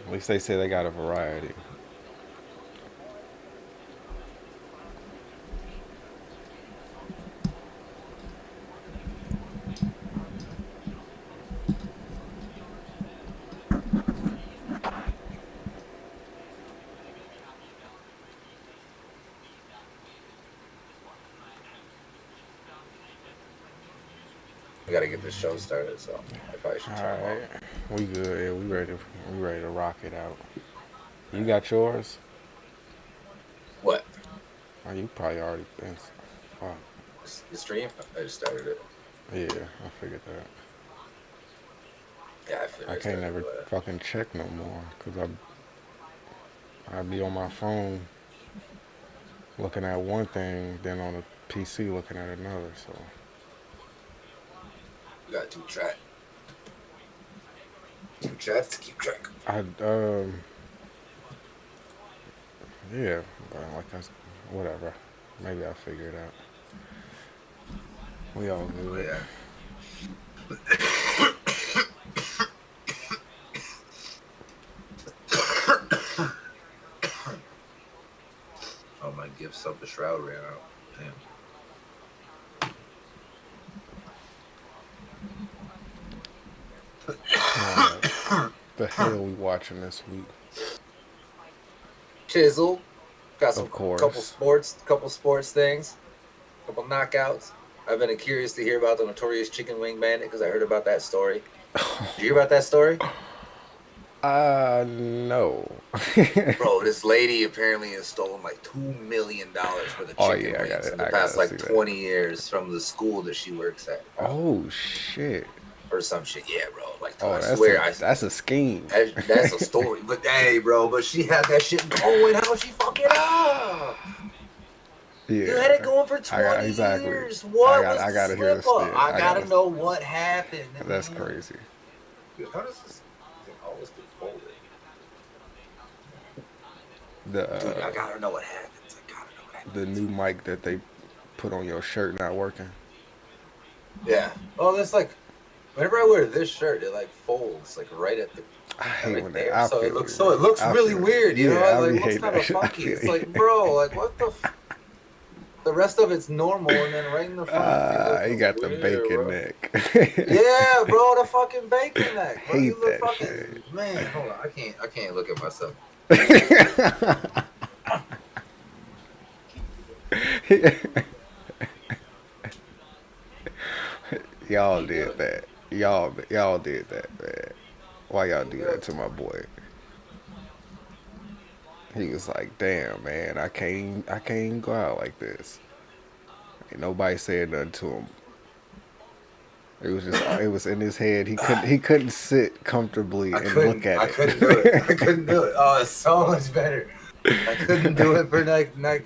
At least they say they got a variety. We gotta get this show started, so I probably should All turn them off. right, we good. Yeah, we ready. We ready to rock it out. You got yours? What? Oh, you probably already been. Fuck. The stream? I just started it. Yeah, I figured that. Yeah, I figured I I can't started never it. fucking check no more because I be on my phone looking at one thing, then on the PC looking at another. So We got two chats to keep track. I yeah, but like whatever. Maybe I'll figure it out. We all Oh good. yeah. Oh, my gifts of the shroud ran out. Damn. The hell we watching this week? Chisel. Got some Of course. couple sports things, couple knockouts. I've been curious to hear about the notorious chicken wing bandit because I heard about that story. Did you hear about that story? No. Bro, this lady apparently has stolen like $2 million for the Oh, chicken yeah, wings in the I past gotta like see 20 years from the school that she works at. Oh shit. Or some shit. Yeah, bro. Like, Oh, I swear. that's a scheme. That's a story. But hey, bro, but she had that shit going. How she fuck it up? Yeah. You had it going for 20 exactly. years. What was I the gotta hear slip the up? story. I gotta know what happened. That's crazy. Dude, how does this thing always get folded? Dude, I gotta know what happens. I gotta know what happens. The new mic that they put on your shirt not working. Yeah. Oh, that's like whenever I wear this shirt, it like folds like right at the. I hate right when there. that. So it looks really weird. You know, like it looks kind of funky. It's like, bro, like what the. The rest of it's normal, and then right in the front, you got the weird, bacon bro. neck. Yeah, bro, the fucking bacon neck. Bro, Hate you look that fucking shit. man. Hold on, I can't look at myself. Y'all did that. Y'all did that, man. Why y'all do that to my boy? He was like, "Damn, man, I can't even go out like this." Ain't nobody said nothing to him. It was in his head. He couldn't sit comfortably and look at it. I couldn't do it. I couldn't do it. Oh, it's so much better. I couldn't do it for like 2 like,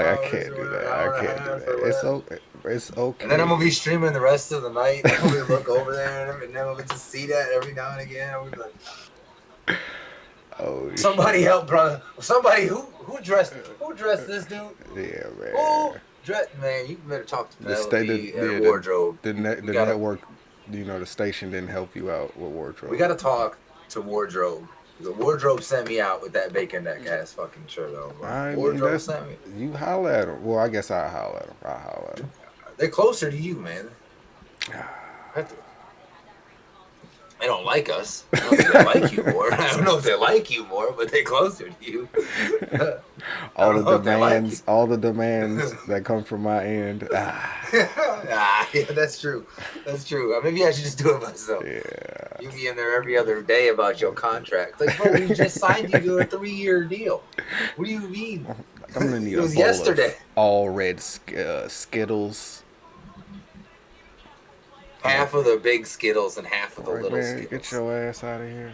hours. I can't do that. Hour I and a can't do half that. or whatever. It's okay. And then I'm gonna be streaming the rest of the night. I'm gonna look over there, and then I'm gonna just see that every now and again. I'm gonna be like, oh, somebody help, brother. Somebody who dressed this dude? Yeah, man. Who dressed? Man, you better talk to Penelope and wardrobe. The network, the station didn't help you out with wardrobe. We gotta talk to wardrobe. The wardrobe sent me out with that bacon neck ass fucking shirt on. Wardrobe sent me. You holler at them. Well, I guess I'll holler at them. They're closer to you, man. They don't like us. I don't know if they like you more. I don't know if they like you more, but they're closer to you. all the demands that come from my end. Yeah, that's true. That's true. Maybe I should just do it myself. Yeah. You be in there every other day about your contract. Like, bro, we just signed you to a 3-year deal. What do you mean? I'm gonna need it was yesterday. All red Skittles. Half of the big Skittles and half of the little Skittles. Get your ass out of here.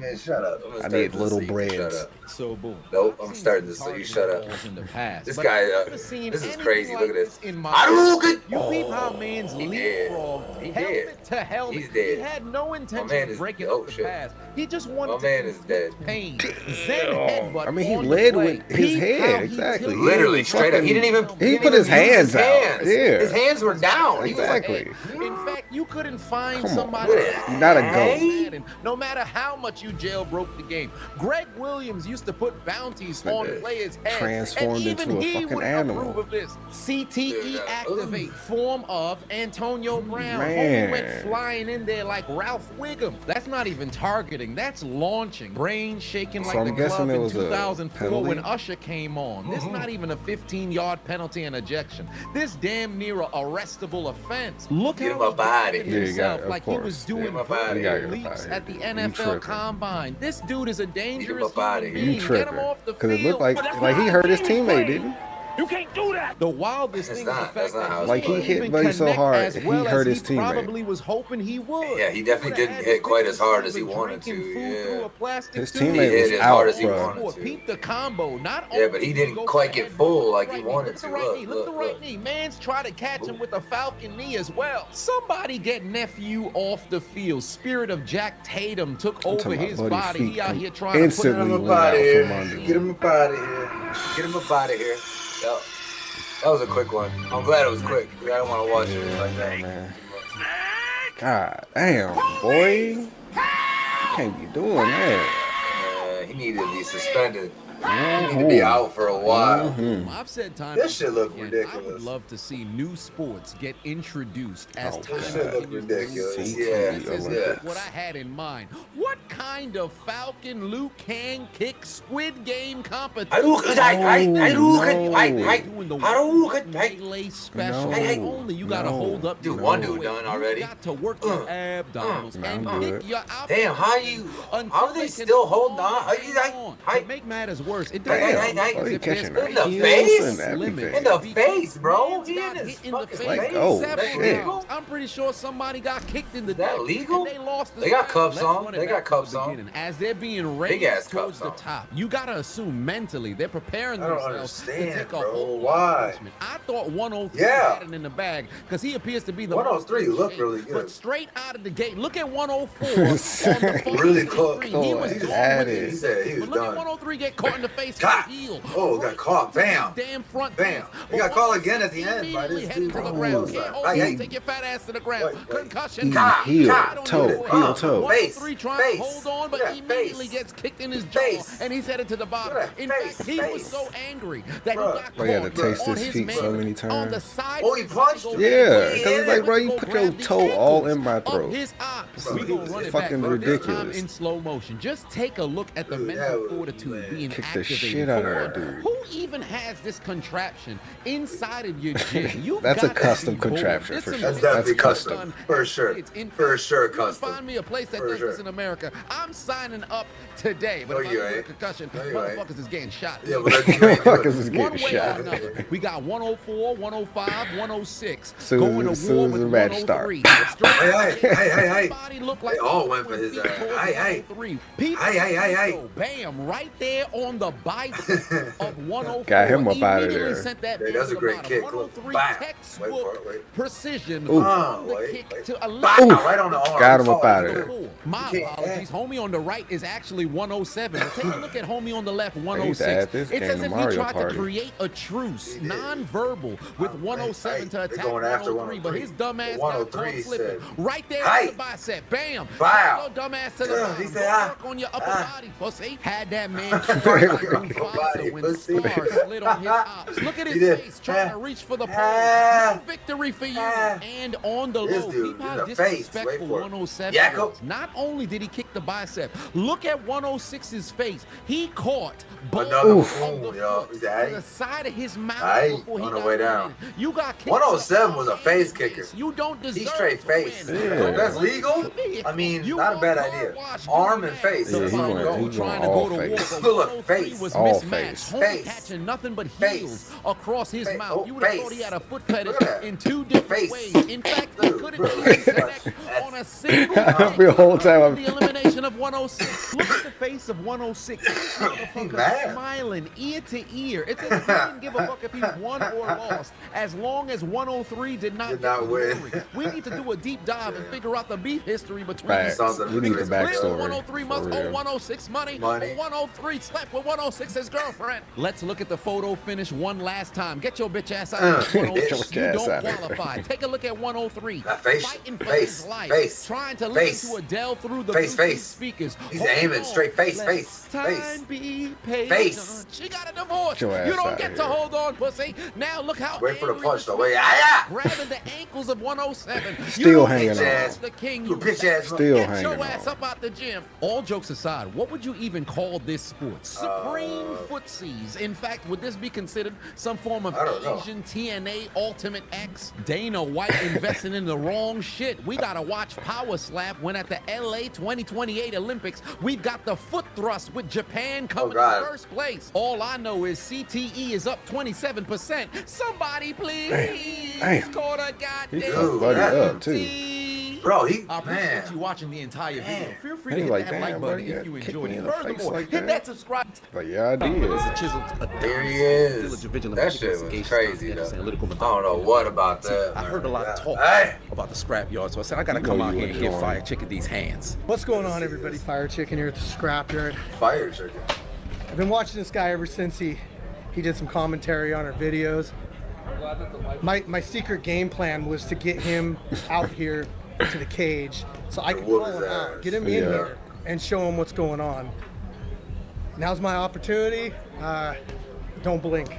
Man, shut up. I'm gonna I start need this little so you can shut breads. up. So boom. Nope, I've I'm seen starting some this so you targeted shut up. balls in the past, This but guy, I've never seen this is anything crazy. like Look at this. in my Hadouken! You peep how man's He leapfrog, dead. He helmet dead. to helmet. He's dead. He had no man intention is- of breaking oh, up the shit. pass. He just wanted My to man is inflict dead. pain. Zen headbutt I mean, he on the led play. with his Peep head, how he exactly. tilted Literally his straight up. He didn't even. He didn't put his even use hands out. Yeah. His hands were down. He was like, Exactly. In fact, you couldn't find Come on. somebody You're not a goat. Madden, no matter how much you jailbroke the game. Greg Williams used to put bounties on nigga players' heads, transformed and even into a he fucking wouldn't animal. approve of this. CTE Dude, activate, form of Antonio Brown. Homie went Man. flying in there like Ralph Wiggum. That's not even targeting. That's launching. Brain shaking So like I'm the guessing club it in was a 2004 when penalty? Usher came on. This not even a 15-yard penalty and ejection. This damn near a arrestable offense. Look Get how him he up outta defended here. Yeah, you got- himself of like he was course. doing Get him up outta vertical here. You gotta get up leaps outta at the here. You NFL tripping. Combine. This dude is a dangerous up outta human here. being. You Get tripping? him off the Because field. it looked like he hurt his teammate, didn't he? You can't do that. The wildest That's thing not- is the that's fact not how that it's Like, he didn't hit even Buddy so connect hard, as he well hurt as his he teammate. probably was hoping he would. Yeah, he definitely would've didn't had hit quite as hard pictures as he of wanted drinking to, food yeah. through a plastic His tube. teammate hit was as out, hard as he bro. wanted to. Peep the combo. Not Yeah, only but he did didn't go quite for get headbutt, full look like at he the right wanted knee, to. Look at the right knee. Look, Look at the right look. knee. Man's trying to catch him with a falcon knee as well. Somebody get nephew off the field. Spirit of Jack Tatum took I'm over talking about his Buddy body. feet He out come here trying to put instantly Get him went up out out of from here. under. Get him up out of here. Get him up out of here. Yep. That was a quick one. I'm glad it was quick. I don't want to watch it like that. man. God damn, boy. You can't be doing that. He needed to be suspended. He needed to be out for a while. I've said time. This shit look again, I ridiculous. would love to see new sports get introduced as Oh, time this shit look continues to ridiculous. move Yeah, forward. This isn't Olympics. what I had in mind. What kind of Falcon Luke Kang kick Squid Game competition? Doing the Melee special. No, Hey, only you gotta no, hold up. Dude, your one dude weight. done already. You got to work your abdominals Nah, and I'm pick good. your outfit. Damn, how Until are they can still holding no on? Are you like, longer how- To make matters worse, it Hey, doesn't hey, hey, Oh, as he if there's catching no in the heels face? and limit. everything. In the face, bro. Man's He got in his hit in the fucking face Like, oh, several shit. times. I'm pretty sure somebody got kicked in the that dick, legal? and they lost the They got battle. cuffs Let's on. run it They back got from cuffs the on. beginning. As they're being Big ass raised towards cuffs the on. top, you gotta assume mentally they're preparing I don't themselves to understand, take a bro. whole lot Why? of punishment. I thought 103 Yeah. had it in the bag because he appears to be the 103 most in looked shape. really good. But straight out of the gate, look at 104 on the far Really screen. close. He was He gone had within it. He said he was but look at done. 103 get caught in the face with God. the heel. Oh, got caught. to his Bam. Damn front Bam. teeth. He got caught again at the end by Immediately this headed dude. to the Oh, ground. sorry. Can't hold Hey, you. hey. Take your fat ass to the ground. Wait, wait. Concussion. He God. heel, God on toe, your heel, way. toe. 103 trying to Face. hold on, but Look at that immediately face. gets kicked in his jaw, Face. and he's headed to the bottom. Look at that In face, fact, he was face. so angry that Bruh. he got Bro, he had to caught taste on his his feet so man many on times. the side. Oh, he punched him? Yeah, because Yeah, it's like, bro, you Go put grab your the toe all ankles in my of throat. his ops. Bro, We he gonna was run it fucking back, but this time ridiculous. in slow motion. Just take a look at the Dude, mental that was, fortitude man. being Kick the activated. shit out of For that dude. Who even has this contraption inside of your gym? You That's a got to custom be bored. contraption It's for an sure. That's American definitely custom. son For has sure. kids. In For fact, sure you can custom. find me a place that For does sure. this in America. I'm signing up today. But No, if I you lose a ain't. concussion, No, you ain't. motherfuckers is getting shot. Yeah, but that's you ain't Motherfuckers doing is it. One getting way shot. or another. We got 104, 105, 106. Soon going as- to soon war as with the match start. 103. Hey. Everybody look They like all went for his feet ass. towards Hey. 103. People Hey. go, bam, right there on the bicep of 104. Got him up outta Immediately there. sent that Hey, man that's to a the great bottom. kick. Look, 103 bam. textbook Wait for it, wait. precision Ooh. from the Wait, kick wait. to a Bam, left. right on the arm. Got him up Oh, outta you there. do. My You can't- apologies. Homie on the right is actually 107. But take a look at homie on the left, add 106. this It's game as to if he Mario tried Party. to create a truce, non-verbal, with 107 to They attack going after 103. But his 103. dumb ass got 103 caught slipping. said, Right there "Hey." in the bicep. Bam. Wow. Your dumb ass to the Yeah, bottom. he said, Go "Ah, work on your upper ah." body, pussy. Had that man Body, Mufasa when pussy. stars slid on his ops. Look at his He did. face trying to Ah. reach for the pole. Ah. No victory for you. Ah. And on the This low, dude peep how in the face. disrespectful Wait for it. 107 Yakko. was. Not only did he kick the bicep, look at 106's face. He caught both Another on one, the yo. foot Is that to the side of his mouth. mouth Aight, before he on the got way down. eliminated. You got kicked 107 in was the a face face. kicker. You don't deserve He's straight to face. win. Yeah. That's legal? I mean, You not a are bad car idea. wash Arm doing and that. face. Yeah, The he final went- goal he went trying to all go to war face. for Look, 103 face. was All mismatched. face. Homie Face. catching nothing but Face. heels across his Face. mouth. Oh, You would have face. thought he had a foot fetish Look at that. in two different Face. ways. In fact, he Dude, couldn't bro, even that's- connect that's- on a single The whole time I'm- the elimination of 106. Look at the face of 106. This motherfucker mad. smiling ear to ear. It's as if he didn't give a fuck if he won or lost, as long as 103 did not Did get not the win. glory. We need to do a deep dive and figure out the beef history between Facts. these Something We need the between Clearly, backstory. 103 must for owe real. 106 money. Money. Or 103 slept with 106's girlfriend. Let's look at the photo finish one last time. Get your bitch ass out of here, Get 106. your You ass don't out of here. qualify. Take a look at 103. That face, Fighting for face, his life. face, Trying to face. listen to Adele through the Face, Bluetooth face. speakers. He's Hold aiming on. straight face, Let face, time face. be patient. Face. She got a divorce. Get your ass You don't outta get to here. hold on, pussy. Now look how Wait for the angry punch, this though. Wait, man ah, is, grabbing the ankles of 107. Still you don't hanging get on. to hold the king. You bitch ass. Still Get hanging your ass on. up out the gym. All jokes aside, what would you even call this sport? Supreme footsies. In fact, would this be considered some form of I don't know. Asian TNA Ultimate X? Dana White investing in the wrong shit. We gotta watch Power Slap when at the LA 2028 Olympics, we've got the foot thrust with Japan coming in God. first place. All I know is CTE is up 27%. Somebody please Damn. score a He goddamn fucked Buddy that- up, too. penalty. Bro, he, I appreciate man. you watching the entire video. Man. Feel free to He's hit like, that "Damn, like button buddy, if you you kicked enjoyed me it. in the face Furthermore, like hit that." that subscribe. Like, yeah, I It was a did. chiseled, Here he is. diligent, vigilant, That shit was meticulous crazy, investigation, though. analytical I don't know what about that. I heard a lot of talk Hey. about the scrapyard, so I said I gotta You come know out you here and give enjoying Fire it. Chicken these hands. What's going on, everybody? Fire Chicken here at the scrapyard. Fire chicken. I've been watching this guy ever since he did some commentary on our videos. My secret game plan was to get him out here to the cage so I could whoop call his him out, ass. get him in Yeah. here, and show him what's going on. Now's my opportunity. Don't blink.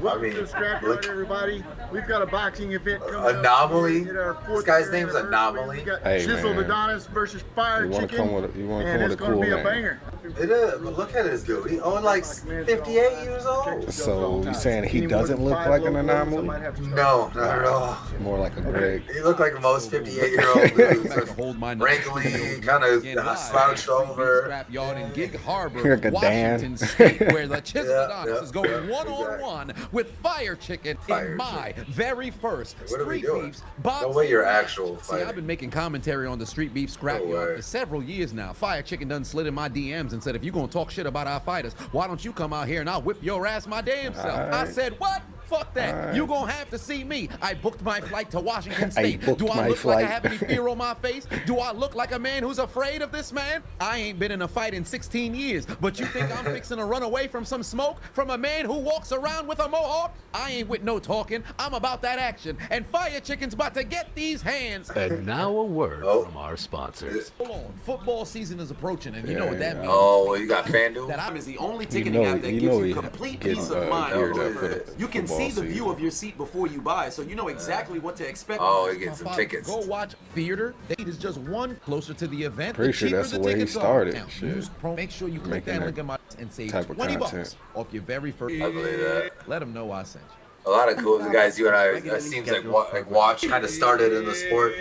Welcome I mean, to the Scrapyard, look- everybody. We've got a boxing event coming Anomaly? up. Hit our This fourth guy's year name's anniversary. Anomaly? We got Hey, Chiseled man. Adonis versus Fire You wanna Chicken. come with a- you wanna and come with it's a gonna cool be a name. banger. It is, but look at this dude. He only like 58 years old. So you saying he Any more doesn't than look 5 like an low blows, I anomaly? might have to start. No, not at all. More like a Greg. He looked like most 58-year-old dudes. Back to hold my nose. Wrinkly, kind of Again, live slouched from the over. Scrapyard in Gig Harbor, Like a Washington Dan. State, where the Chiseled Yeah, Adonis yeah, is going yeah, one-on-one with Fire Chicken Fire in my Chicken. very first What are we Street doing? Beefs No boxing way you're match. actual See, fighting. I've been making commentary on the Street Beef No way. Scrapyard for several years now. Fire Chicken done slid in my DMs and said, if you're going to talk shit about our fighters, why don't you come out here and I'll whip your ass my damn self. I Alright. said, what? Fuck that. Alright. You gonna have to see me. I booked my flight to Washington State. booked Do I my look like I flight. have any fear on my face? Do I look like a man who's afraid of this man? I ain't been in a fight in 16 years, but you think I'm fixing to run away from some smoke from a man who walks around with a mohawk? I ain't with no talking. I'm about that action. And Fire Chicken's about to get these hands. And now a word Oh. from our sponsors. Hold on. Football season is approaching, and you know what that means. Oh, well, you got FanDuel? That I'm Is the only You ticketing know, app that you gives know you he complete getting peace of mind. geared up for the You can football see the view season. of your seat before you buy, so you know exactly what to expect. Oh, he My gets some father, tickets. Go watch theater. Date is just one closer to the event. Pretty the sure cheaper that's the the way he tickets started, are. Now, shit. use make sure you click Making that that link in my and save type of 20 bucks content. off your very first. I believe that. Let them know I sent you. A lot of cool guys you and I, it seems like watch kind of started in the sport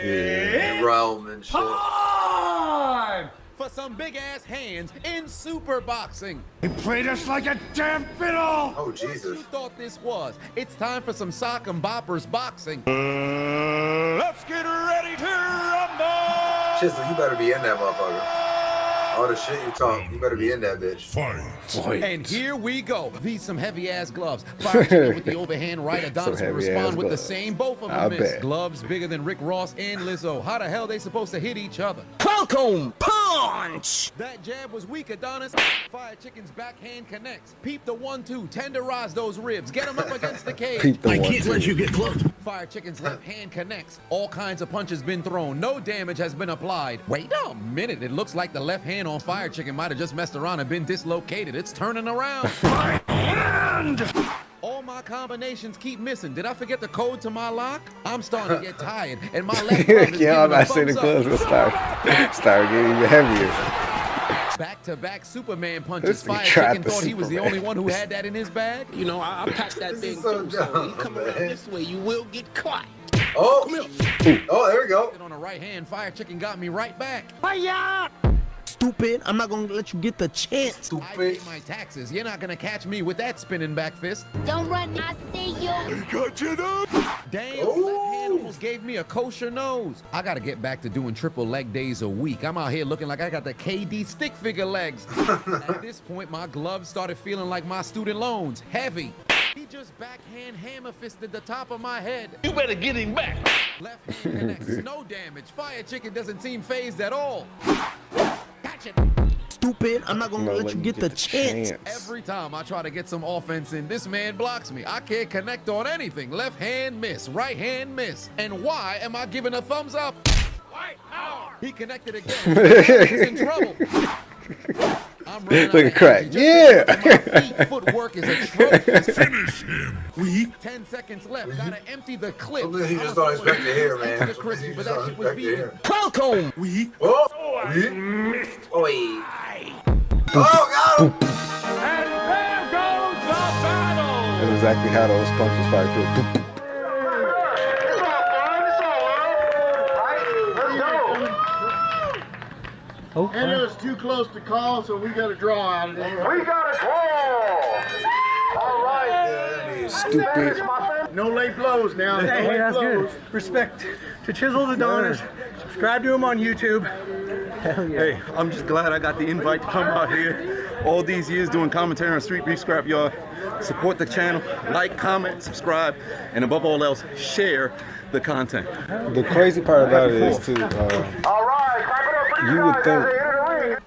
realm and shit. For some big ass hands in super boxing. Oh, What you Jesus. thought this was? It's time for some sock and boppers boxing. Chisel, you better be in that motherfucker. All the shit you talk, you better be in that bitch. Fight. And here we go. These some heavy ass gloves. Fire Chicken with the overhand right. Adonis Some will heavy-ass respond with the gloves. same. Both of them I miss. bet. Gloves bigger than Rick Ross and Lizzo. How the hell they supposed to hit each other? Welcome, punch! That jab was weak, Adonis. Fire Chicken's backhand connects. Peep the 1-2. Tenderize those ribs. Get him up against the cage. Peep the one, too. get close. Fire Chicken's left hand connects. All kinds of punches been thrown. No damage has been applied. Wait a minute. It looks like the left hand on Fire Chicken might have just messed around and been dislocated. It's turning around. All my combinations keep missing. Did I forget the code to my lock? I'm starting to get tired, and my left glove is Yeah, I'm giving a not saying the thumbs up. gloves will start getting even heavier. Back-to-back Superman punches. This Fire nigga tried Chicken the thought he was the Superman. only one who had that in his bag. You know, I packed that This thing is so too, so dumb, you come around man. this way, you will get caught. Oh, Come here. oh, there we go. On the right hand, Fire Chicken got me right back. Stupid, I'm not gonna let you get the chance. I pay Stupid. my taxes. You're not gonna catch me with that spinning back fist. Don't run, I see you. Damn, Ooh. left hand almost gave me a kosher nose. I gotta get back to doing triple leg days a week. I'm out here looking like I got the KD stick figure legs. At this point, my gloves started feeling like my student loans, heavy. He just backhand hammer fisted the top of my head. You better get him back. Left hand connects, no damage. Fire Chicken doesn't seem phased at all. Gotcha. Stupid, I'm not gonna let you get the chance. Every time I try to get some offense in, this man blocks me. I can't connect on anything. Left hand miss, right hand miss. And why am I giving a thumbs up? He connected again. He's in trouble. I'm running out Look of at crack. energy. Yeah. My feet footwork is atrocious. Finish him. 10 seconds left. Gotta empty the clip. Something you just don't expect to hear, man. The crispy, Something you but just that don't shit was expect to vegan. hear. Falcon. Oh, oi. Oh, got him. That's exactly how those punches probably feel. And it was too close to call, so we got a draw out of it. Stupid. No late blows now. No late That's good. blows. Respect to Chisel the Donors. Subscribe to him on YouTube. Hey, I'm just glad I got the invite to come out here. All these years doing commentary on Street Beef Scrapyard. Support the channel, like, comment, subscribe, and above all else, share the content. The crazy part about it is too. You would think.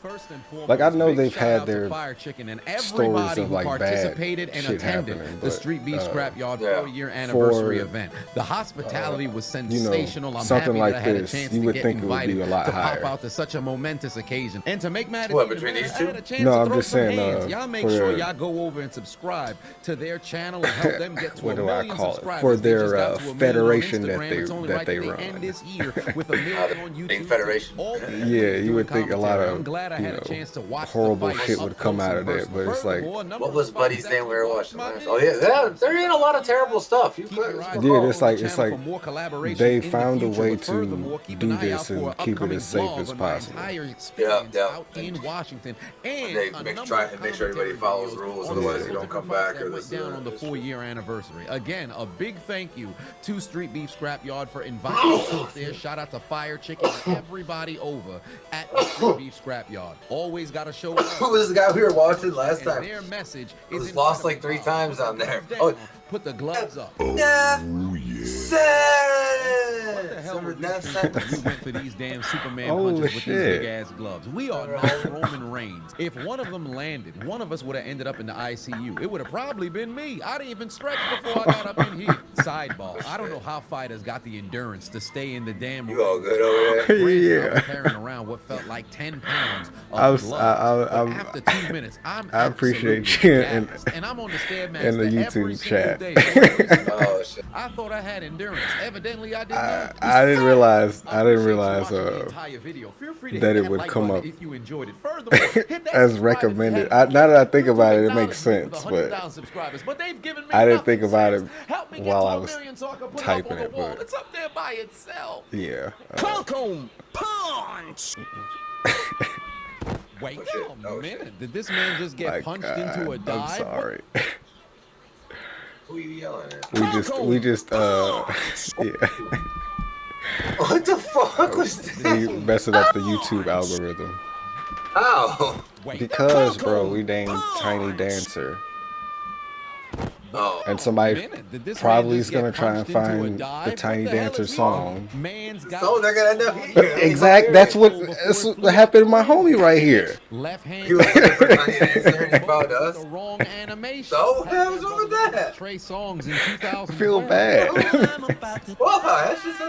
First and foremost, Like, I know big they've shout had out to their Fire Chicken and stories everybody of, who like, bad participated and shit attended happening, the but, Street Beef Scrapyard yeah. 4-year anniversary For, event. The hospitality was you know, sensational. I'm something happy like that I had this, a chance you to would get think it would be invited a lot to higher. pop out to such a momentous occasion. And to make matters What, even between better, these I two? had a chance No, to I'm throw just some saying, hands. Y'all make for sure their- y'all go over and subscribe to their channel and help them get to What a do I million call it? subscribers. For They their, just got to a million on federation that Instagram. they- It's only that right they that run. end this year with a million on YouTube. Big federation. All Yeah, you would think a lot commentary. I'm of, glad I you had a know, chance to watch the horrible fight shit up would come close out and of that, but it's like, Furthermore, a number What of was the Buddy's fights name we were actually watching watched last? my Oh yeah, there ain't a lot of terrible stuff. You Keep your could. eyes Yeah, on it's the like- it's channel like for more collaboration they in the found a future, way but to furthermore, keep do an eye this out for and an keep it upcoming as safe vlog as on my possible. entire experience yeah. out in Washington, and They a make number try of and make sure everybody commentary follows videos the rules, on otherwise several you don't come different fights back that or went this down or on the this. 4-year anniversary. Again, a big thank you to Street Beef Scrapyard for inviting us out there. Shout out to Fire Chicken and everybody over at the Street Beef Scrapyard. Always got to show Who was the guy we were watching last and time? their message It was is lost like incredible. 3 times on there. Thumbs Oh. down. Put the gloves up. What the hell would we think when we went for these damn Superman Holy punches with these shit. big ass gloves? We are not Roman Reigns. If one of them landed, one of us would have ended up in the ICU. It would have probably been me. I didn't even stretch before I got up in here. Sidebar. I don't know how fighters got the endurance to stay in the damn You all good over there? Yeah. I was carrying around what felt like 10 pounds of I was- gloves. But I'm- after 2 minutes, I'm I appreciate absolutely you and- gassed. And I'm on the Stairmaster and the every YouTube single chat. day. The only reason why Oh shit. I thought I had endurance. Evidently, I did not. I didn't realize. I I didn't appreciate you realize watching the entire video. Feel free to that hit it would like come button up if you enjoyed it. Furthermore, hit that as subscribe if you recommended. hadn't Now that I think YouTube about it, it acknowledged makes me with sense, 100,000 subscribers, but they've given me I didn't nothing think about since. it Help me get while to I a was million so I can put typing it up on it, the wall. but- It's up there by itself. yeah. Falcon. Punch. Wait shit. a Oh, minute. Did this man just get My punched God, into a I'm dive? sorry. Who you yelling at? We just yeah. What the fuck was that? We messing up the YouTube algorithm How? Wait. because, bro, we named Tiny Dancer, Oh. and somebody Minute. Did this probably man is just gonna get try and punched into a find dive? the What Tiny hell Dancer is he song. doing? Man's got So they're gonna end up here. Exact. That's what happened to my homie right here. left hand. He was looking for Tiny Dancer and he found us. The wrong animation. So what the hell was wrong with that? Trey Songs in 2000. I feel bad. Well, that's just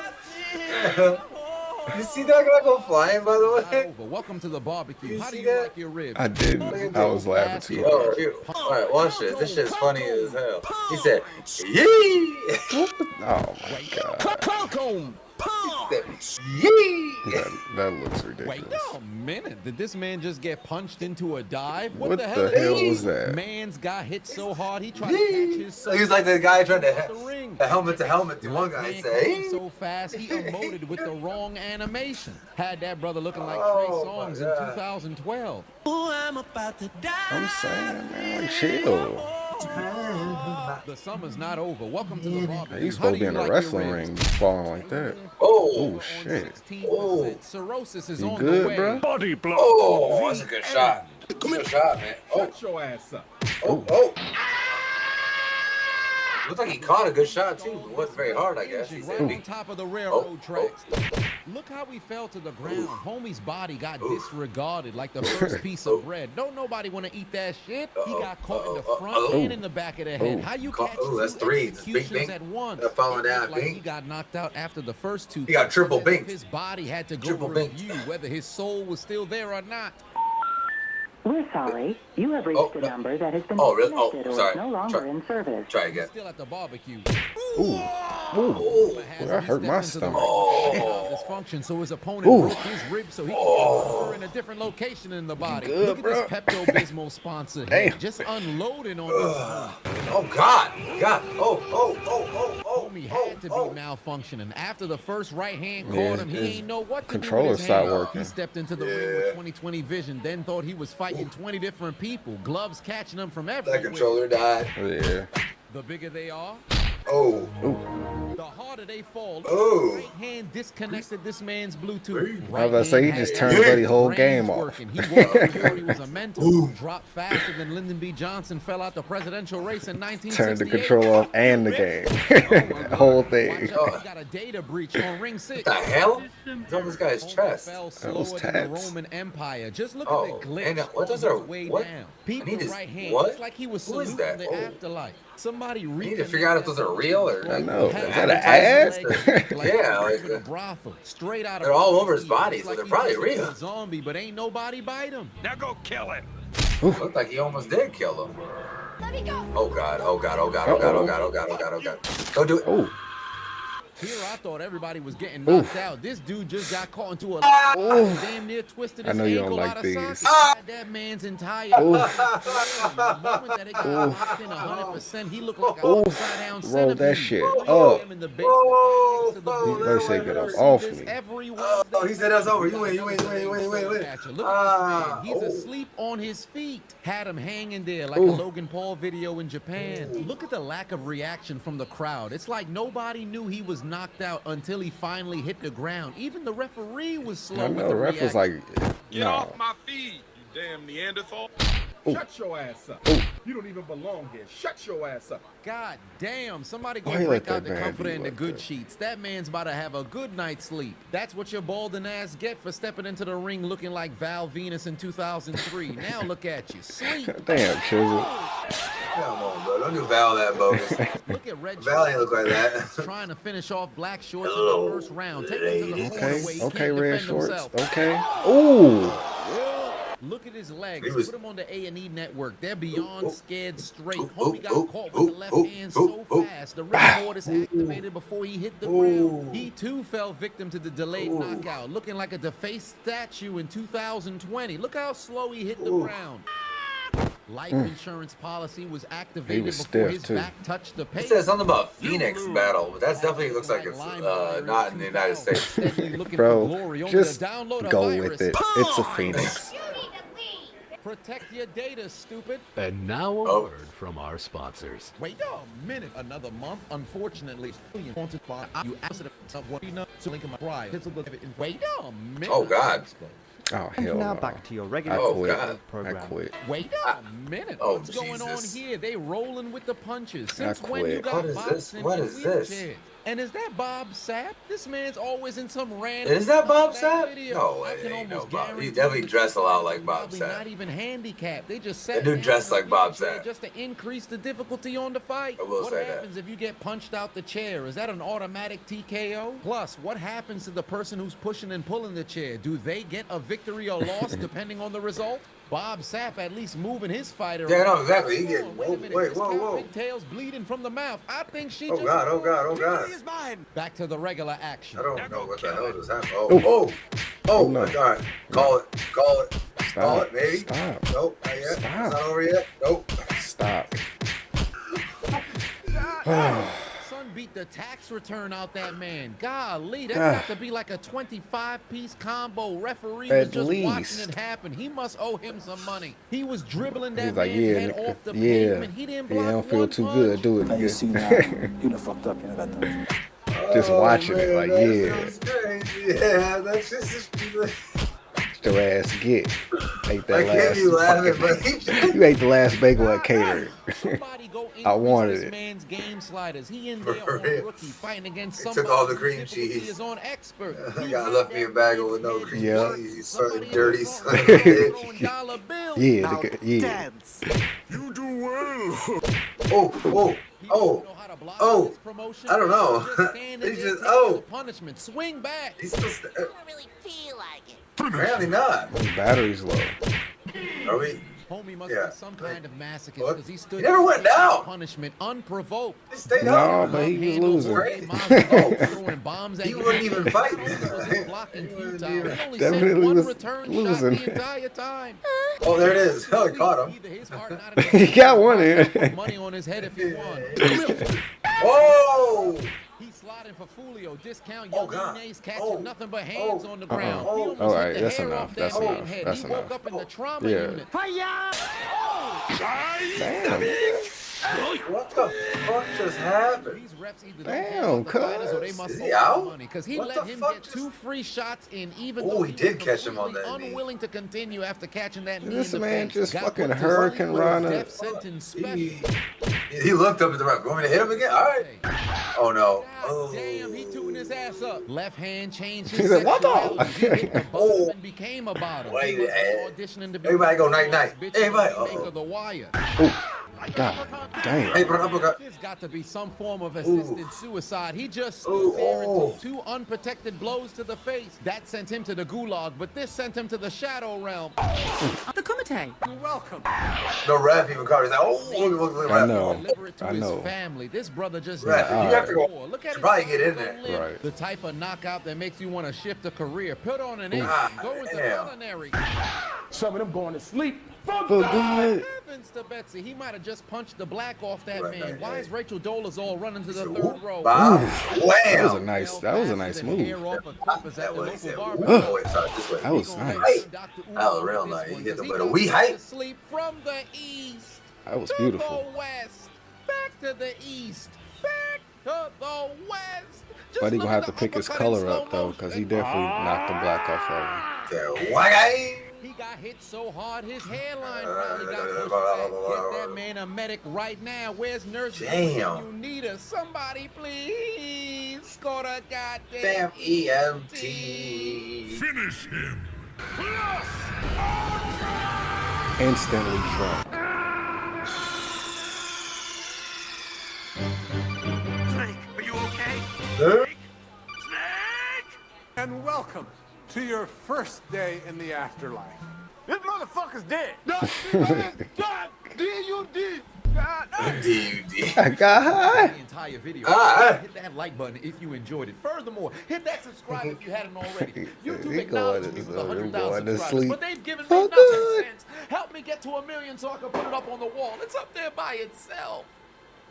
You see that guy go flying, by the Not way? over. Welcome to the barbecue. You How do see you that? like your ribs? I didn't. I was laughing too Yo, hard. you. All right, watch this. This shit's funny as hell. He said, "Yee." Oh my god. Yee. That looks Wait ridiculous. a minute. Did this man just get punched into a dive? What the the hell was that? Man's got hit so hard he tried to catch his So he's like the guy trying to the ring. the helmet to helmet to one guy Man say. came so fast he emoted with the wrong animation. Had that brother looking like Trey Oh, Songz my in God. 2012. I'm saying, man, like, chill. The summer's not over. Welcome to the barbecue. He's How supposed to do be you in a like your wrestling ribs? ring falling like that. Oh, Oh shit. 16%. Cirrhosis is You on the good, way. bro? Body blow. oh, that's a good shot. Good shot, man. Oh, Your ass up. oh. Looked like he caught a good shot too. It wasn't very hard, I guess. He Right said, on top of the railroad tracks. Look how he fell to the ground. Homie's body got disregarded like the first piece of bread. Don't nobody want to eat that shit. He got caught in the front and in the back of the head. How you catch that's two three. That's bing, executions bing. at once? They're falling It down, looked like bing. he got knocked out after the first two. He got triple As if binked. His body had to go Triple binked. review whether his soul was still there or not. We're sorry. You have reached a number that has been Oh, really? Oh, disconnected or sorry. is no longer Try- in service. Try again. Still at the barbecue. Ooh. Ooh. That hurt my stomach. Dysfunction, so his opponent broke his ribs so he could in a different location in the body. good, Look at bro? this Pepto-Bismol sponsor here. Just unloading on this. Oh God. Oh. Homie had to be malfunctioning. After the first right hand Yeah, caught him, he his ain't know what to controller do with his stopped hand. working. He stepped into the ring with 20/20 vision, then thought he was fighting 20 different people. Gloves catching him from That everywhere. controller died. Yeah. The bigger they are, Oh. the harder they fall. Oh. Right hand disconnected this man's Bluetooth. I was about to say, he hand just had turned his Buddy's whole brains game off. working. He walked he was a mental. Dropped faster than Lyndon B. Johnson fell out the presidential race in 1968. Turned the controller off and the game. The whole thing. Watch out, he got a data breach on ring 6. What the hell? It's on this guy's chest. Fell That was slower than the tats. Roman Empire. Just look Oh, at the glitch. and what does on our- his way what? down. I People need his- right hand. what? It's like he was Who is saluting that? the Oh. afterlife. Somebody We need to figure out if those are real or I know. like, Is that an advertisements or- ad? Yeah, like a brothel. Straight out of they're all over his It's body, so like they're he probably just real. a zombie, but ain't nobody bite him. Now go kill him. Looked like he almost did kill him. Let me go. Oh God. Don't do it. Oh. Here I thought everybody was getting knocked out. This dude just got caught into a damn near twisted I his know you don't ankle like out of these. socket. Had that man's entire the moment that it got locked in 100%, he looked like an upside down centipede. Roll that shit We up. had him in the basement right next to the Oh, booth. They say get up See off this me. every Oh, Wednesday. he said that's over. You win. Look at this man. He's asleep on his feet. Had him hanging there like a Logan Paul video in Japan. Look at the lack of reaction from the crowd. It's like nobody knew he was knocked out until he finally hit the ground. Even the referee was slow I with know. the The ref was reaction. like, Get no. off my feed, you damn Neanderthal. Shut your ass up. You don't even belong here. Shut your ass up. God damn, somebody go Why you break let out that the man comforter be and the like good that? sheets. That man's about to have a good night's sleep. That's what your balding ass get for stepping into the ring looking like Val Venus in 2003. Now look at you. Sleep. Damn, Chisel. Come on, bro. Don't do Val that bogus. Look at Red Val ain't look like that. trying to finish off Black Shorts in the first round. Take him to the corner where he Okay, can't red defend shorts. himself. Okay. Ooh. Look at his legs. He was- Put him on the A&E network. They're beyond scared straight. Ooh, Homie got ooh, caught ooh, with the left ooh, hand ooh, so ooh. fast. The ring board is activated before he hit the ground. He too fell victim to the delayed knockout, looking like a defaced statue in 2020. Look how slow he hit the ground. Life insurance policy was activated was before stiff, his too. back touched the It pavement. says something about Phoenix battle, but that definitely looks like it's not in the United States. Bro, just go with it. It's a Phoenix. You need to leave. Protect your data, stupid. And now a word from our sponsors. Wait a minute. Another month. Unfortunately, you wanted by you asked of what you know. So link in my prior. Wait a minute. Oh God. Oh, hell Now no. back to your I regular quit. God. I program. quit. Wait a minute. Oh, What's going on Jesus. here? They rolling with the punches. Since I when you quit. got What is this? boxing What in is this? wheelchairs? And is that Bob Sapp? This man's always in some random. Is that Bob Sapp? Video. No way. I can Ain't no almost Bob. guarantee He definitely the dressed a lot fans like are Bob probably Sapp. Not even handicapped. They just sat That dude down dressed in a like Bob wheelchair Sapp. just to increase the difficulty on the fight. I will what say that. happens if you get punched out the chair? Is that an automatic TKO? Plus, what happens to the person who's pushing and pulling the chair? Do they get a victory or loss depending on the result? Bob Sapp at least moving his fighter. Yeah, no, around. exactly. He Hold get on, whoa, wait a minute. wait, This whoa, cow whoa. pigtails bleeding from the mouth. I think she Oh just. God, oh God, oh God. Back to the regular action. I don't know what the hell just happened. Oh, no. all right. Call it. Call it, maybe. Stop. Nope, not yet. Stop. It's not over yet. Nope. Stop. Son beat the tax return out that man. Golly, that God. got to be like a 25-piece combo. Referee At was just watching least. it happen. He must owe him some money. He was dribbling that He's like, man's yeah, head nigga. off the Yeah. pavement. He didn't Yeah, block I don't feel one too punch. good. Do it, Now you see now, nigga. you done fucked up, you know that. Just watching it, like, yeah. That's crazy. Yeah, that's just. Your ass get. Ate that I can't last be laughing, fucking- but You ate the last bagel at catering. Somebody go I increase wanted this it. man's game sliders. He in there For on real. rookie fighting against He took somebody all the whose cream difficulty cheese. is on expert. I He got had left me a that bagel man's with no head cream Yeah. cheese. You Somebody fucking dirty in son front of a throwing bitch. dollar bills. Yeah, Now nigga, yeah. dance. You do well. Oh. Oh, I don't know. He's just punishment. Swing back. He's still. I don't really feel like it. Apparently not. Battery's low. Are we? Homie must Yeah. be some kind of masochist What? because he stood He never went down. punishment unprovoked. He stayed No, up. but he was Handle losing. Great. throwing bombs at He you. wouldn't even fight. Blocking He wouldn't futile. even- He only Definitely sent one was return losing. shot the entire time. Oh, there it is. Oh, he caught him. Either his heart not enough He got one in. put money on his head if he won. Oh! He's sliding for Fulio. Discount. Oh, God. Yogi catching Oh. nothing but hands Oh. on the ground. Oh. He almost All hit right, the that's hair enough, off that that's man's enough, head. that's He enough. woke up in the trauma Yeah. unit. Damn. What the fuck just happened? These refs either Damn, don't care about the fighters or they cuz. must Is owe he him out? money because he What let the him fuck get just- 2 free shots in, even Oh, though he was did catch him on completely that knee. unwilling to continue after catching that knee This in the man face. just Got fucking put to Hurricane sleep with a Rana. death sentence special. He looked up at the ref. You want me to hit him again? All right. Oh, no. Oh. God damn, he tooting his ass up. Left hand changed He his said, "What the?" sexuality. He hit the bottom and became a bottom. Wait, He wasn't eh. auditioning to be Everybody go the night-night. bitch Everybody- in the remake uh-oh. of The Wire. God damn. Hey, bro, uppercut. There's got to be some form of assisted suicide. He just stood Ooh, there and oh. took 2 unprotected blows to the face. That sent him to the gulag, but this sent him to the shadow realm. The Kumite. You're welcome. The ref even caught. He's like, oh, look, I know. Deliver it to I his know. family. This brother just Ref, you have to go. Look at Probably his get in upper there. lip. Right. The type of knockout that makes you want to shift a career. Put on an engine. Ah, Go into damn. culinary. Some of them going to sleep. For good. Heavens to Betsy. He might have just punched the black off that Right, man. right, Why right. is Rachel Dolezal running to the Ooh, third row? Bob. That was a Wham. nice. That was a nice move. That was, he said, That oh, wait, sorry, this way. That was nice. That was real nice. He hit them with a wee height. Sleep from the east. That was To beautiful. the west. Back to the east. Back to the west. Just But he look gonna have at to the pick his uppercut in color up slow though, motion. because he definitely knocked the black off of him. Yeah, why? He got hit so hard his hairline probably got pushed back. Get that man a medic right now. Where's Nurse? Damn. You need her. Somebody please score a goddamn Damn EMT. Finish him. Instantly drunk. Snake, are you okay? Huh? And welcome to your first day in the afterlife. This motherfucker's dead. D-U-D. D-U-D. I got high. the entire video. Ah. Hit that like button if you enjoyed it. Furthermore, hit that subscribe if you hadn't already. YouTube He acknowledged going me to- with he 100,000 going to subscribers, sleep but they've given me for nothing good. since. Help me get to 1 million so I can put it up on the wall. It's up there by itself.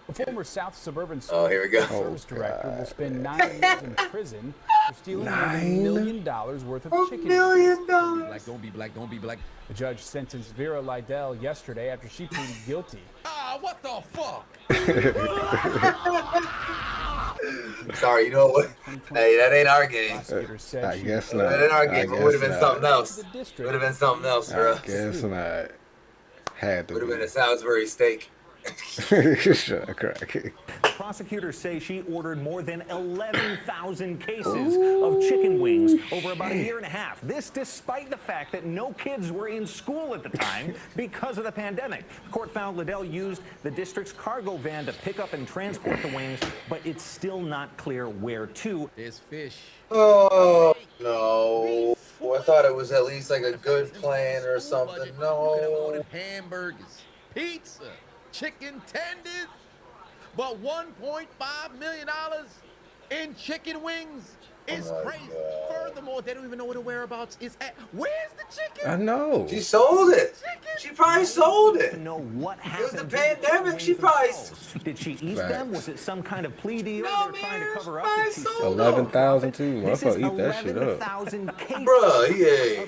The former South Suburban Oh, here we go. Service Director will spend 9 years in prison for stealing more than $1 million worth of chicken. $1 million. Black, don't be black, don't be black. The judge sentenced Vera Lydell yesterday after she pleaded guilty. Ah, what the fuck? Sorry, you know what? Hey, that ain't our game. Prosecutors said I she guess That not. ain't our I game. It would have guess been something not. else. the district. Would have been something else for I us. guess not. Had to Would have been be. a Salisbury steak. Shut up, crack. Prosecutors say she ordered more than 11,000 cases of chicken wings over about a year and a half. This despite the fact that no kids were in school at the time because of the pandemic. The court found Liddell used the district's cargo van to pick up and transport the wings, but it's still not clear where to. There's fish. Oh, no. I thought it was at least like a good plan or something. No. Hamburgers, pizza, chicken tenders, but $1.5 million in chicken wings is crazy. Furthermore, they don't even know where the whereabouts is at. Where's the chicken? I know. She sold it. She probably sold it. To know what It was happened. the pandemic. She probably. Did she eat them? Was it some kind of plea deal No, they're trying to man, cover up? I Did she sold sell 11,000 too. This Motherfucker, is eat that shit up. 11,000 cases. Bruh, of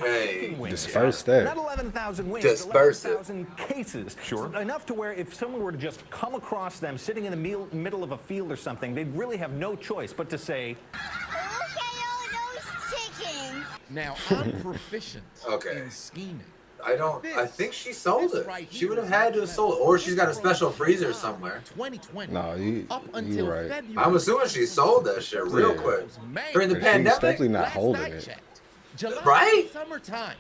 hey. chicken wings. Disperse Not that. 11,000 wings. Disperse it. 11,000 cases. Sure. Enough to where if someone were to just come across them sitting in the middle of a field or something, they'd really have no choice but to say, Now, I'm proficient Okay. in scheming. I think she sold it. She would have had to have sold it. Or she's got a special freezer somewhere. 2020. No, you right. February. I'm assuming she sold that shit real Yeah. quick. During the She's pandemic. definitely not Last holding night it. checked. July, Right? Summertime.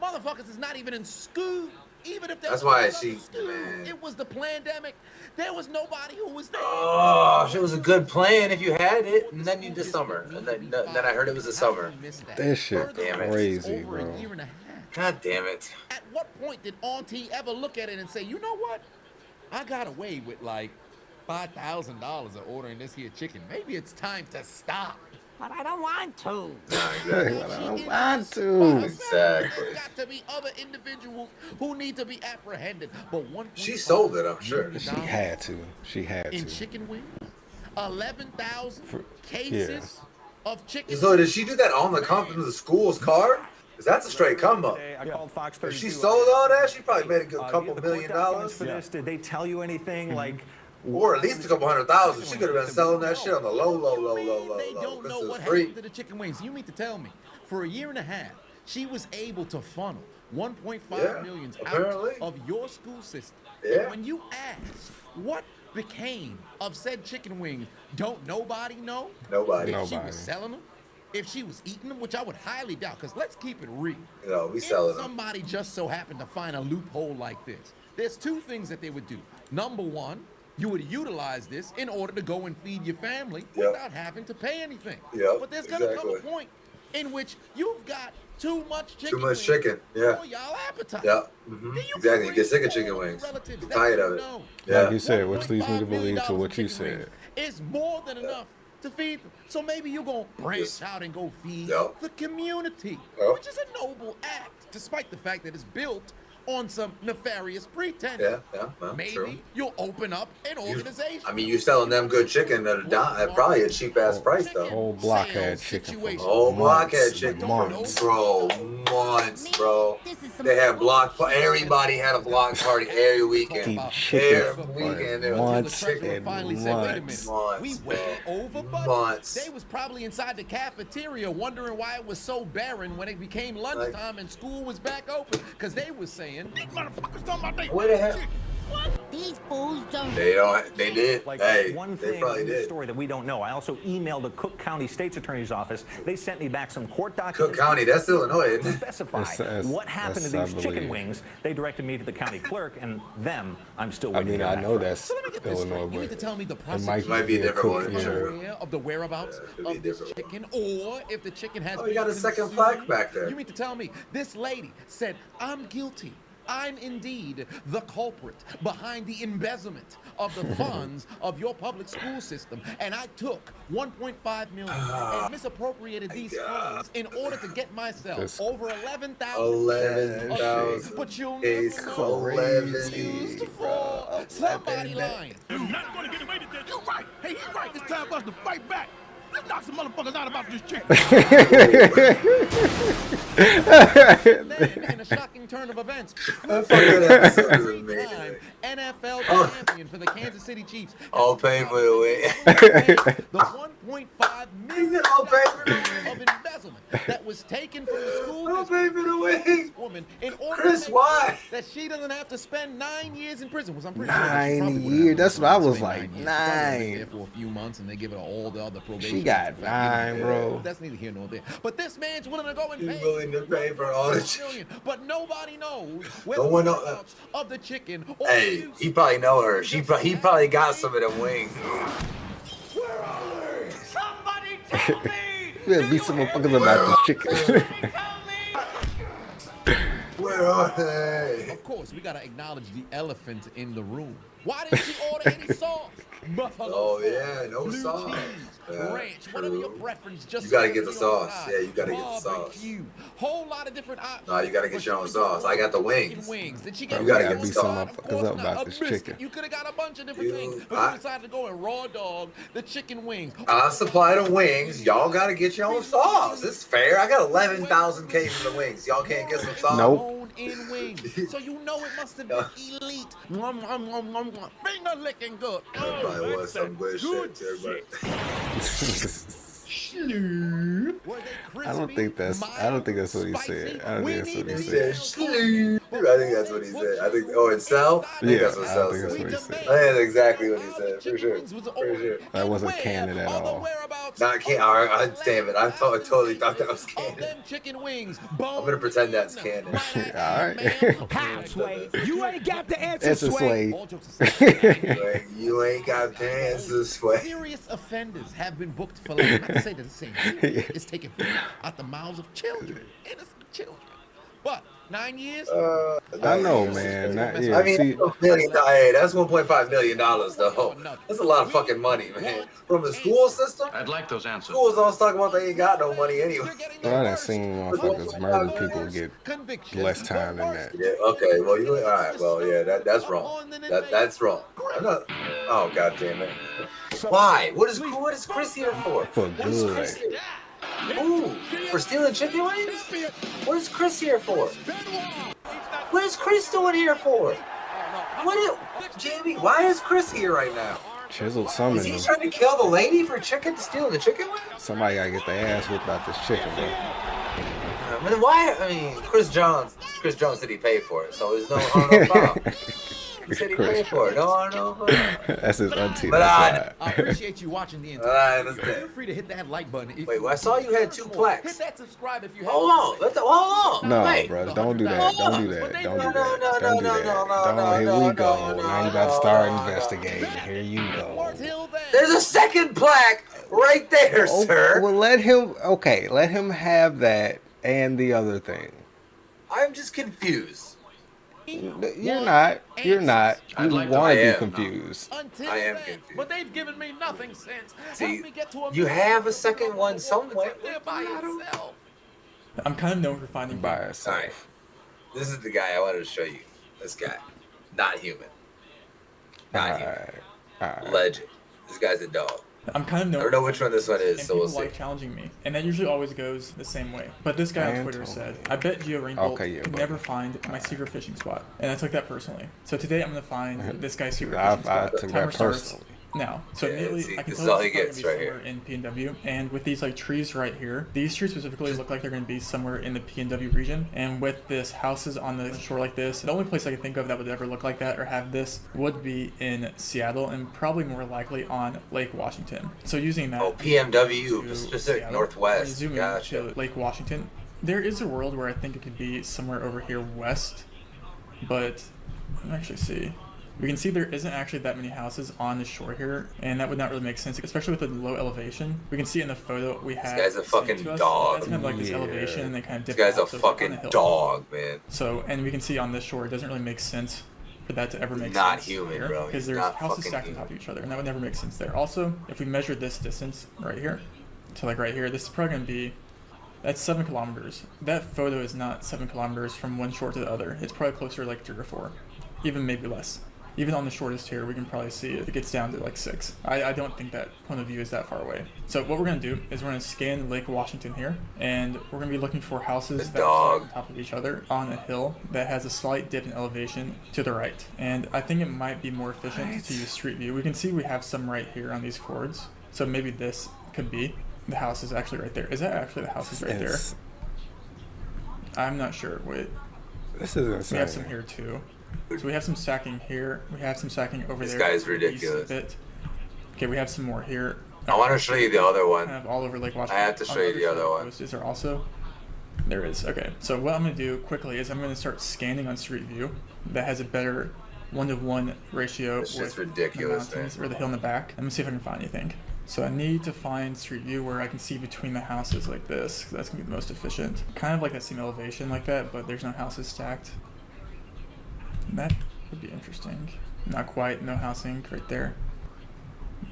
Motherfuckers is not even in school. Even if they That's were why in she, school, man. it was the pandemic. There was nobody who was there. Oh, it was a good plan if you had it, and then you did summer, and then I heard it was the summer. That shit Damn it. crazy, Over bro. a year and a half. God damn it. At what point did Auntie ever look at it and say, you know what? I got away with like $5,000 of ordering this here chicken. Maybe it's time to stop. But I don't want to. Exactly. I don't want to. Exactly. There's got to be other individuals who need to be apprehended. But She sold it, I'm sure. She had to. She had in to. chicken wings, 11,000 cases of chicken. So did she do that on the company of the school's card? Because that's a straight come up. I called Fox 32. If she sold all that, she probably made a good couple the $1 million. court documents for this, did they tell you anything like? Or at least a couple $100,000. She could have been selling that shit on the low. They don't know what free. happened to the chicken wings. You mean to tell me, for a year and a half, she was able to funnel 1.5 million apparently. out of your school system. Yeah. And when you ask what became of said chicken wings, don't nobody know? Nobody. If she was selling them, if she was eating them, which I would highly doubt, because let's keep it real. No, we If selling them. somebody just so happened to find a loophole like this, there's two things that they would do. Number one, you would utilize this in order to go and feed your family without having to pay anything. Yep, But there's gonna come a exactly. point in which you've got too much chicken. Too much wings chicken. Yeah. for y'all appetite. Yeah. Exactly. You get sick of chicken wings. You're tired of it. Yeah. Like you said, which leads me to believe to what you $1.5 million said. is more than enough to feed them. So maybe you're gonna branch Yes. out and go feed Yep. the community, Yep. which is a noble act, despite the fact that it's built on some nefarious pretense. Yeah, well, Maybe true. you'll open up an organization. I mean, you selling them good chicken at probably a cheap ass price though. Whole block had chicken for Whole block had months, chicken, months. bro. Months, bro. They had block. Everybody had a block party every weekend. Keep chicken Every weekend. There was months Treasurer and finally said, wait a months. minute, we way over budget. Months. They was probably inside the cafeteria wondering why it was so barren when it became lunchtime and school was back open. Because they was saying, these motherfuckers talking about they What the hell? These fools don't. They don't. They did. Like Hey, one they thing probably in the did. story that we don't know. I also emailed the Cook County State's Attorney's Office. They sent me back some court Cook documents. County, that's Illinois, To isn't it? specify That's- what happened to that's, these I chicken believe. wings. They directed me to the county clerk, and them I'm still I waiting mean, to hear I back know from. that's so let me get this Illinois, straight. You mean to but tell me the it prosecutor Might be a different one, is sure. aware of the whereabouts could be a of this different chicken, or if the chicken has Oh, you been got a second consumed? plaque back there. You mean to tell me this lady said, I'm guilty. I'm indeed the culprit behind the embezzlement of the funds of your public school system, and I took 1.5 million and misappropriated these funds in order to get myself That's over 11,000 11,000 but you'll is never know crazy, used for somebody lying. You're not gonna get away with that. You're right. Hey, he's right. It's time for us to fight back. Let's knock some motherfuckers out about this chicken. Then, in a shocking turn of events, That fucking episode is amazing. three-time NFL champion for the Kansas City Chiefs, All paid for the way. the 1.5 million All paid for the of embezzlement that was taken from the school All paid for the wings. for woman in order Chris, to make why? sure that she doesn't have to spend 9 years in prison. I'm pretty sure that she 9 probably wouldn't years. have That's to what I was spend like. years. She probably would've been there 9. for a few months, and they give her all the other probation. She got In fact, 9, bro. That's neither here nor there. But this man's willing to go and pay. He's willing to pay for all the million, but nobody knows where No the one whereabouts of the chicken. Or Hey, the he probably know her. He probably got some of them wings. Somebody tell me! Yeah, beat some motherfuckers about this chicken. Where are they? Of course, we gotta acknowledge the elephant in the room. Why didn't she order any sauce? Buffalo Oh sauce, yeah, no blue sauce. cheese, Yeah, ranch, whatever your preference. Just You gotta so get the you know sauce. what Yeah, you gotta get the sauce. barbecue. Whole lot of different options. No, you gotta get your own sauce. I got the wings. Did she Bro, get we gotta regular beat some sauce? motherfuckers Of course up not. about A this biscuit. chicken. You could have got a bunch of different things, but you decided to go and raw dog the chicken wings. I supply the wings. Y'all gotta get your own sauce. It's fair. I got 11,000 cases of wings. Y'all can't get some sauce. Nope. In wings, so you know it must have been elite. Mwah, mwah, mwah, mwah, mwah. Finger licking good. That probably was some good shit to everybody. I don't think that's what he said. I don't think that's what he He said. said, "Sleep." I think that's what he said. I think, oh, in Cell? I think Yeah, that's what I Cell think that's said. what he said. That's exactly what he said, for sure. For sure. That wasn't canon at all. Not canon. I damn it. I totally thought that was canon. Them chicken wings. I'm gonna pretend that's canon. Alright. How, Sway? You ain't got the answer, It's a Sway. Sway. You ain't got the answer, Sway. Serious offenders have been booked for life. Not to say that the same thing. It's taking food out the mouths of children, innocent children. But 9 years? I know, man. Yeah, I mean, see, hey, that's $1.5 million, though. That's a lot of fucking money, man. From the school system? I'd like those answers. Schools always talk about they ain't got no money anyway. I done seen motherfuckers murder people get less time than that. Yeah, okay, well, all right, well, yeah, that's wrong. That's wrong. I'm not, oh, god damn it. Why? What is Chris here for? For good. Ooh, for stealing chicken wings? What is Chris here for? What is Chris doing here for? Jamie, why is Chris here right now? Chiseled Is summoned he them. trying to kill the lady for stealing the chicken wings? Somebody gotta get their ass whipped out this chicken, bro. I mean, why? I mean, Chris Jones said he paid for it, so there's no foul. He said he paid for it. No foul. That's his auntie. But That's I appreciate you watching the I entire. understand. Feel free to hit that like button. If Wait, well, I saw you had 2 plaques. Hit that subscribe if you have. Hold on. Hold on. no, Wait. bro. Don't do that. Don't do that. Don't do that. Don't do that. Here we go. Now you about to start investigating. Here you go. There's a second plaque right there, sir. Well, let him have that and the other thing. I'm just confused. You're not. You want to be confused. I am confused. But they've given me nothing since. See, you have a second one somewhere. By itself. I'm kind of known for finding by itself. All right. This is the guy I wanted to show you. This guy. Not human. Not human. Legend. This guy's a dog. I'm kind of known. I don't know which one this one is, and so we'll people see. like challenging me, and that usually always goes the same way. But this guy on Twitter said, "I bet Gio Rainbolt could never find my secret fishing spot," and I took that personally. So today I'm gonna find this guy's secret fishing spot. I took that personally. Now, so immediately I can this is tell all he it's gets gonna be right somewhere in PNW, and with these like trees right here, these trees specifically look like they're going to be somewhere in the PNW region. And with this houses on the shore like this, the only place I can think of that would ever look like that or have this would be in Seattle, and probably more likely on Lake Washington. So using that, PMW, Pacific Seattle, Northwest. zoom in to Lake Washington, there is a world where I think it could be somewhere over here west, but let me actually see. We can see there isn't actually that many houses on the shore here, and that would not really make sense, especially with the low elevation. We can see in the photo we have. This guy's a fucking dog. That's kind of like this elevation, and they kind of dip. This guy's a out, so it's like on fucking the hill. dog, man. So, and we can see on this shore, it doesn't really make sense for that to ever make Not sense. human, bro. Because He's there's not houses fucking stacked on top of each other, and that would never make sense there. Also, if we measure this distance right here, to like right here, this is probably going to be. That's 7 kilometers. That photo is not 7 kilometers from one shore to the other. It's probably closer to like 3 or 4, even maybe less. Even on the shortest here, we can probably see it gets down to like 6. I don't think that point of view is that far away. So what we're going to do is we're going to scan Lake Washington here, and we're going to be looking for houses that are on top of each other on a hill that has a slight dip in elevation to the right. And I think it might be more efficient to use Street View. We can see we have some right here on these cords. So maybe this could be. The house is actually right there. Is that actually the house is right there? I'm not sure. Wait. This is We have some insane. here too. So we have some stacking here. We have some stacking over This there. guy's east ridiculous. bit. Okay, we have some more here. I want to show you the other one. Kind of all over Lake Washington. I have to show you the other one. Is there also? There is. Okay, so what I'm going to do quickly is I'm going to start scanning on Street View that has a better 1-to-1 ratio It's with just ridiculous, the mountains man. or the hill in the back. Let me see if I can find anything. So I need to find Street View where I can see between the houses like this, 'cause that's going to be the most efficient. Kind of like that same elevation like that, but there's no houses stacked. That would be interesting. Not quite, no housing right there.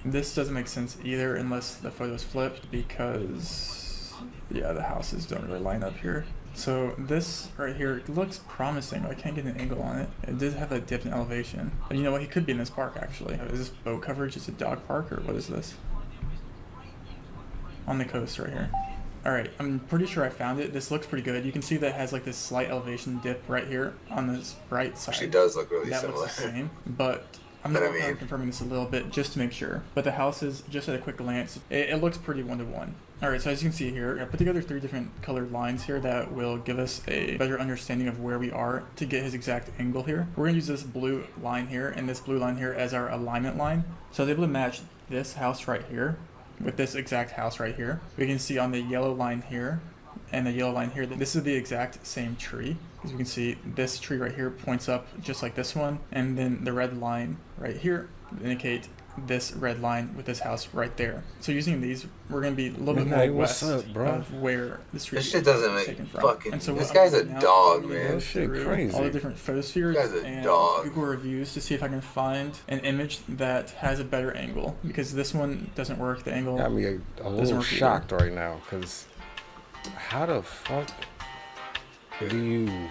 This doesn't make sense either unless the photo's flipped because, yeah, the houses don't really line up here. So this right here looks promising, but I can't get an angle on it. It does have a dip in elevation. But you know what, he could be in this park actually. Is this boat coverage? Is it dog park or what is this? On the coast right here. Alright, I'm pretty sure I found it. This looks pretty good. You can see that it has like this slight elevation dip right here on this right side. Actually does look really that similar. looks the same, but I'm But I going to mean- confirming this a little bit just to make sure. But the houses, just at a quick glance, it looks pretty 1-to-1. Alright, so as you can see here, I put together 3 different colored lines here that will give us a better understanding of where we are to get his exact angle here. We're going to use this blue line here and this blue line here as our alignment line. So I was able to match this house right here with this exact house right here. We can see on the yellow line here and the yellow line here that this is the exact same tree. As you can see, this tree right here points up just like this one, and then the red line right here indicate this red line with this house right there. So using these, we're going to be a little bit more Hey, what's west up, bro? of where this tree This shit doesn't is make taken from. fucking. And so This what guy's I'm a doing now dog, is I'm gonna man. go That shit through crazy. all the different photospheres This guy's a and dog. Google reviews to see if I can find an image that has a better angle, because this one doesn't work. The angle Got me a doesn't little work either. shocked right now, because how the fuck do you...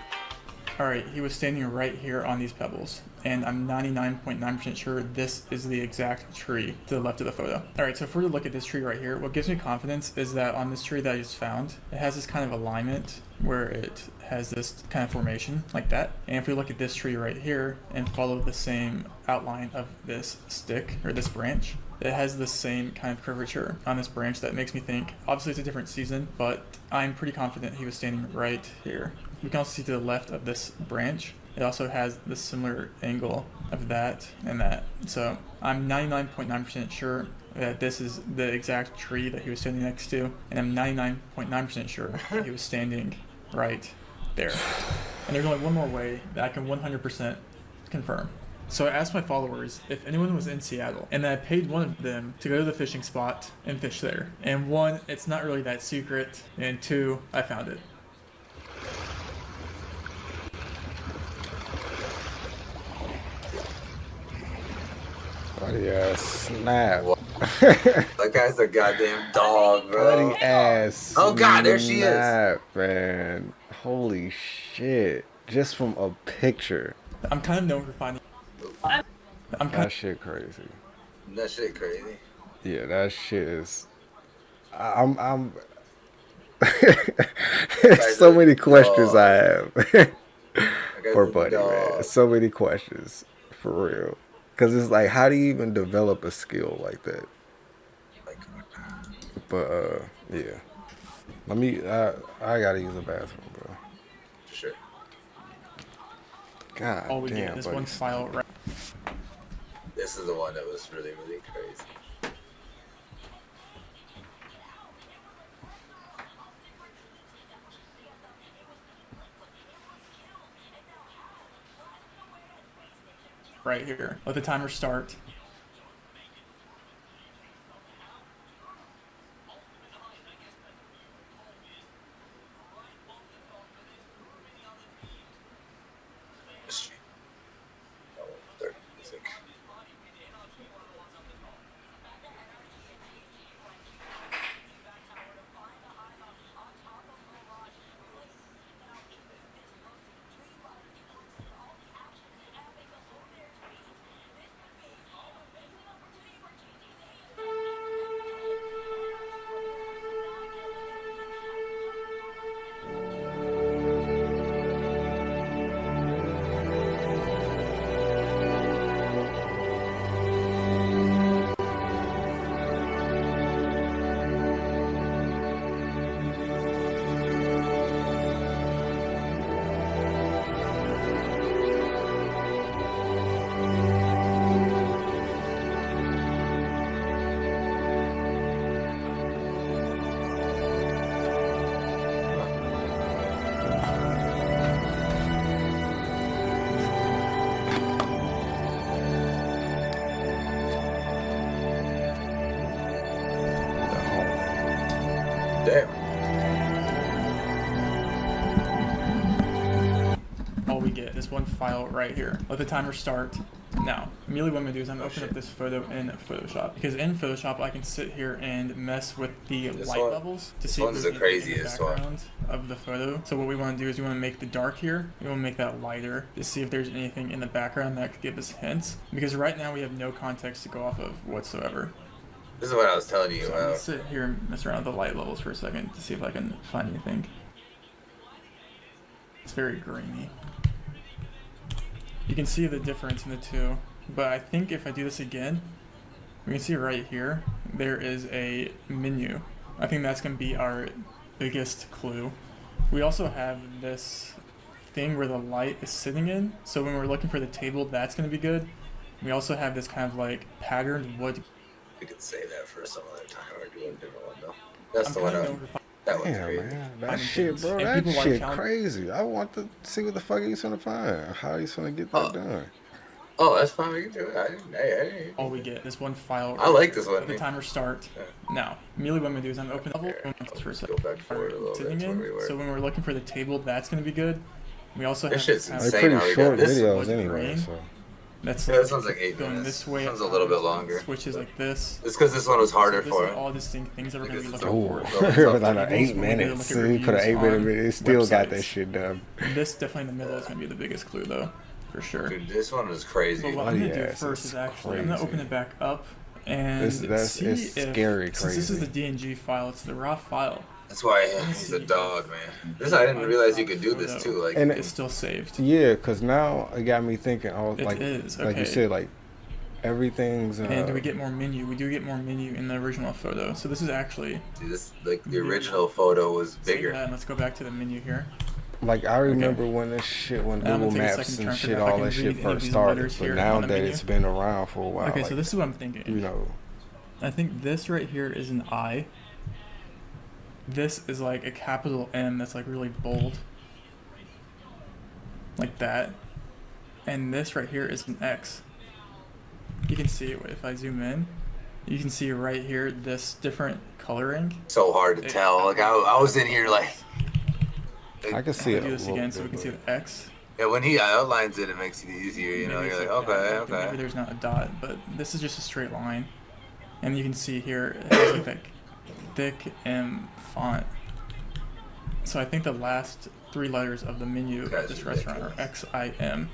Alright, he was standing right here on these pebbles, and I'm 99.9% sure this is the exact tree to the left of the photo. Alright, so if we were to look at this tree right here, what gives me confidence is that on this tree that I just found, it has this kind of alignment where it has this kind of formation like that. And if we look at this tree right here and follow the same outline of this stick or this branch, it has the same kind of curvature on this branch that makes me think, obviously it's a different season, but I'm pretty confident he was standing right here. We can also see to the left of this branch, it also has the similar angle of that and that. So I'm 99.9% sure that this is the exact tree that he was standing next to, and I'm 99.9% sure that he was standing right there. And there's only one more way that I can 100% confirm. So I asked my followers if anyone was in Seattle, and I paid one of them to go to the fishing spot and fish there. And 1, it's not really that secret, and 2, I found it. Buddy ass snap. That guy's a goddamn dog, bro. Buddy ass Oh god, there she is. snap, man. Holy shit. Just from a picture. I'm kind of known for finding. That shit crazy. That shit crazy. Yeah, that shit is... I'm so many questions I have for Buddy, man. So many questions, for real. Because it's like, how do you even develop a skill like that? But, yeah. Let me, I gotta use the bathroom, bro. Sure. God All we damn, get is buddy. one file right. This is the one that was really, really crazy. Right here. Let the timer start. Damn. All we get is one file right here. Let the timer start now. Immediately what I'm gonna do is I'm gonna open up this photo in Photoshop, because in Photoshop I can sit here and mess with the light levels to see if This there's one's the anything in the craziest one. background of the photo. So what we want to do is we want to make the dark here, we want to make that lighter to see if there's anything in the background that could give us hints, because right now we have no context to go off of whatsoever. This is what I was telling you So I'm gonna about. sit here and mess around with the light levels for a second to see if I can find anything. It's very grainy. You can see the difference in the two, but I think if I do this again, we can see right here, there is a menu. I think that's gonna be our biggest clue. We also have this thing where the light is sitting in, so when we're looking for the table, that's gonna be good. We also have this kind of like patterned wood. We could say that for some other time or do a different one though. That's the one. That one's Damn, crazy. man. That shit, bro. That shit crazy. I want to see what the fuck he's gonna find. How he's gonna get that done. Oh, that's fine. We can do it. Hey. All we get is one file. I like this one. Let the timer start now. Immediately what I'm gonna do is I'm gonna open the level for a second. Sitting in. So when we're looking for the table, that's gonna be good. We also have shit's kind of They're pretty short this videos wood anyway, grain. so. That's Yeah, this one's like 8 going minutes. this way. This one's a little bit longer. Switches like this. It's because this one was harder So for this is it. all distinct things that we're gonna be looking Oh, for. it was like 8 minutes. So you put an 8 minute video, it still got that shit done. This definitely in the middle is gonna be the biggest clue though, for sure. Dude, this one was crazy. But what I'm gonna do first is actually I'm gonna open it back up and see it's if, scary since this is crazy. the DNG file, it's the raw file. That's why he's a dog, man. This I didn't realize you could do this too. Like, And it's still saved. Yeah, because now it got me thinking, like okay. you said, like everything's. And do we get more menu? We do get more menu in the original photo. So this is actually. Dude, this like the original photo was bigger. And let's go back to the menu here. Like I remember when this shit, when Google Maps and shit, all that shit first started. But now that it's been around for a while. Okay, like, so this is what I'm thinking. You know. I think this right here is an I. This is like a capital M that's like really bold. Like that. And this right here is an X. You can see it if I zoom in. You can see right here this different coloring. So hard to tell. Like I was in here like. I can see it. Do this again so we can see the X. Yeah, when he outlines it, it makes it easier. You know, you're like, okay. Maybe there's not a dot, but this is just a straight line. And you can see here it has like that thick M font. So I think the last 3 letters of the menu of this restaurant are XIM.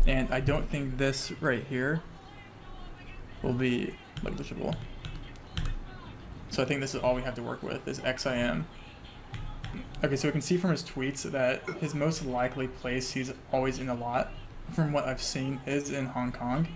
And I don't think this right here will be legible. So I think this is all we have to work with is XIM. Okay, so we can see from his tweets that his most likely place he's always in a lot, from what I've seen, is in Hong Kong.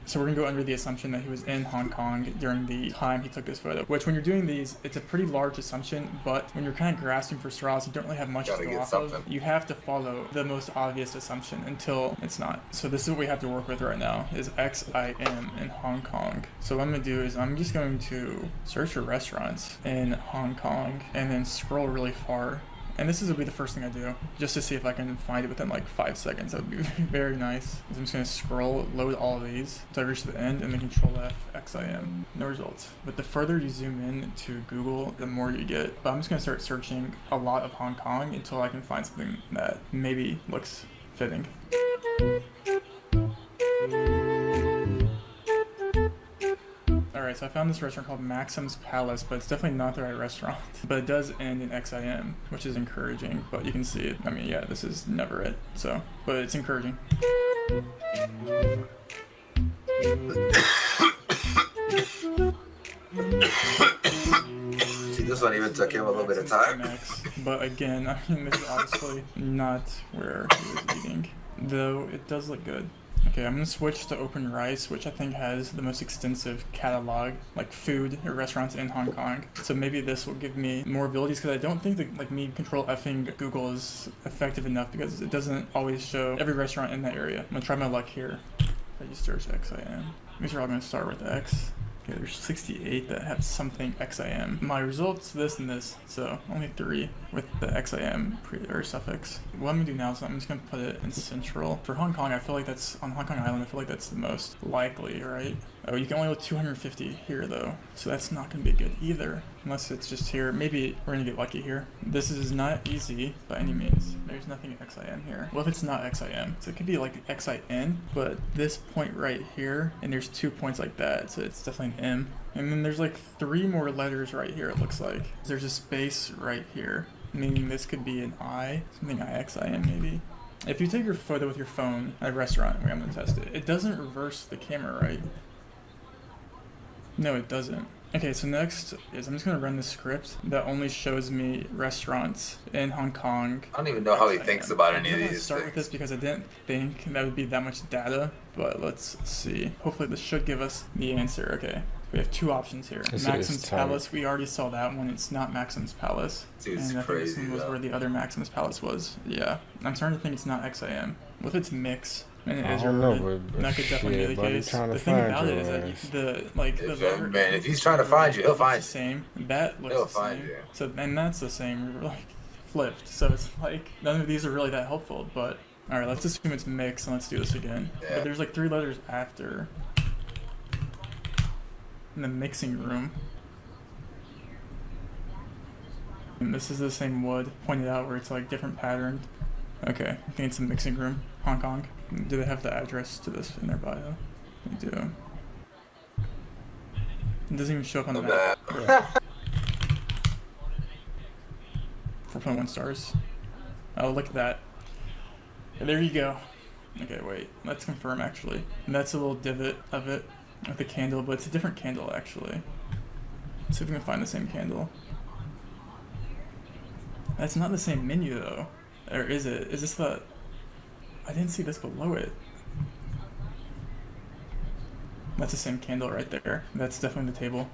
So we're gonna go under the assumption that he was in Hong Kong during the time he took this photo, which when you're doing these, it's a pretty large assumption, but when you're kind of grasping for straws, you don't really have much to go off of. You have to follow the most obvious assumption until it's not. So this is what we have to work with right now, is XIM in Hong Kong. So what I'm gonna do is I'm just going to search for restaurants in Hong Kong and then scroll really far. And this will be the first thing I do, just to see if I can find it within like 5 seconds. That would be very nice. So I'm just gonna scroll, load all of these until I reach the end, and then Control F, XIM. No results. But the further you zoom in to Google, the more you get. But I'm just gonna start searching a lot of Hong Kong until I can find something that maybe looks fitting. Alright, so I found this restaurant called Maxim's Palace, but it's definitely not the right restaurant. But it does end in XIM, which is encouraging, but you can see it. I mean, yeah, this is never it, so, but it's encouraging. See, this one even took him a little bit of time. But again, I mean, this is obviously not where he was eating, though it does look good. Okay, I'm gonna switch to OpenRice, which I think has the most extensive catalog, like food or restaurants in Hong Kong. So maybe this will give me more abilities, because I don't think that like me Control Fing Google is effective enough, because it doesn't always show every restaurant in that area. I'm gonna try my luck here. If I just search XIM. These are all gonna start with X. Okay, there's 68 that have something XIM. My results, this and this, so only 3 with the XIM or suffix. What I'm gonna do now is I'm just gonna put it in central. For Hong Kong, I feel like that's, on Hong Kong Island, I feel like that's the most likely, right? Oh, you can only go 250 here though, so that's not gonna be good either. Unless it's just here. Maybe we're gonna get lucky here. This is not easy by any means. There's nothing XIM here. What if it's not XIM? So it could be like XIN, but this point right here, and there's 2 points like that, so it's definitely an M. And then there's like 3 more letters right here, it looks like. There's a space right here, meaning this could be an I, something IXIM maybe. If you take your photo with your phone at a restaurant, wait, I'm gonna test it. It doesn't reverse the camera, right? No, it doesn't. Okay, so next is I'm just gonna run the script that only shows me restaurants in Hong Kong. I don't even know how he thinks about any of I'm gonna these start with this because I didn't think that would be that much data, but let's see. Hopefully this should give us the answer. Okay, we have 2 options here. Maxim's Palace, we already saw that one. It's not Maxim's Palace. Dude's and I think this crazy, one was though. where the other Maxim's Palace was. Yeah, I'm starting to think it's not XIM. What if it's Mix? And it is urban? That could definitely be the case. The thing about it is that if he's trying to find you, he'll find you. Same. That looks He'll the find same. you. So and that's the same, like flipped. So it's like none of these are really that helpful. But all right, let's assume it's mixed and let's do this again. Yeah. But there's like 3 letters after in the mixing room. And this is the same wood pointed out where it's like different patterned. Okay, I think it's the mixing room, Hong Kong. Do they have the address to this in their bio? They do. It doesn't even show up on the map. Yeah. 4.1 stars. Oh, look at that. Yeah, there you go. Okay, wait. Let's confirm, actually. And that's a little divot of it with the candle, but it's a different candle, actually. Let's see if we can find the same candle. That's not the same menu, though. Or is it? Is this the... I didn't see this below it. That's the same candle right there. That's definitely the table.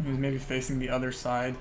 He's maybe facing the other side.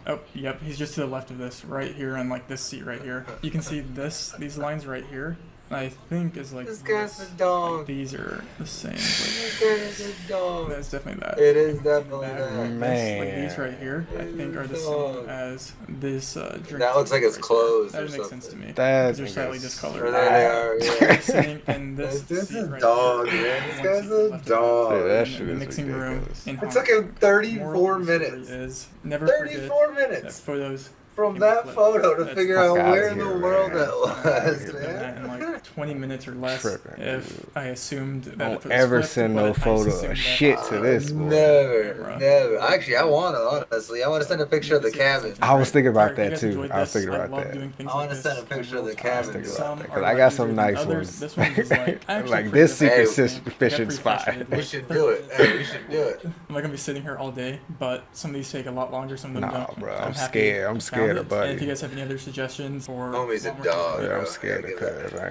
Oh, yep, he's just to the left of this, right here on like this seat right here. You can see these lines right here. I think is like This guy's a dog. Like, these are the same. This guy's a dog. That's definitely that. It is definitely that. This, like these right here, I think are the same as this drink. That looks like it's closed. That or makes something. sense to me. That They're slightly discolored. Or there they are. Yeah. Same, and this This is right dog, here, man. This one guy's seat a left dog. Dude, that in shit the is mixing ridiculous. room. It took him 34 minutes. Is never 34 forget minutes. that photos From that photo to That's figure out fuck where outta in the here, world man. that was, in man. like 20 minutes or less. Tripping, If dude. I assumed that Don't if it was ever flipped, send but no I just photo assumed of that- shit to this boy. Never. Actually, I want to, honestly. I want to send a picture of the cabin. I was thinking about Sorry, if that you guys too. enjoyed I was this. thinking about love that. doing things I want like to send a this. picture of the I will cabin. try. Because Some I are got like some easier than nice others. ones. This one was like, actually Like pretty this good. secret Hey, fishing got spot. frustrated. We should do it. Hey, we should do it. I'm not gonna be sitting here all day, but some of these take a lot longer. Some of them Nah, don't. bro, I'm I'm happy scared. I'm found scared it. of Buddy. And if you guys have any other suggestions or Homie's a want more dog. Yeah, bro. I'm scared I of gotta give cuz. I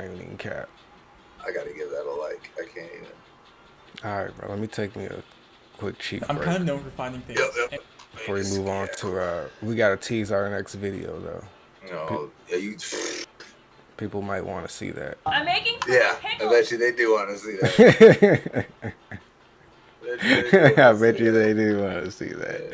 ain't even cap. I gotta give that a like. I can't even. Alright, bro, let me take me a quick cheap I'm break kind of known for finding things. Yep. before we move on to we gotta tease our next video though. No, yeah, you. People might want to see that. I'm making Yeah, I bet you they do want to see that. I bet you they do want to see that.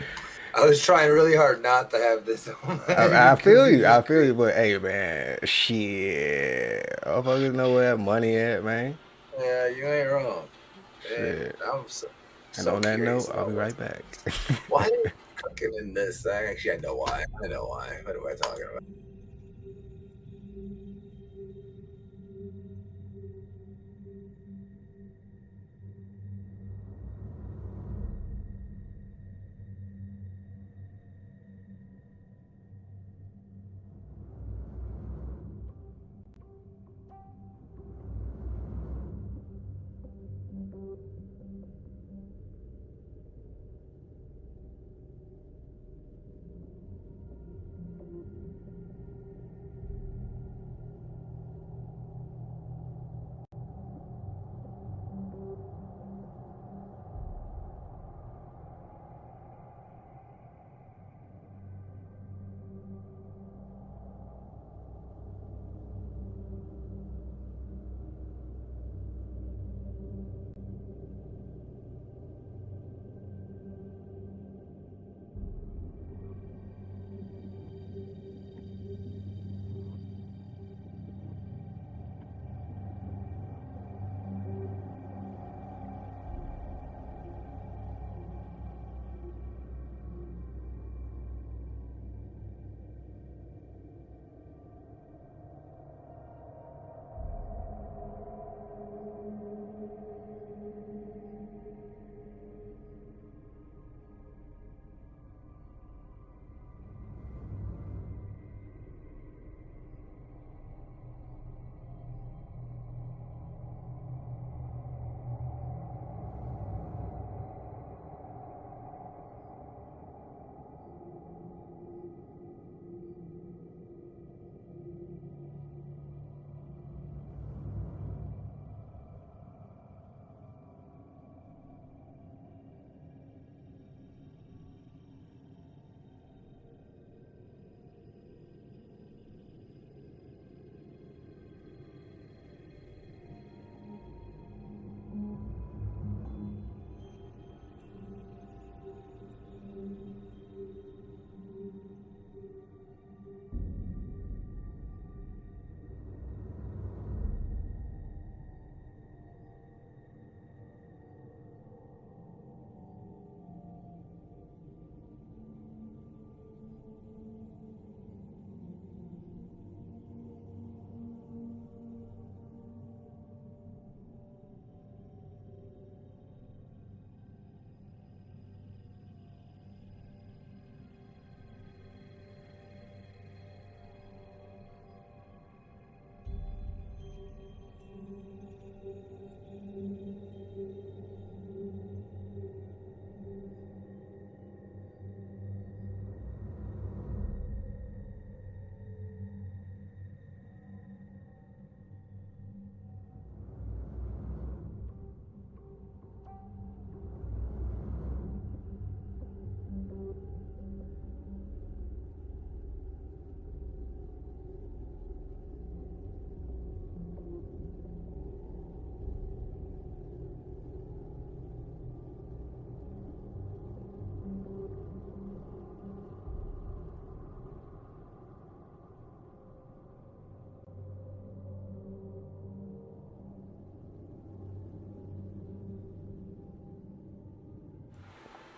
I was trying really hard not to have this on. I feel you. I feel you. But hey, man, shit. Motherfuckers know where that money at, man. Yeah, you ain't wrong. Shit. I'm so, And on that curious note, I'll be about right back. why are you cooking in this? Actually, I know why. I know why. What am I talking about?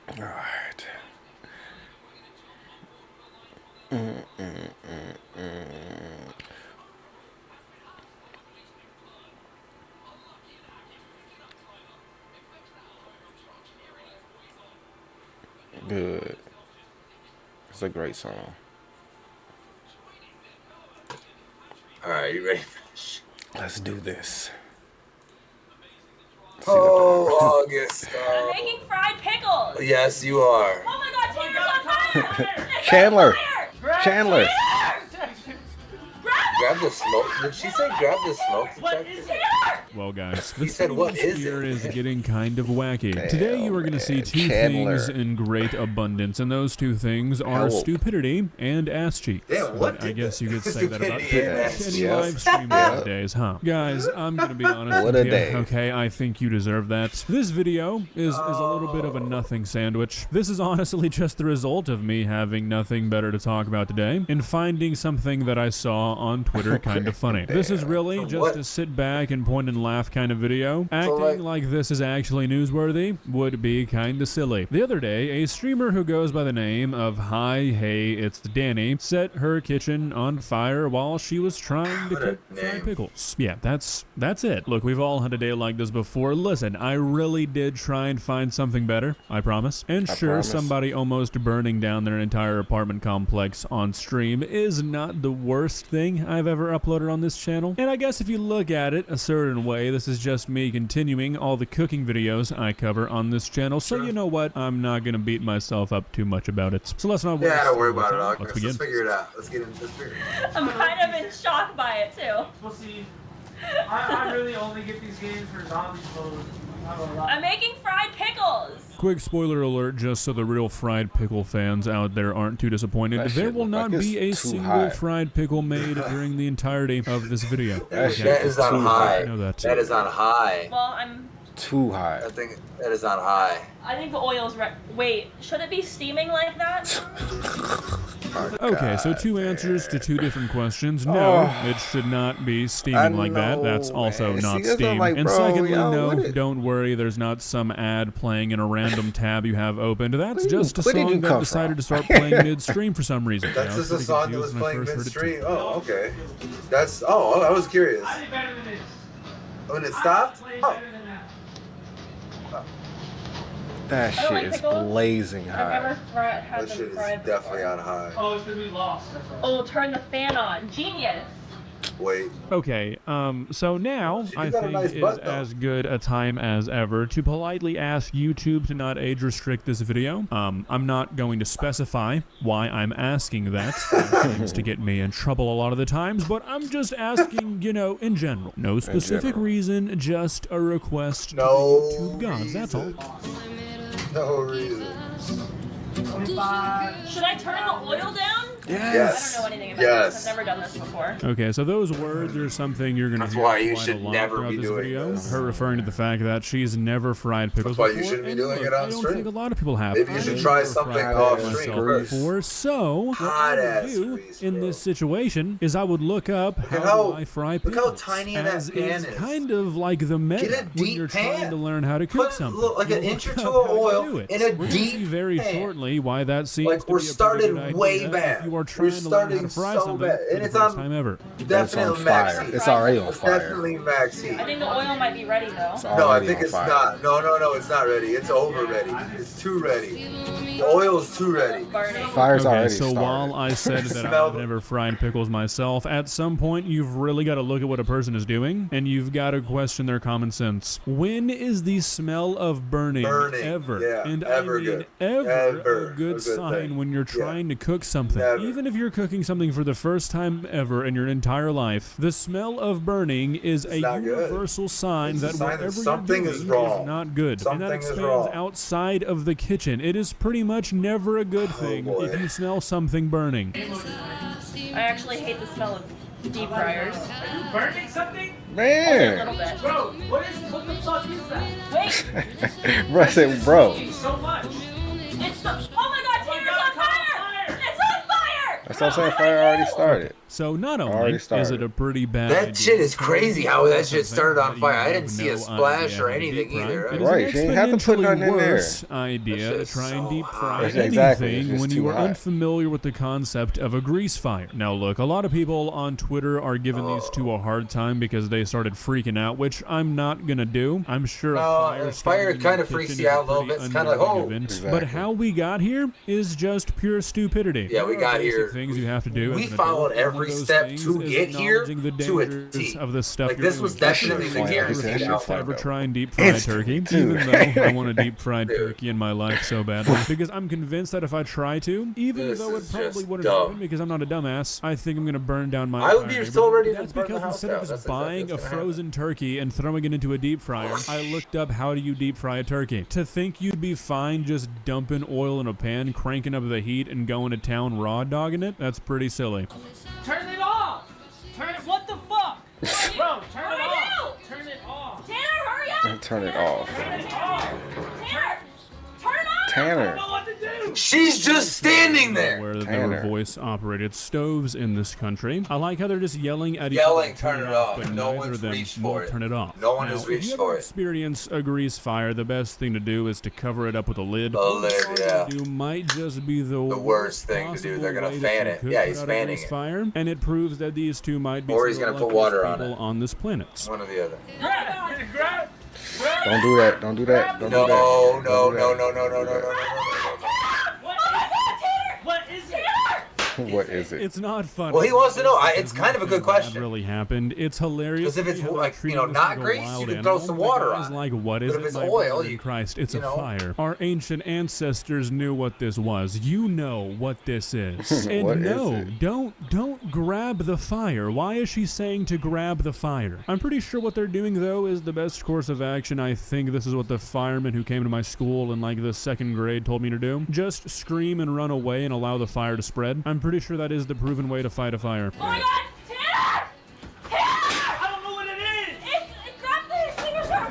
All right. Good. It's a great song. All right, you ready for this? Let's do this. Oh, August. I'm making fried pickles. Yes, you are. Oh my God, Tanner's on fire! Chandler. Chandler. Grab the smoke. Did she say grab the smoke detector? Well, guys, He said, "What is here it?" is getting kind of wacky. Damn, Today, you are going to see two Chandler. things in great abundance, and those two things are Help. stupidity and ass cheeks. Damn, what But I did guess you could say that about Stupidity and ass any cheeks. live stream nowadays, huh? Guys, I'm going to be honest What with a you. day. Okay, I think you deserve that. This video is a little bit of a nothing sandwich. This is honestly just the result of me having nothing better to talk about today and finding something that I saw on Twitter kind of funny. This is really just a sit back and point and laugh kind of video. Acting like this is actually newsworthy would be kind of silly. The other day, a streamer who goes by the name of Hi Hey It's Danny set her kitchen on fire while she was trying to cook fried pickles. Yeah, that's it. Look, we've all had a day like this before. Listen, I really did try and find something better, I promise. And sure, promise. somebody almost burning down their entire apartment complex on stream is not the worst thing I've ever uploaded on this channel. And I guess if you look at it a certain way, this is just me continuing all the cooking videos I cover on this channel. So you know what? I'm not going to beat myself up too much about it. So let's not waste Yeah, don't worry more about it, time. August. Let's begin. Let's figure it out. Let's get into this figure. I'm kind of in shock by it too. Well, see, I really only get these games for zombie mode. I'm making fried pickles. Quick spoiler alert, just so the real fried pickle fans out there aren't too disappointed. That There shit will look not like be a it's too single high. fried pickle made during the entirety of this video. That Okay, is on too high. I know that. That is on high. Well, I'm. Too high. I think that is on high. I think the oil's right. Wait, should it be steaming like that? Okay, so two answers to two different questions. No, it should not be steaming like that. That's also man. not See, that's steam. like, And bro, secondly, yo, no, what is- don't worry, there's not some ad playing in a random tab you have opened. That's Where just a did you song that come decided from? to start playing midstream for some reason. That's I was just a pretty song that confused was when I playing first heard it, too. midstream. Oh, okay. That's. Oh, I was curious. When it stopped? Oh. That I don't like shit is pickles. blazing I've high. never had That them shit is fried definitely before. on high. Oh, it's gonna be lost. Oh, turn the fan on. Genius. Wait. Okay, so now I got a think nice is butt, though. as good a time as ever to politely ask YouTube to not age restrict this video. I'm not going to specify why I'm asking that. It seems to get me in trouble a lot of the times, but I'm just asking, you know, in general. No specific reason, just a request to the YouTube gods, that's all. No reason. Should I turn the oil down? Yes. I don't know anything about Yes. this. I've never done this before. Okay, so those words are something you're going to That's hear why you quite should a lot never throughout be this doing video. this. Her referring to the fact that she's never fried pickles That's why you before. shouldn't be and doing look, it on I don't stream. think a lot of people have. Maybe you I've should never try fried something pickles off myself stream. before. So what Hot I ass would do grease, in this situation is I would look up at how do I fry Look pickles. how tiny as that pan is is. kind of like the meta Get a when deep you're pan. trying to learn how to cook Put something. like an You inch or look two up of how to oil do it. in a We're gonna deep see very pan. shortly why that seems Like to we're be a pretty starting good idea way if back. you are We're trying to learn how to starting fry so something bad. for And the it's first on time ever. definitely max fire. heat. It's already on fire. Definitely max heat. I think the oil might be ready though. It's No, I already think on it's fire. not. No, it's not ready. It's over ready. It's too ready. The oil's too ready. Fire's Okay, already so started. while I said that Smell I've never fried pickles myself, at some point you've really got to look at what a person is doing, and you've got to question their common sense. When is the smell of burning ever, yeah, and ever I mean good. ever, Ever a a good good sign thing. when you're trying to cook something? Never. Even if you're cooking something for the first time ever in your entire life, the smell of burning is a not good. universal sign It's a that sign that whatever something you're is doing wrong. not good, and that Something is expands wrong. outside of the kitchen. It is pretty much never a good thing boy. if you smell something burning. I actually hate the smell of deep fryers. Are you burning something? Only a little Man. bit. Bro, what the fuck is that? Wait, Bro, I said, bro. So much. it's the. Oh my God, Tanner's on fire! It's on fire! That's what I'm saying. Fire already started. So not only Already is started. it a pretty bad That idea, shit is crazy how that shit started on you fire. I have didn't see a no splash idea or how to anything deep fry. either. It is Right, an you ain't have to put exponentially nothing in there. worse idea to try and deep fry hot. Exactly, it's anything just when too you are hot. unfamiliar with the concept of a grease fire. Now look, a lot of people on Twitter are giving these two a hard time because they started freaking out, which I'm not gonna do. I'm sure Fire kind of freaks you out a little bit. It's kind of like, oh. But how we got here is just pure stupidity. Yeah, we There are got basic here. things you have to do. We as an followed adult. One every of those step things to is get here acknowledging the to a dangers T. of the stuff Like, you're this was doing. definitely the guarantee If I ever outcome. try and deep fry turkey, even though I want a deep fried turkey in my life so badly, because I'm convinced that if I try to, even This though it is probably just wouldn't dumb. happen because I'm not a dumbass, I think I'm gonna burn down my. I would be entire so ready neighborhood. to That's burn the because house instead down. of just That's exactly buying a what's gonna happen. frozen turkey and throwing it into a deep fryer, I looked up how do you deep fry a turkey. To think you'd be fine just dumping oil in a pan, cranking up the heat, and going to town raw dogging it, that's pretty silly. Turn it off! Turn it, what the fuck? Bro, turn it off! Turn it off! Tanner, hurry up! Turn it off. Turn it off! Tanner, turn on! Tanner. She's just standing there. Where there were voice-operated stoves in this country. I like how they're just yelling at each Yelling, other. turn it off. But No neither one's of them reached will for it. turn it off. No one Now, has if reached you for ever it. experience a grease fire, the best thing to do is to cover it up with a lid. A lid, yeah. You might just be the worst thing to do. They're gonna possible way fan that it. you Yeah, could he's put out a fanning grease it. fire, and it proves that these two might be Or he's some of gonna the put water luckiest on people on this planet. One or the other. Don't do that. Don't do that. Don't do that. No, Don't no, do no, that. no, no, no, no, no, no. What is it? What is it? It's not funny. Well, he wants to know. It's kind of a good question. That really happened. It's hilarious. Because if it's how they're like, treating this not like a grease, wild you can animal. throw some The water guy's on it. like, what is But if it? it's My oil, brother in you- Christ, it's you a know. fire. Our ancient ancestors knew what this was. You know what this is. And What is no, it? don't grab the fire. Why is she saying to grab the fire? I'm pretty sure what they're doing though is the best course of action. I think this is what the firemen who came to my school in like the 2nd grade told me to do. Just scream and run away and allow the fire to spread. I'm pretty sure that is the proven way to fight a fire. Oh my god! Tanner! Tanner! I don't know what it is! It's grab the extinguisher!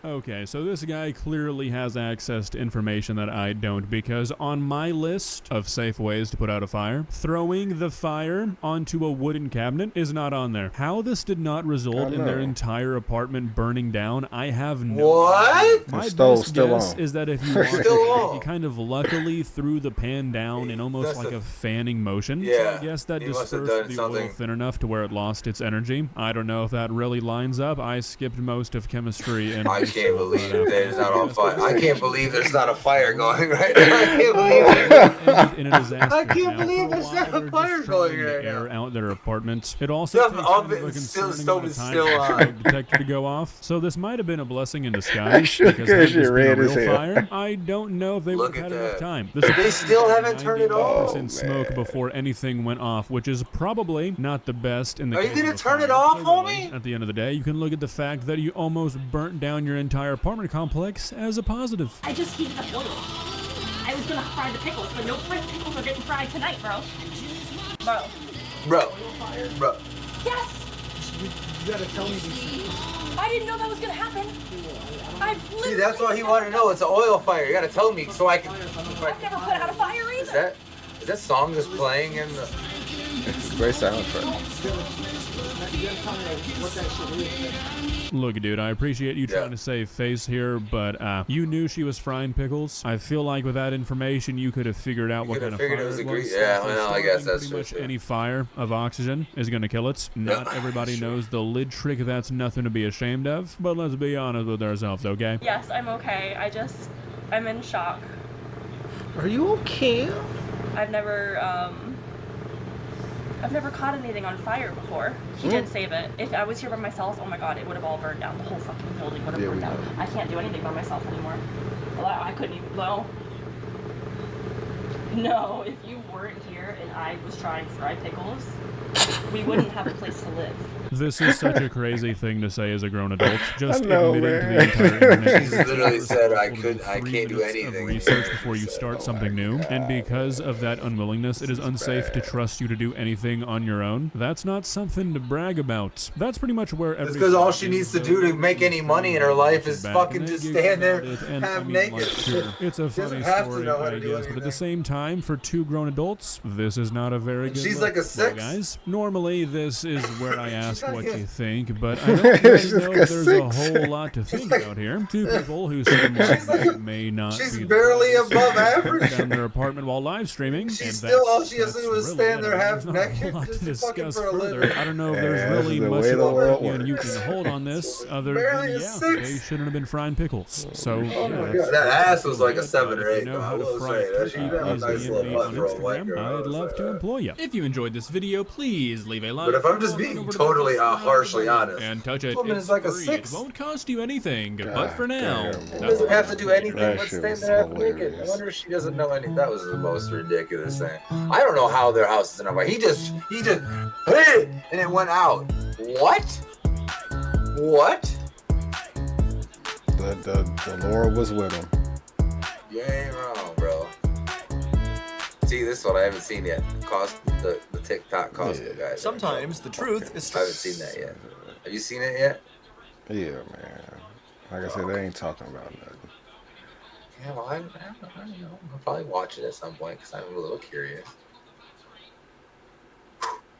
Okay, so this guy clearly has access to information that I don't, because on my list of safe ways to put out a fire, throwing the fire onto a wooden cabinet is not on there. How this did not result in their entire apartment burning down, I have no What? idea. The My stove's best still guess on. is that if you watch Still it, on. he kind of luckily threw the pan down in almost That's like a- a fanning motion. So Yeah, I guess that he must have dispersed done the oil something. thin enough to where it lost its energy. I don't know if that really lines up. I skipped most of chemistry and I can't believe but, there's not on fire. I can't believe there's not a fire going right now. I can't believe it. ended in a disaster. I can't Now, believe for a there's while, not a they're just fire trying going to right air now. out their apartments. It also Stuff takes off kind of it, a still- concerning stove amount of is time still for the on. smoke detector to go off. So this might have been a blessing in disguise. shook because her had shit this been a red real as hell. fire, I don't know if they would Look have at had enough that. time. They still haven't turned it off? 90% smoke before anything went off, which is probably not the best in the Are you case gonna of a turn it fire. off, So really, homie? At the end of the day, you can look at the fact that you almost burnt down your entire apartment complex as a positive. I just heated up oil. I was gonna fry the pickles, but no fresh pickles are getting fried tonight, bro. Bro. Bro. Yes! You gotta tell me these things. I didn't know that was gonna happen. See, that's what he wanted to know. It's an oil fire. You gotta tell me so I can. I've never put out a fire either. Is that song just playing in the? It's a great soundtrack. Look, dude, I appreciate you trying to save face here, but you knew she was frying pickles. I feel like with that information, you could have figured out what could kind have of figured fire it was a it grease. was. Yeah, So well, I guess starting that's pretty true, much too. any fire of oxygen is going to kill it. Not everybody knows the lid trick. That's nothing to be ashamed of, but let's be honest with ourselves, okay? Yes, I'm okay. I'm in shock. Are you okay? I've never caught anything on fire before. He did save it. If I was here by myself, oh my god, it would have all burned down. The whole fucking building would have burned down. I can't do anything by myself anymore. Well, I couldn't even, No, if you weren't here and I was trying fried pickles, we wouldn't have a place to live. This is such a crazy thing to say as a grown adult. Just know, admitting to man. the entire internet. She's literally said, I can't do anything. Research before you start something new, and because of that unwillingness, it is unsafe to trust you to do anything on your own. That's not something to brag about. That's pretty much where It's because all she needs to do to make any money in her life is fucking just stand there half naked. It's a funny story, I guess, but at the same time, for two grown adults, this is not a very good She's look. like a Well, 6. guys, normally this is where I ask what you think, but I don't really know if there's a whole lot to think about here. Two people who seem like they may not She's be barely above average. down their apartment while live streaming. She's still, all she has to do is stand there half naked, to just fucking discuss for a further. living. I don't know if Yeah, there's that's really the much way the world opinion you works. can hold on this other Barely than, a yeah, 6. they shouldn't have been frying pickles. So, Oh yeah, my that's- God. That ass was like a that's 7 or good. If 8. you know though. how I to will fry say that. She turkey, got a please nice DM little me butt on for a white Instagram. girl. I I'd will love say to that. employ you. If you enjoyed this video, please leave a like. But if I'm just being totally harshly honest, and touch it, this woman it's is like a free. 6. It won't cost you anything, but for now, She doesn't have to do anything That but shit stand was there half naked. I hilarious. wonder if she doesn't know anything. That was the most ridiculous thing. I don't know how their house is in a way. He just, hey, and it went out. What? What? The Lord was with him. You ain't wrong, bro. See, this one I haven't seen yet. The TikTok Costco guys. Sometimes the truth is. I haven't seen that yet. Have you seen it yet? Yeah, man. Like I said, they ain't talking about nothing. Yeah, well, I don't know. I'll probably watch it at some point because I'm a little curious.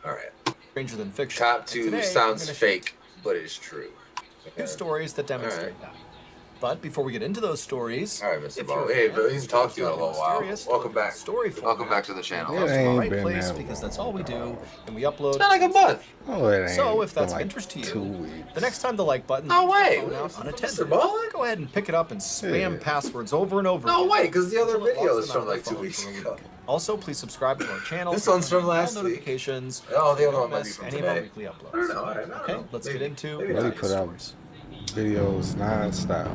All right. Stranger than fiction. Top And 2 today, sounds I'm gonna fake, but it's true. Two stories that demonstrate that. But before we get into those stories, all right, Mr. if Bo. you're a Hey, fan but of he's talked to you in a little while. mysterious Welcome back. Story Welcome back to the channel. Comes It from the ain't right been place that because long. that's all we do, and we upload. It's been like a month. Oh, it ain't. So if that's been of like interest to 2 you, weeks. the next time the like button No way. phone out unattended, Mr. Ballin? go ahead and pick it up and spam Yeah. passwords over and over. No again way, because the other until it video locks is them from out like of your 2 phone weeks for a ago. week. Also, please subscribe to our channel. This one's from last week. notifications. Oh, the so other you one don't might be miss from any of our today. weekly uploads. I don't know. I don't Okay, know. let's Maybe. get into Maybe They not. put out videos non-stop,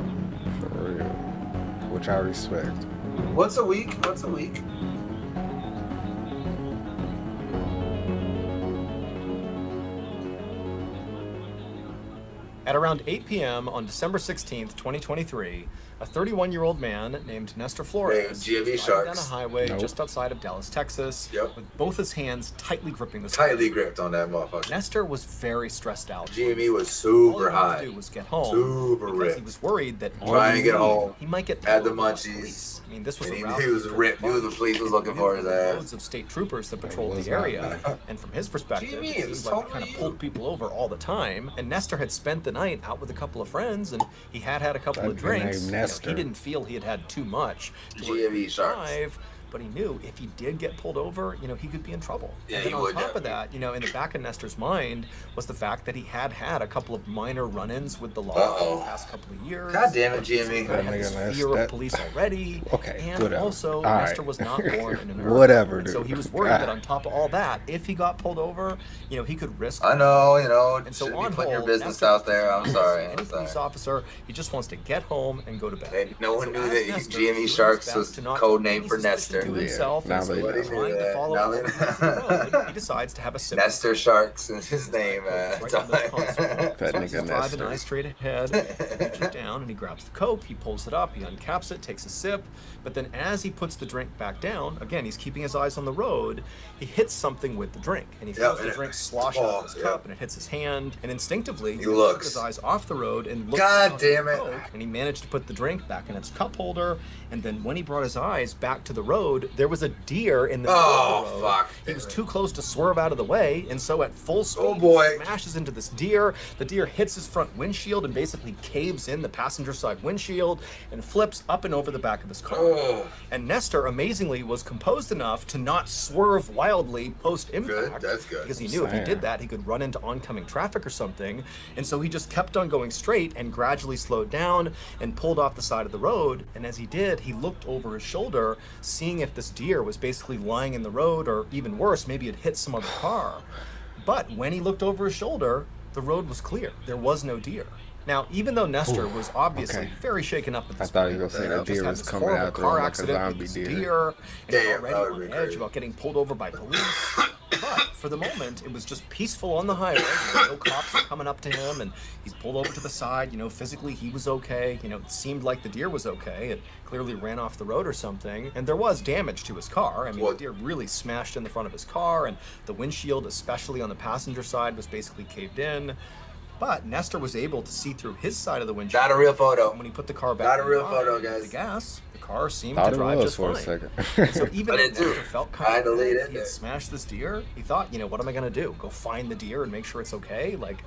for real, which I respect. Once a week. Once a week. At around 8 p.m. on December 16th, 2023, a 31-year-old man named Nestor Flores GME was driving Sharks. down a highway Nope. just outside of Dallas, Texas, Yep. with both his hands tightly gripping the Tightly steering. gripped on that motherfucker. Nestor was very stressed out. GME was All he super wanted high. to do was get home Super because ripped. he was worried that Trying to get home. he might get Had the pulled over by munchies. police. I mean, this was And a he route was through ripped. Knew the bunch. police was looking for his Loads ass. of state troopers that patrolled was the not area, bad. and from his perspective, Jimmy, it it's seemed like they totally kind of you. pulled people over all the time. And Nestor had spent the night out with a couple of friends, and he had a couple of That drinks. name You know, Nestor. he didn't feel he had had too much to where he GME could Sharks. drive, but he knew if he did get pulled over, he could be in trouble. Yeah, and then he on would, top of definitely. that, in the back of Nestor's mind was the fact that he had a couple of minor run-ins with the law Uh-oh. in the past couple of years. God damn it, He GME. had this That nigga fear Nestor- of police already. Okay, and whatever. also All right. Nestor was not born in America. Whatever, And so dude. he was worried God. that on top of all that, if he got pulled over, he could risk. I know, And so shouldn't be on putting your hold, business Nestor out there. I'm sorry. Any I'm sorry. police officer, he just wants to get home and go to bed. And no one So knew as that Nestor GME doing Sharks his was best to not code take name any for suspicion Nestor. to himself, now and so they know. trying to follow Now all they the rules of the road, he decides to have a sip. Nestor Sharks is his name. Right under the console. That So nigga he's driving Nestor. nice straight ahead, he reaches down and he grabs the Coke, he pulls it up, he uncaps it, takes a sip, but then as he puts the drink back down, again, he's keeping his eyes on the road, he hits something with the drink, and he feels the drink slosh out of his cup, and it hits his hand, and instinctively, he looks. took his eyes off the road and looked God across damn the it. Coke, and he managed to put the drink back in its cup holder, and then when he brought his eyes back to the road, there was a deer in the middle of the road. fuck. He was too close to swerve out of the way, and so at full speed, boy. he smashes into this deer. The deer hits his front windshield and basically caves in the passenger side windshield and flips up and over the back of his car. Oh. And Nestor, amazingly, was composed enough to not swerve wildly post-impact. Good, that's good. Because he knew if he did that, he could run into oncoming traffic or something. And so he just kept on going straight and gradually slowed down and pulled off the side of the road. And as he did, he looked over his shoulder, seeing if this deer was basically lying in the road, or even worse, maybe it hit some other car. But when he looked over his shoulder, the road was clear. There was no deer. Now, even though Nestor was obviously very shaken up at this thought point, he was gonna say that just deer had was this coming horrible after him car like a accident zombie with this deer. deer, and Damn, already that would've on been edge crazy. about getting pulled over by police. But for the moment, it was just peaceful on the highway. No cops are coming up to him, and he's pulled over to the side. Physically he was okay. It seemed like the deer was okay. It clearly ran off the road or something, and there was damage to his car. I mean, the deer really smashed in the front of his car, and the windshield, especially on the passenger side, was basically caved in. But Nestor was able to see through his side of the windshield. Got a real photo. And when he put the car back Got a in real line photo, with guys. the gas, the car seemed Thought to it drive was just for a fine. second. And so even But though it do. Nestor felt Kinda kind of laid in he there. had smashed this deer, he thought, what am I gonna do? Go find the deer and make sure it's okay? Like,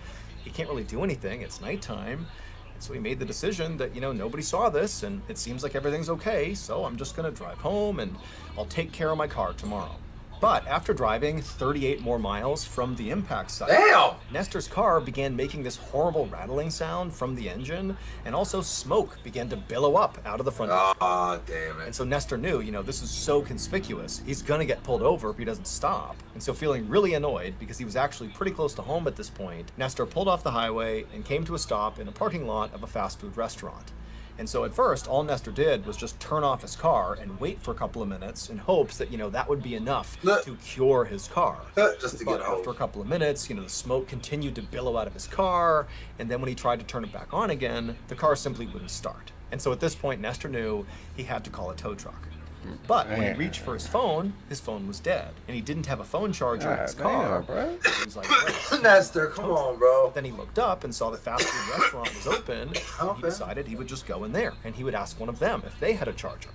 he can't really do anything. It's nighttime. And so he made the decision that, nobody saw this, and it seems like everything's okay, so I'm just gonna drive home and I'll take care of my car tomorrow. But after driving 38 more miles from the impact site, Damn! Nestor's car began making this horrible rattling sound from the engine, and also smoke began to billow up out of the front of his car. Oh, damn it. And so Nestor knew, this is so conspicuous, he's gonna get pulled over if he doesn't stop. And so feeling really annoyed, because he was actually pretty close to home at this point, Nestor pulled off the highway and came to a stop in a parking lot of a fast food restaurant. And so at first, all Nestor did was just turn off his car and wait for a couple of minutes in hopes that, that would be enough to cure his car. Just to But get home. after a couple of minutes, the smoke continued to billow out of his car, and then when he tried to turn it back on again, the car simply wouldn't start. And so at this point, Nestor knew he had to call a tow truck. But when he reached for his phone was dead, and he didn't have a phone charger in his car. He was like, "Great." Nestor, come on, bro. Then he looked up and saw the fast food restaurant was open. And he decided he would just go in there, and he would ask one of them if they had a charger.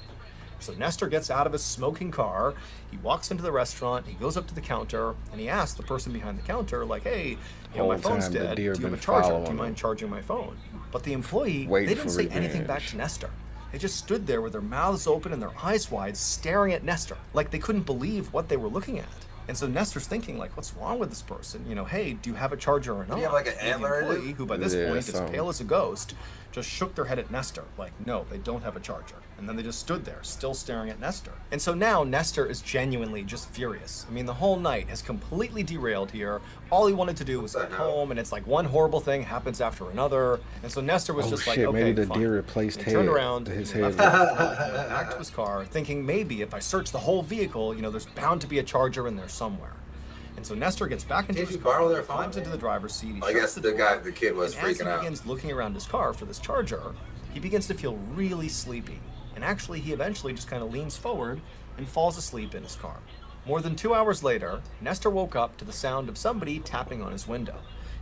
So Nestor gets out of his smoking car, he walks into the restaurant, he goes up to the counter, and he asks the person behind the counter, like, "Hey, my Whole phone's time the dead. Do deer you have been a charger? Do following you mind him. charging my phone?" But the employee, Waiting they didn't for say anything revenge. back to Nestor. They just stood there with their mouths open and their eyes wide, staring at Nestor, like they couldn't believe what they were looking at. And so Nestor's thinking, like, what's wrong with this person? Hey, do you have a charger or not? Do you have, like, an And antler in the it? employee, who by this Yeah, point is something. pale as a ghost, just shook their head at Nestor, like, no, they don't have a charger. And then they just stood there, still staring at Nestor. And so now Nestor is genuinely just furious. I mean, the whole night has completely derailed here. All he wanted to do was get home, and it's like one horrible thing happens after another. And so Nestor was Oh, just shit, like, okay, maybe the fine. deer replaced And he turned head. around, His and head left the restaurant, went back to his car, thinking maybe if I search the whole vehicle, there's bound to be a charger in there somewhere. And so Nestor gets back into Did his you car, borrow their phone? climbs into the driver's seat. He I shuts guess the the door, kid was and as freaking he out. begins looking around his car for this charger, he begins to feel really sleepy. And actually, he eventually just kind of leans forward and falls asleep in his car. More than 2 hours later, Nestor woke up to the sound of somebody tapping on his window.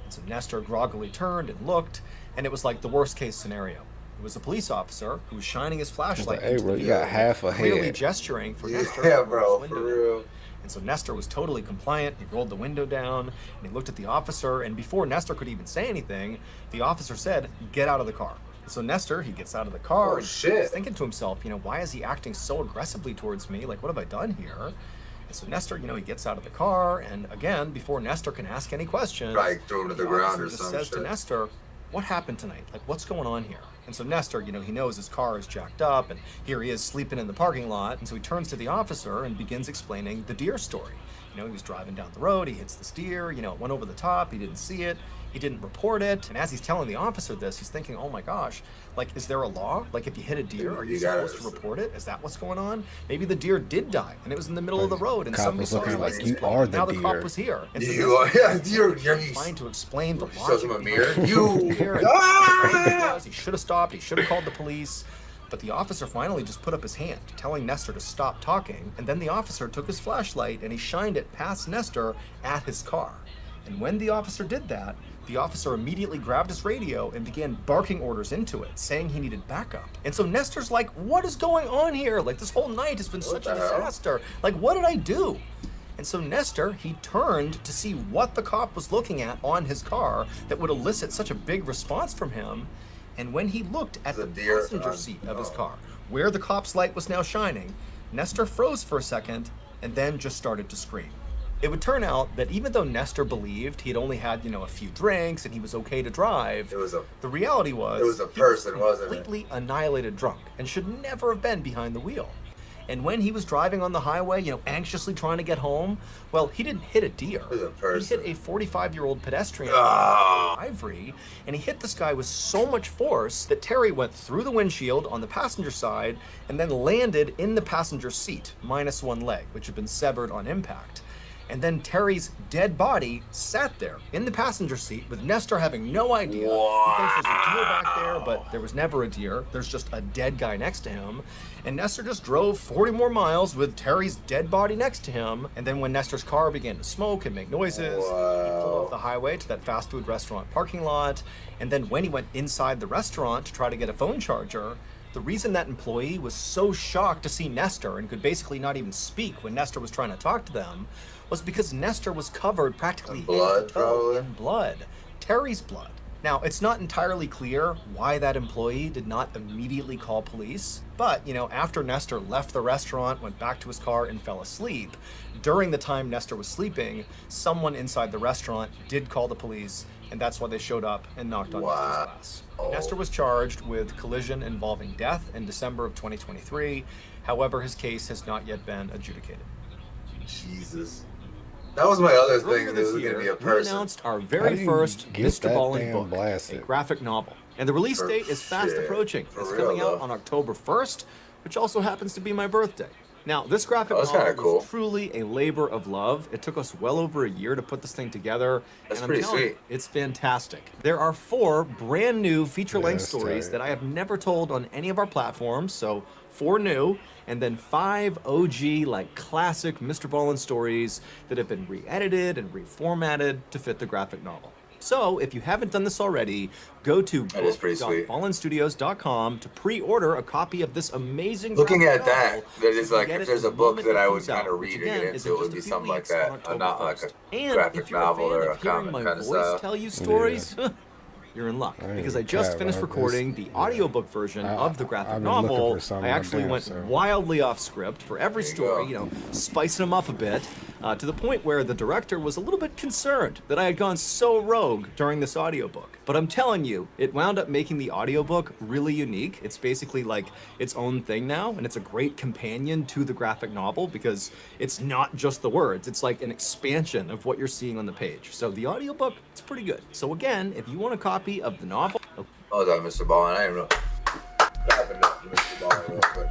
And so Nestor groggily turned and looked, and it was like the worst case scenario. It was a police officer who was shining his flashlight Hey, into bro, the you got vehicle, half a clearly head. gesturing for Nestor Yeah, to open bro, his for window. real. And so Nestor was totally compliant. He rolled the window down and he looked at the officer. And before Nestor could even say anything, the officer said, "Get out of the car." So Nestor, he gets out of the car. Oh, and shit. He's thinking to himself, why is he acting so aggressively towards me? Like, what have I done here? And so Nestor, he gets out of the car. And again, before Nestor can ask any questions, Right, throw him to the ground officer or just some says to shit. Nestor, "What happened tonight? Like, what's going on here?" And so Nestor, he knows his car is jacked up, and here he is sleeping in the parking lot. And so he turns to the officer and begins explaining the deer story. He was driving down the road, he hits this deer, it went over the top, he didn't see it, he didn't report it. And as he's telling the officer this, he's thinking, oh my gosh, like, is there a law? Like, if you hit a deer, are you supposed to report it? Is that what's going on? Maybe the deer did die, and it was in the middle of the road, and Cop somebody was saw his looking like, license "You plate, are and now the the cop deer." was here. And so You are, yeah, you're trying to explain the shows him a logic mirror. behind You. the deer and what he was. He should have stopped, he should have called the police. But the officer finally just put up his hand, telling Nestor to stop talking, and then the officer took his flashlight and he shined it past Nestor at his car. And when the officer did that, the officer immediately grabbed his radio and began barking orders into it, saying he needed backup. And so Nestor's like, what is going on here? Like, this whole night has been such a the hell? disaster. Like, what did I do? And so Nestor, he turned to see what the cop was looking at on his car that would elicit such a big response from him. And when he looked at the passenger seat of his car, where the cop's light was now shining, Nestor froze for a second and then just started to scream. It would turn out that even though Nestor believed he had only had, a few drinks and he was okay to drive, the reality was It was a he person, wasn't it? completely annihilated drunk and should never have been behind the wheel. And when he was driving on the highway, anxiously trying to get home, well, he didn't hit a deer. He hit a 45-year-old pedestrian, Ivory, and he hit this guy with so much force that Terry went through the windshield on the passenger side and then landed in the passenger seat, minus one leg, which had been severed on impact. And then Terry's dead body sat there in the passenger seat with Nestor having no idea. He thinks there's a deer back there, but there was never a deer. There's just a dead guy next to him. And Nestor just drove 40 more miles with Terry's dead body next to him. And then when Nestor's car began to smoke and make noises, he pulled off the highway to that fast food restaurant parking lot. And then when he went inside the restaurant to try to get a phone charger, the reason that employee was so shocked to see Nestor and could basically not even speak when Nestor was trying to talk to them was because Nestor was covered practically head to toe in blood, Terry's blood. Now, it's not entirely clear why that employee did not immediately call police, but, after Nestor left the restaurant, went back to his car, and fell asleep, during the time Nestor was sleeping, someone inside the restaurant did call the police, and that's why they showed up and knocked on Nestor's glass. Nestor was charged with collision involving death in December of 2023. However, his case has not yet been adjudicated. Jesus. That was my other thing. Earlier This this was going to be year, a we person. announced our very first Mr. Ballin book, blasted. a graphic novel. And the release date is fast approaching. It's coming out on October 1st, which also happens to be my birthday. Now, this graphic novel was truly a labor of love. It took us well over a year to put this thing together. That's and I'm pretty telling you, sweet. it's fantastic. There are 4 brand new feature-length stories that I have never told on any of our platforms, so 4 new, and then 5 OG, classic Mr. Ballin stories that have been re-edited and reformatted to fit the graphic novel. So, if you haven't done this already, go to book.ballinstudios.com to pre-order a copy of this amazing Looking at graphic that, novel that is so you like, get if it there's the a book moment that it I would comes out, kind of which read or again get is into, it in would just be a few something like weeks that. on October Not like 1st. a And graphic if you're a novel fan or a of hearing comic my kind of voice style. tell you stories, you're in luck, because I just finished recording the audiobook version of the graphic novel. I actually went wildly off script for every story, spicing them up a bit, to the point where the director was a little bit concerned that I had gone so rogue during this audiobook. But I'm telling you, it wound up making the audiobook really unique. It's basically like its own thing now, and it's a great companion to the graphic novel because it's not just the words, it's like an expansion of what you're seeing on the page. So the audiobook, it's pretty good. So again, if you want a copy of the novel... Hold on, Mr. Ballin. I didn't know. Grabbing up Mr. Ballin real quick.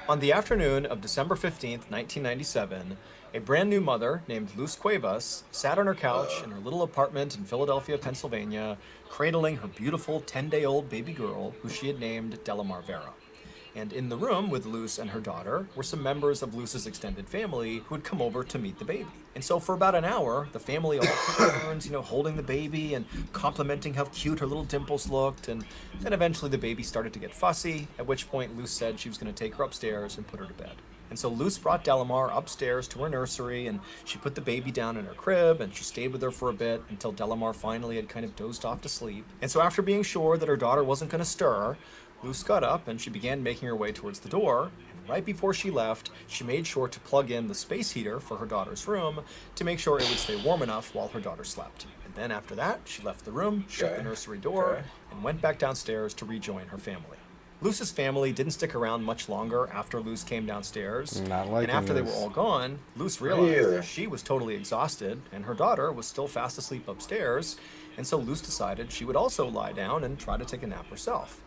On the afternoon of December 15th, 1997, a brand new mother named Luz Cuevas sat on her couch in her little apartment in Philadelphia, Pennsylvania, cradling her beautiful 10-day-old baby girl, who she had named Delamar Vera. And in the room with Luz and her daughter were some members of Luz's extended family who had come over to meet the baby. And so for about an hour, the family all took turns, holding the baby and complimenting how cute her little dimples looked. And then eventually the baby started to get fussy, at which point Luz said she was going to take her upstairs and put her to bed. And so Luz brought Delamar upstairs to her nursery, and she put the baby down in her crib, and she stayed with her for a bit until Delamar finally had kind of dozed off to sleep. And so after being sure that her daughter wasn't going to stir, Luz got up and she began making her way towards the door, and right before she left, she made sure to plug in the space heater for her daughter's room to make sure it would stay warm enough while her daughter slept. And then after that, she left the room, shut the nursery door, and went back downstairs to rejoin her family. Luz's family didn't stick around much longer after Luz came downstairs, and after they were all gone, Luz realized that she was totally exhausted, and her daughter was still fast asleep upstairs, and so Luz decided she would also lie down and try to take a nap herself.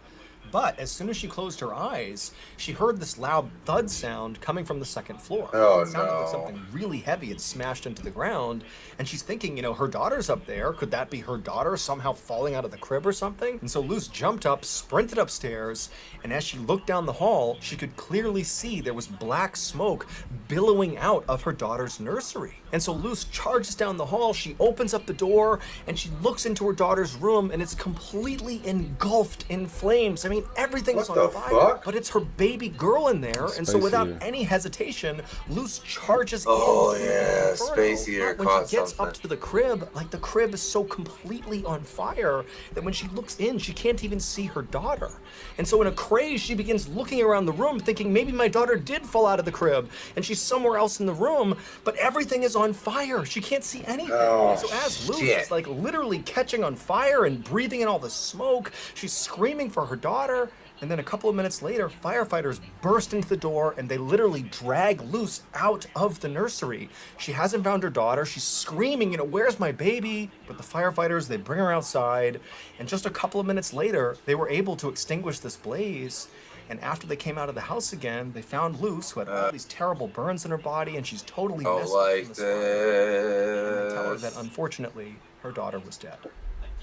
But as soon as she closed her eyes, she heard this loud thud sound coming from the second floor. Oh, it sounded like no. something really heavy had smashed into the ground, and she's thinking, her daughter's up there. Could that be her daughter somehow falling out of the crib or something? And so Luz jumped up, sprinted upstairs, and as she looked down the hall, she could clearly see there was black smoke billowing out of her daughter's nursery. And so Luz charges down the hall, she opens up the door, and she looks into her daughter's room, and it's completely engulfed in flames. I mean, everything is on fire, but it's her baby girl in there, and so without any hesitation, Luz charges in. Oh yeah, space heater When caught she gets something. up to the crib, the crib is so completely on fire that when she looks in, she can't even see her daughter. And so in a craze, she begins looking around the room, thinking maybe my daughter did fall out of the crib, and she's somewhere else in the room, but everything is on fire. She can't see anything. Oh, so as Luz shit. is literally catching on fire and breathing in all the smoke, she's screaming for her daughter, And then a couple of minutes later, firefighters burst into the door and they literally drag Luce out of the nursery. She hasn't found her daughter. She's screaming, where's my baby? But the firefighters, they bring her outside. And just a couple of minutes later, they were able to extinguish this blaze. And after they came out of the house again, they found Luce, who had all these terrible burns in her body, and she's totally messed up from this fire. And they tell her that unfortunately, her daughter was dead.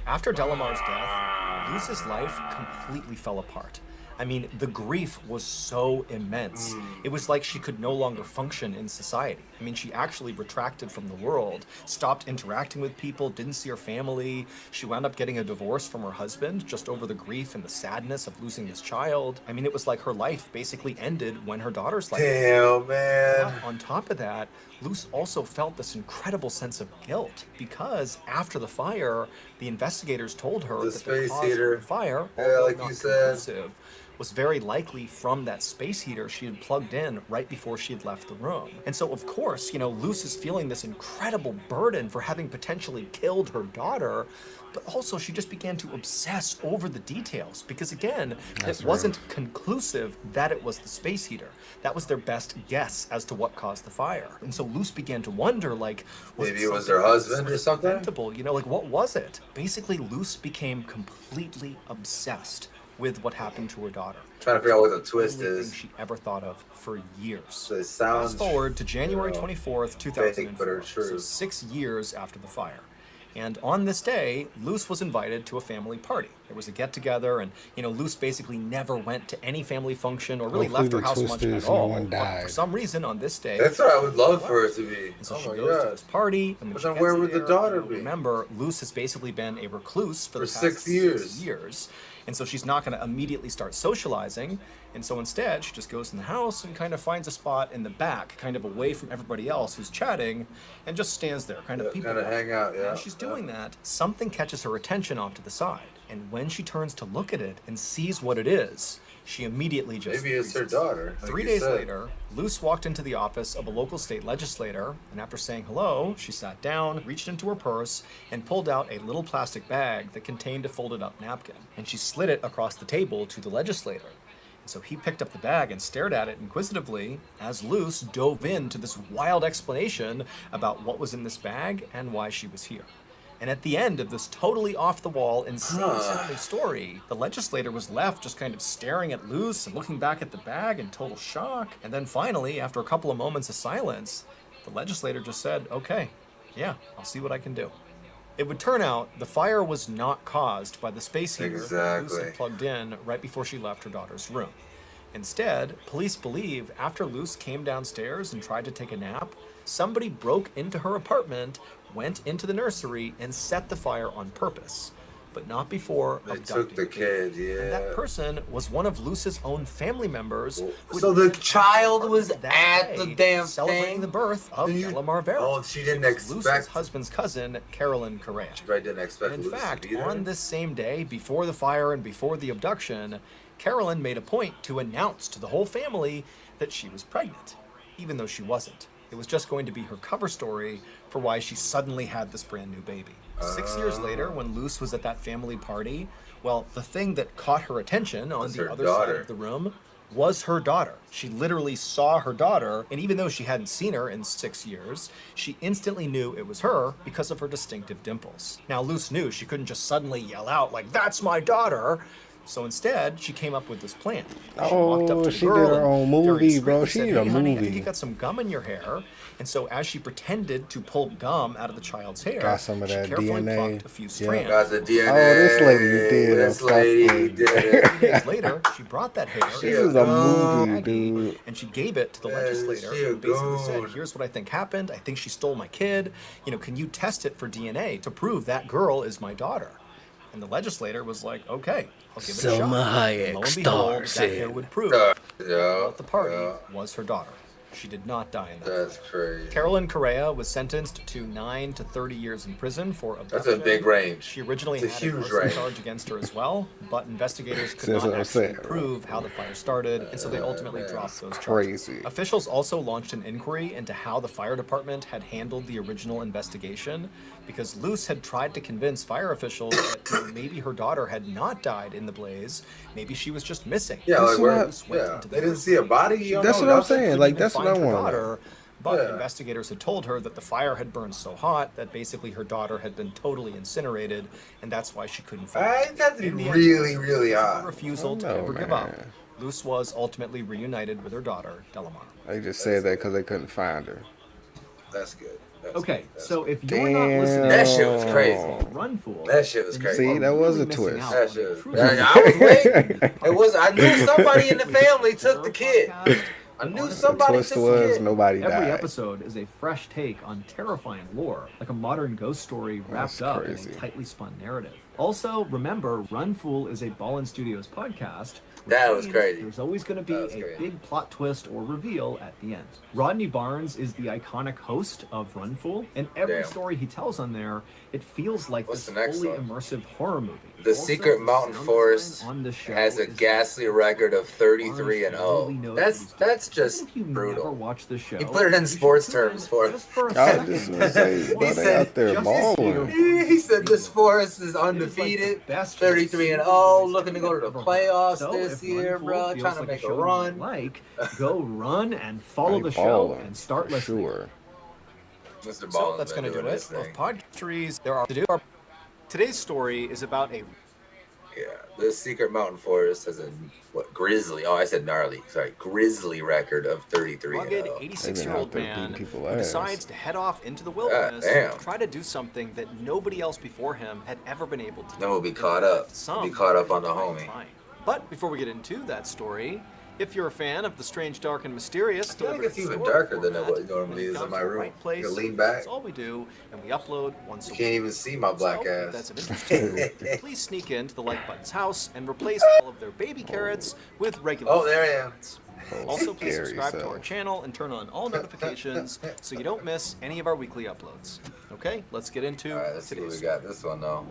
After Delamar's death, Luce's life completely fell apart. I mean, the grief was so immense. It was like she could no longer function in society. I mean, she actually retracted from the world, stopped interacting with people, didn't see her family. She wound up getting a divorce from her husband just over the grief and the sadness of losing this child. I mean, it was like her life basically ended when her daughter's life ended. Damn, man. But on top of that, Luce also felt this incredible sense of guilt because after the fire, the investigators told her that the cause of the fire, although like not you said, conclusive, was very likely from that space heater she had plugged in right before she had left the room. And so, of course, Luce is feeling this incredible burden for having potentially killed her daughter, but also she just began to obsess over the details because, again, it wasn't conclusive that it was the space heater. That was their best guess as to what caused the fire. And so Luce began to wonder, maybe it was her husband or something? What was it? Basically, Luce became completely obsessed with what happened to her daughter. Trying to figure out what the twist is. She ever thought of for years. So it sounds, fast forward to January 24th, 2004, so 6 years after the fire. And on this day, Luce was invited to a family party. There was a get-together, and Luce basically never went to any family function or really left her house much at all. But for some reason, on this day, that's what I would love for it to be. And so she goes to this party. And but then where would the daughter be? Remember, Luce has basically been a recluse for the past 6 years. 6 years. And so she's not going to immediately start socializing. And so instead, she just goes in the house and kind of finds a spot in the back, kind of away from everybody else who's chatting, and just stands there, kind of hang out, yeah. As she's doing that, something catches her attention off to the side. And when she turns to look at it and sees what it is, she immediately just maybe it's her daughter. 3 days later, Luce walked into the office of a local state legislator, and after saying hello, she sat down, reached into her purse, and pulled out a little plastic bag that contained a folded up napkin. And she slid it across the table to the legislator. And so he picked up the bag and stared at it inquisitively as Luce dove into this wild explanation about what was in this bag and why she was here. And at the end of this totally off-the-wall, insane-sounding story, the legislator was left just kind of staring at Luce and looking back at the bag in total shock. And then finally, after a couple of moments of silence, the legislator just said, okay, yeah, I'll see what I can do. It would turn out the fire was not caused by the space heater that Luce had plugged in right before she left her daughter's room. Instead, police believe after Luce came downstairs and tried to take a nap, somebody broke into her apartment, went into the nursery, and set the fire on purpose, but not before took the kid, yeah. And that person was one of Luce's own family members. So the child was at the damn celebrating the birth of Delamar Vera. Oh, she didn't expect Luce's husband's cousin, Carolyn Correa. She probably didn't expect In Luce fact, to be there. on this same day, before the fire and before the abduction, Carolyn made a point to announce to the whole family that she was pregnant, even though she wasn't. It was just going to be her cover story for why she suddenly had this brand new baby. 6 years later, when Luce was at that family party, well, the thing that caught her attention on the other side of the room was her daughter. She literally saw her daughter, and even though she hadn't seen her in 6 years, she instantly knew it was her because of her distinctive dimples. Now, Luce knew she couldn't just suddenly yell out, like, "That's my daughter!" So instead, she came up with this plan. She walked up to the girl did her own movie, bro. said, She "Hey, did a honey, I movie. think you got some gum in your hair." And so as she pretended to pull gum out of the child's hair, Got some of she that carefully DNA. plucked a few Yeah. strands. Got the DNA. Oh, this lady did. This lady did it. 3 days later, she brought that hair. This is a movie, dude. And she gave it to the legislator, who basically said, "Here's what I think happened. I think she stole my kid. Can you test it for DNA to prove that girl is my daughter?" And the legislator was like, "Okay, I'll give it a shot." Selma And Hayek lo and star behold, that hair said. would prove Yeah, that the party was her daughter. she did not die in that. That's crazy. Carolyn Correa was sentenced to 9 to 30 years in prison for abduction. That's a big range. She originally It's a had huge an arson range. charge against her as well, but investigators could That's not what I'm actually saying. prove how the fire started, and so they ultimately dropped those charges. Crazy. Officials also launched an inquiry into how the fire department had handled the original investigation, because Luce had tried to convince fire officials that maybe her daughter had not died in the blaze, maybe she was just missing. Yeah, like Luce where? went Yeah, into the they didn't see a body. You That's don't what know I'm nothing? saying. couldn't Like even that's what I find her want to know. daughter, but investigators had told her that the fire had burned so hot that basically her daughter had been totally incinerated, and that's why she couldn't find her. That'd be In the end, really, because really of her hot. refusal to ever give up, Luce was ultimately reunited with her daughter, Delamar. They just said that because they couldn't find her. That's good. Okay, so if you're not listening that shit was to crazy. Run Fool, That shit was crazy. See, that was a twist. That shit was, I was waiting. It was. I knew somebody in the family took the kid. I knew somebody twist took was the kid. nobody Every died. episode is a fresh take on terrifying lore, like a modern ghost story wrapped up in crazy. a tightly spun narrative. Also, remember, Run Fool is a Ballin Studios podcast. which That was means crazy. There's always going to be a big plot twist or reveal at the end. Rodney Barnes is the iconic host of Run Fool, and every Damn. story he tells on there, it feels like What's this the next fully one? immersive horror movie. The Also, Secret the Mountain sound Forest design on the show has a is ghastly record of 33 and 0. really know That's just Even if you've brutal. never watched the show, He put it in you should sports tune in terms for just for a I second. just want to say, boy, He they said- out there just balling. He said this forest is undefeated, 33 and 0, looking to go to the playoffs So this if year, Run Fool bro. feels Trying to like make a show you run. Like, go run and follow They the show balling, and start for listening. sure. Mr. So Ball's that's been going to do doing it. his thing. Of podcastries, there are to do. Today's story is about a Yeah, the Secret Mountain Forest has a grizzly? Oh, I said gnarly. Sorry, grizzly record of 33 and rugged 0. 86-year-old They've been out there man beating people who ass. decides to head off into the wilderness damn. to try to do something that nobody else before him had ever been able to do. Then we'll be caught up. Some Be caught up on the are homie. trying. But before we get into that story, if you're a fan of the strange, dark, and mysterious, I feel like it's delivered even story darker than format, what it normally you've is come in my to the room. right place. You can lean back. That's all we do, and we upload once a You week. can't even see my black So, if ass. that's of interest to you, please sneak into the like button's house and replace all of their baby carrots with regular. Oh, there I am. carrots. Also, please scary subscribe to our self. channel and turn on all notifications so you don't miss any of our weekly uploads. Okay, let's get into All right, let's see what today's we got. This one, though.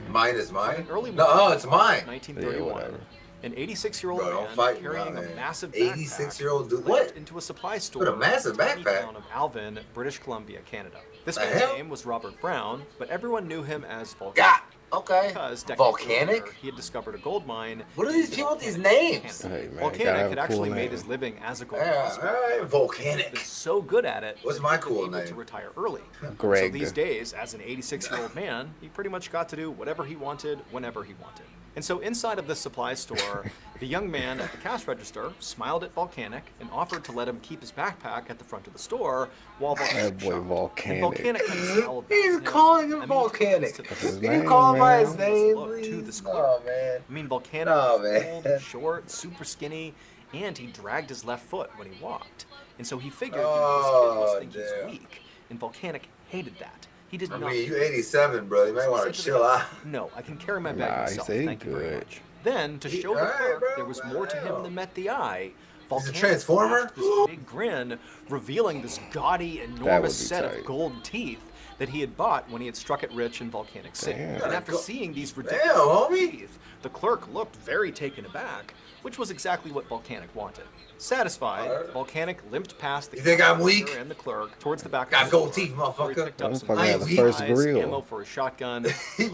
Mine is mine? Early No, morning oh, it's mine. 1931. whatever. An 86-year-old Bro, don't man fight me, carrying man. a massive 86-year-old dude. backpack What? went into a supply store What a massive in the tiny backpack. town of Alvin, British Columbia, Canada. This The man's hell? name was Robert Brown, but everyone knew him as Volcanic. God, okay. Because decades Volcanic? earlier, he had discovered a gold mine. What are these in people with these Volcanic, names? Canada. Hey, man, gotta Volcanic have had a cool actually made name. his living as a gold Yeah, prospector. all right, He Volcanic. was so good at it. What's that my he was cool able name? to retire early. Greg. So these days, as an 86-year-old man, he pretty much got to do whatever he wanted, whenever he wanted. And so inside of this supply store, the young man at the cash register smiled at Volcanic and offered to let him keep his backpack at the front of the store while Volcanic That boy shopped. Volcanic. And Volcanic had scowled back He's at him. calling him I mean, Volcanic. to his Can you name, call him by his man. name, Look, to please? this clerk. Oh, man. I mean, Volcanic Oh, was man. old, short, super skinny, and he dragged his left foot when he walked. And so he figured this kid Oh, must think damn. he's weak. And Volcanic hated that. He did I not. mean, you 87, bro. You might So he want said to the chill guy, out. No, I can carry my bag Nah, he myself. said he Thank you very good. much. Then, to show the Alright, clerk bro, there was more to him damn. than met the eye, He's a Volcanic transformer? flashed this big grin, revealing this gaudy, enormous be set tight. of gold teeth that he had bought when he had struck it rich in Volcanic City. Damn. And after seeing these ridiculous Damn, homie. teeth, the clerk looked very taken aback, which was exactly what Volcanic wanted. Satisfied, Volcanic limped past the You think I'm cashier weak? and the clerk towards the back Got of the gold store, teeth, where he motherfucker. picked up some Motherfucker had the supplies, first grill. ammo for his shotgun,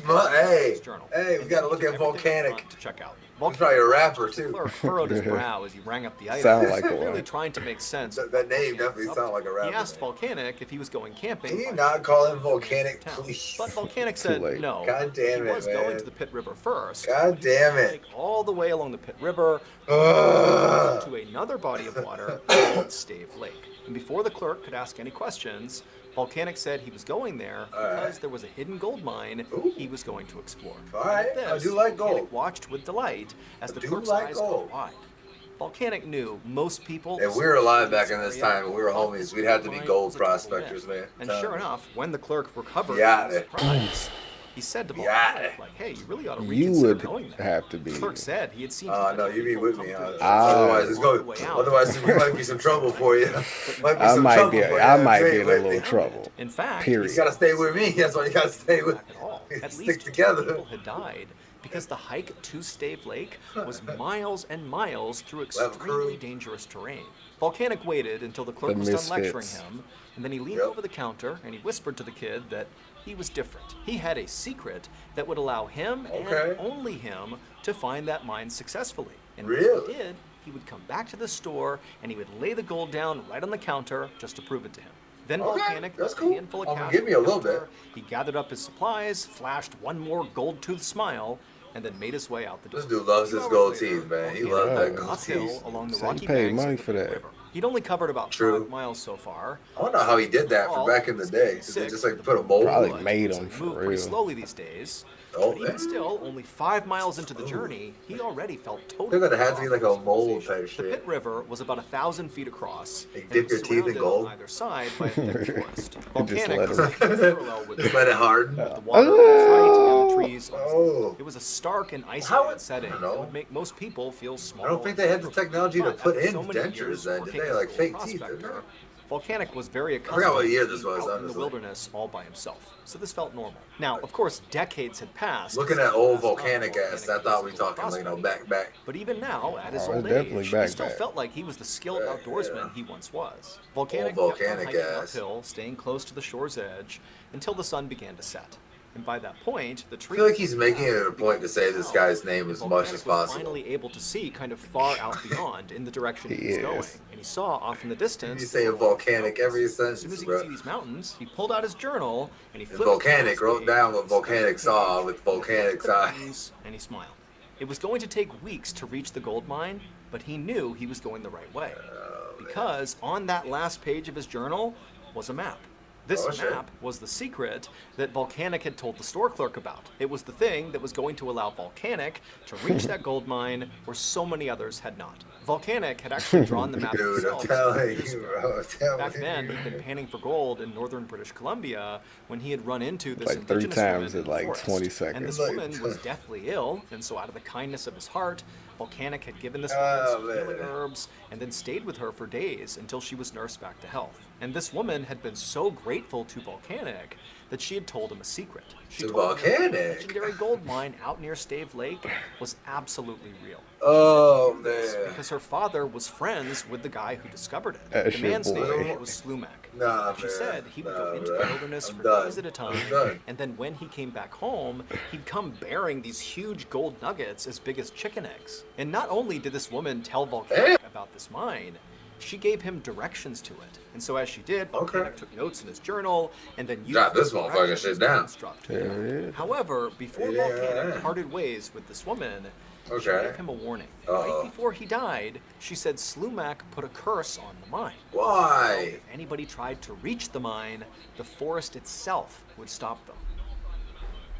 But, hey, his journal. hey, we And got to he look took at everything Volcanic. front to check out. He's probably a rapper, The too. clerk furrowed his brow as he rang up the item. Sound like a clearly one. trying to make sense. That name definitely sounds like a rapper. He asked Volcanic if he was going camping. Can you by not call him Volcanic, town. please? But Volcanic Too said late. no. God damn he it, was man. going to the Pitt River first. God but he was damn gonna it. hike all the way along the Pitt River Ugh. to another body of water called Stave Lake. And before the clerk could ask any questions, Volcanic said he was going there because there was a hidden gold mine he was going to explore. All right, And at I this, do like Volcanic gold. watched with delight as I the do clerk's like eyes gold. grew wide. Volcanic knew most people. If we were alive back in this time and we were homies, we'd have to be gold prospectors, man. And sure enough, when the clerk recovered, he said to Volcanic, like, "Hey, you really ought to You reconsider would going there." have to be. The clerk said he had seen. No, you be with me. Otherwise, it's going. Otherwise, there might be some trouble for you. I might get in a little trouble. In fact, period. You gotta stay with me. That's why you gotta stay with. At Stick least together. 2 people had died because the hike to Stave Lake was miles and miles through extremely dangerous terrain. Volcanic waited until the clerk was done lecturing him, and then he leaned over the counter and he whispered to the kid that he was different. He had a secret that would allow him and only him to find that mine successfully. And when he did, he would come back to the store and he would lay the gold down right on the counter just to prove it to him. Then Volcanic left a handful of cash. Give me a little bit. He gathered up his supplies, flashed one more gold-toothed smile, and then made his way out the door. This dude loves his gold teeth, man. He loves that gold teeth. Along the So rocky he paid banks money of the for that. river. He'd only covered about 5 miles so far. I don't know how he did that for back in the day. Did they just like put a mold? Probably made him for Moved pretty real. slowly these days. Oh, But even still, only 5 miles into the journey, he already felt totally. They're gonna have to be like a mold type The shit. Pit River was about 1,000 feet across. Like and dip was your teeth in surrounded gold. on either side by a thick forest. Just Volcanic let was it- parallel with Just let it harden. the water was right and the trees. It was a stark and isolated setting that would make most people feel small. I don't think they had the technology to But put after in so many dentures years then, did working they? as Like a fake gold teeth, didn't prospector, they? Volcanic was very forgot accustomed what year to this being was, out in the honestly. wilderness all by himself, so this felt normal. Now, of course, decades had passed. Looking at old volcanic ass, I thought we talking like back. But even now, at his Oh, old definitely age, back, he still back. felt like he was the skilled outdoorsman he once was. Volcanic Old kept on volcanic hiking ass. uphill, staying close to the shore's edge, until the sun began to set. And by that point, the I trees... feel like he's making it a point to say this guy's name as much as Volcanic was possible. finally able to see kind of far out beyond in the direction he was going. And he saw off in the distance... You say volcanic every As soon as sentence, he bro. could see these mountains, he pulled out his journal and he flipped Volcanic wrote down what volcanic saw with volcanic's eyes. and he smiled. It was going to take weeks to reach the gold mine, but he knew he was going the right way. Because on that last page of his journal was a map. This map was the secret that Volcanic had told the store clerk about. It was the thing that was going to allow Volcanic to reach that gold mine where so many others had not. Volcanic had actually drawn the map Dude, I'm himself. telling you, bro. Back then, he'd been panning for gold in northern British Columbia when he had run into this Like 3 indigenous times woman in like forest. 20 And seconds. this woman was deathly ill, and so out of the kindness of his heart, Volcanic had given this woman some healing herbs and then stayed with her for days until she was nursed back to health. And this woman had been so grateful to Volcanic that she had told him a secret. She To told him that the Volcanic? legendary gold mine out near Stave Lake was absolutely real. Oh, man. Because her father was friends with the guy who discovered it. That's The your man's boy. name was Slumac. Nah, She man. said he would go Nah, into bro. the wilderness I'm for done. days at a time, I'm done. and then when he came back home, he'd come bearing these huge gold nuggets as big as chicken eggs. And not only did this woman tell Volcanic about this mine, she gave him directions to it. And so as she did, Volcanic took notes in his journal and then used Jot this those motherfucking directions shit to down. instruct There him. it is. However, before Volcanic parted ways with this woman, she gave him a warning. Right before he died, she said Slumac put a curse on the mine. Why? If anybody tried to reach the mine, the forest itself would stop them.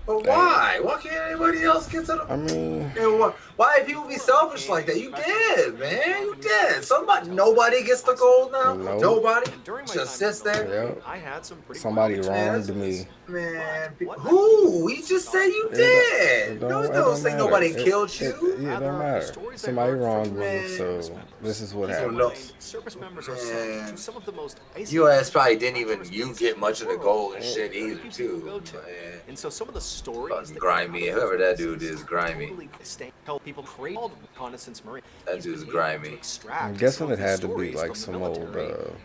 But why? Why can't anybody else get to the... I mean... And why people be selfish like that? You did, man. You did. Nobody gets the gold now? Nope. Nobody? During my Just time sits there? Yep. I had some pretty Somebody wild wronged me. Man, who? We just say you did. No, It don't don't say matter. nobody It- killed you. Yeah, it don't matter. Somebody wronged me, so this is what happened. Service members are sent to some of the most You ass probably didn't even you get much of the gold and shit either, too. Man. And so some of the stories that Grimy. Whoever that dude is, grimy. totally tell people crazy reconnaissance marine. That dude's grimy. I'm guessing it had to be like some old,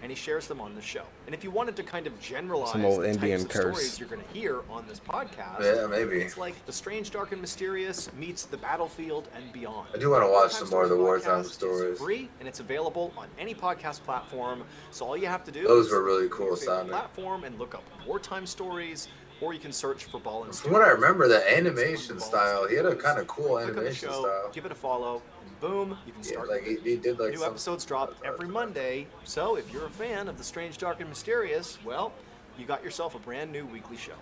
And he shares them on the show. And if you wanted to kind of generalize Some old the Indian types of curse. stories you're going to hear on this podcast, Yeah, maybe. it's like The Strange, Dark, and Mysterious meets The Battlefield and Beyond. I do want to watch some more of the Wartime wartime Stories stories. is free, and it's available on any podcast platform. So all you have to do Those is were really go to cool your favorite sounding. platform and look up Wartime Stories, or you can search for Ball and From what I remember, the animation style, he had a kind of cool Click on the animation show, style. give it a follow, and boom, you can start. like he did like New some... episodes drop every Monday. So if you're a fan of The Strange, Dark, and Mysterious, well, you got yourself a brand new weekly show.